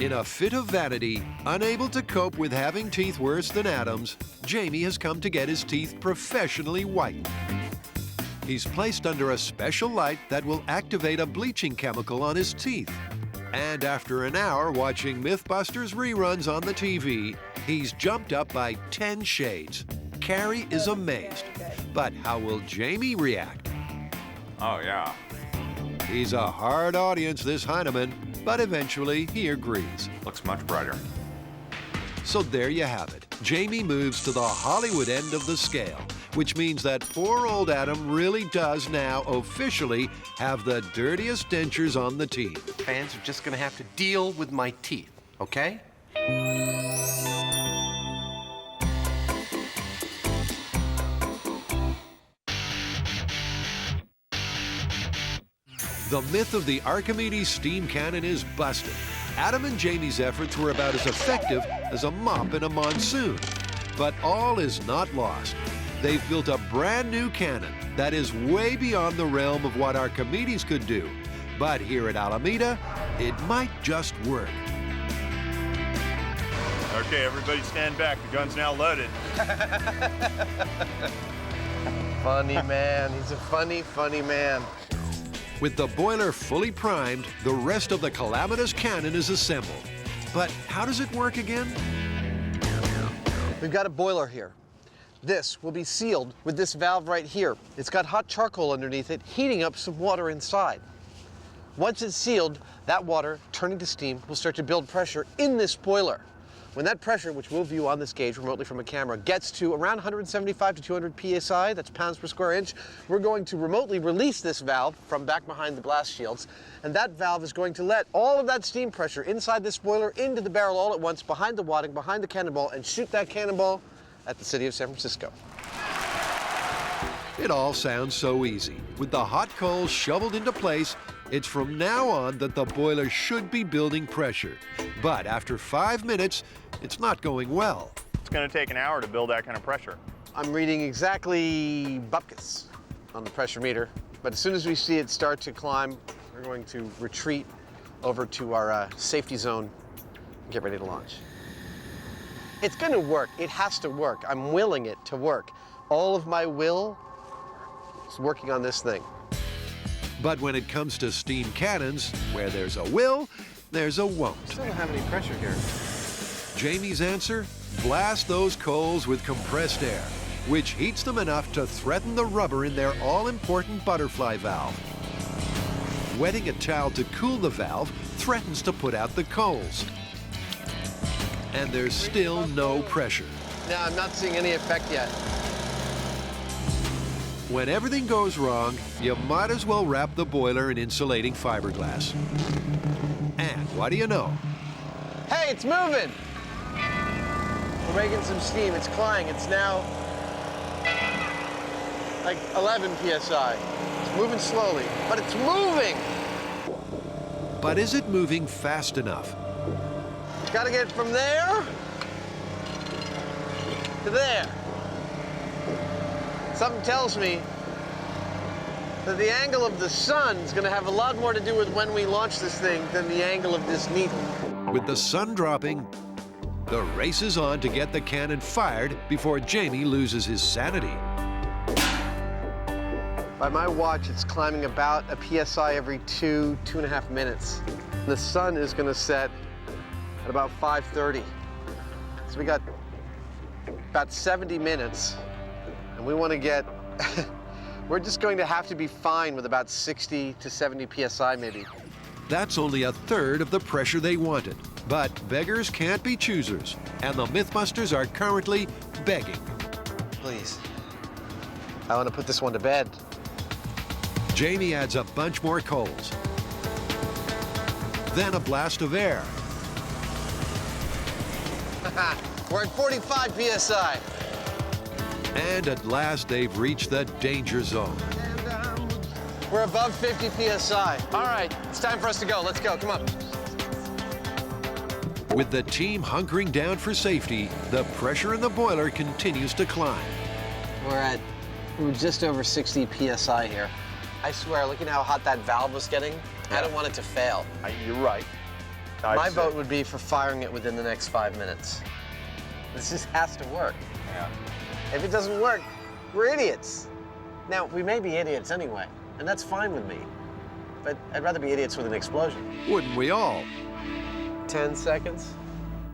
In a fit of vanity, unable to cope with having teeth worse than Adam's, Jamie has come to get his teeth professionally whitened. He's placed under a special light that will activate a bleaching chemical on his teeth. And after an hour watching MythBusters reruns on the TV, he's jumped up by 10 shades. Carrie is amazed. But how will Jamie react? Oh, yeah. He's a hard audience, this Heineman, but eventually he agrees. Looks much brighter. So there you have it. Jamie moves to the Hollywood end of the scale, which means that poor old Adam really does now officially have the dirtiest dentures on the team. Fans are just gonna have to deal with my teeth, okay? The myth of the Archimedes steam cannon is busted. Adam and Jamie's efforts were about as effective as a mop in a monsoon. But all is not lost. They've built a brand new cannon that is way beyond the realm of what Archimedes could do. But here at Alameda, it might just work. Okay, everybody stand back. The gun's now loaded. Funny man. He's a funny, funny man. With the boiler fully primed, the rest of the calamitous cannon is assembled. But how does it work again? We've got a boiler here. This will be sealed with this valve right here. It's got hot charcoal underneath it, heating up some water inside. Once it's sealed, that water, turning to steam, will start to build pressure in this boiler. When that pressure, which we'll view on this gauge remotely from a camera, gets to around 175 to 200 psi, that's pounds per square inch, we're going to remotely release this valve from back behind the blast shields, and that valve is going to let all of that steam pressure inside this boiler into the barrel all at once, behind the wadding, behind the cannonball, and shoot that cannonball at the city of San Francisco. It all sounds so easy. With the hot coals shoveled into place, it's from now on that the boiler should be building pressure. But after 5 minutes, it's not going well. It's going to take an hour to build that kind of pressure. I'm reading exactly bupkis on the pressure meter, but as soon as we see it start to climb, we're going to retreat over to our safety zone and get ready to launch. It's going to work. It has to work. I'm willing it to work. All of my will is working on this thing. But when it comes to steam cannons, where there's a will, there's a won't. Still don't have any pressure here. Jamie's answer? Blast those coals with compressed air, which heats them enough to threaten the rubber in their all-important butterfly valve. Wetting a towel to cool the valve threatens to put out the coals. And there's still no pressure. No, I'm not seeing any effect yet. When everything goes wrong, you might as well wrap the boiler in insulating fiberglass. And what do you know? Hey, it's moving! We're making some steam. It's climbing. It's now like 11 PSI. It's moving slowly, but it's moving. But is it moving fast enough? Gotta get from there to there. Something tells me that the angle of the sun is gonna have a lot more to do with when we launch this thing than the angle of this needle. With the sun dropping, the race is on to get the cannon fired before Jamie loses his sanity. By my watch, it's climbing about a PSI every 2.5 minutes. The sun is gonna set at about 5:30. So we got about 70 minutes, and we wanna get, we're just going to have to be fine with about 60 to 70 PSI maybe. That's only a third of the pressure they wanted. But beggars can't be choosers, and the MythBusters are currently begging. Please. I want to put this one to bed. Jamie adds a bunch more coals. Then a blast of air. We're at 45 PSI. And at last they've reached the danger zone. We're above 50 PSI. All right, it's time for us to go. Let's go, come on. With the team hunkering down for safety, the pressure in the boiler continues to climb. We're just over 60 PSI here. I swear, looking at how hot that valve was getting, I don't want it to fail. You're right. My vote would be for firing it within the next 5 minutes. This just has to work. Yeah. If it doesn't work, we're idiots. Now, we may be idiots anyway, and that's fine with me. But I'd rather be idiots with an explosion. Wouldn't we all? 10 seconds.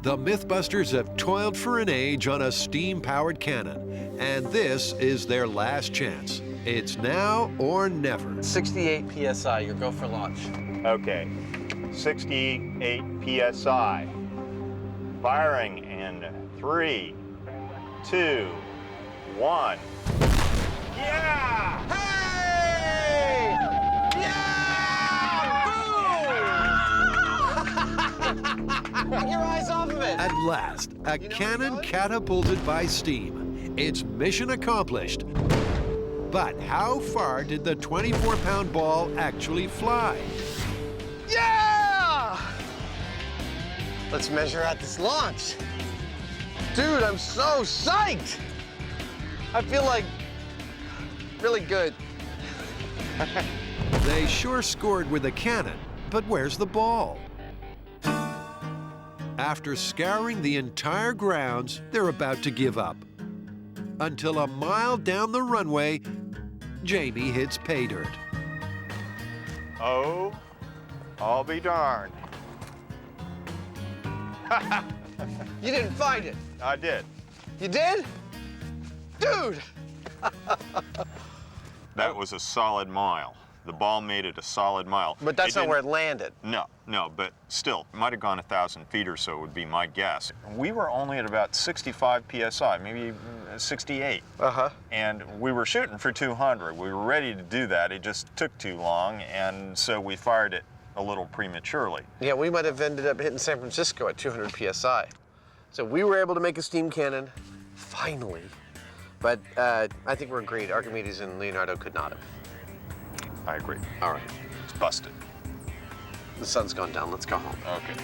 The MythBusters have toiled for an age on a steam-powered cannon, and this is their last chance. It's now or never. 68 PSI, your go for launch. Okay, 68 PSI. Firing in 3, 2, 1. Yeah! Hey! Yeah! Boom! Take your eyes off of it. At last, a cannon catapulted by steam. It's mission accomplished. But how far did the 24-pound ball actually fly? Yeah! Let's measure out this launch. Dude, I'm so psyched. I feel like really good. They sure scored with a cannon, but where's the ball? After scouring the entire grounds, they're about to give up. Until a mile down the runway, Jamie hits pay dirt. Oh, I'll be darned. You didn't find it. I did. You did? Dude! That was a solid mile. The ball made it a solid mile. But that's not where it landed. No, but still, it might have gone 1,000 feet or so would be my guess. We were only at about 65 PSI, maybe 68. Uh-huh. And we were shooting for 200. We were ready to do that. It just took too long, and so we fired it a little prematurely. Yeah, we might have ended up hitting San Francisco at 200 PSI. So we were able to make a steam cannon, finally. But I think we're agreed. Archimedes and Leonardo could not have. I agree. All right. It's busted. The sun's gone down. Let's go home. Okay.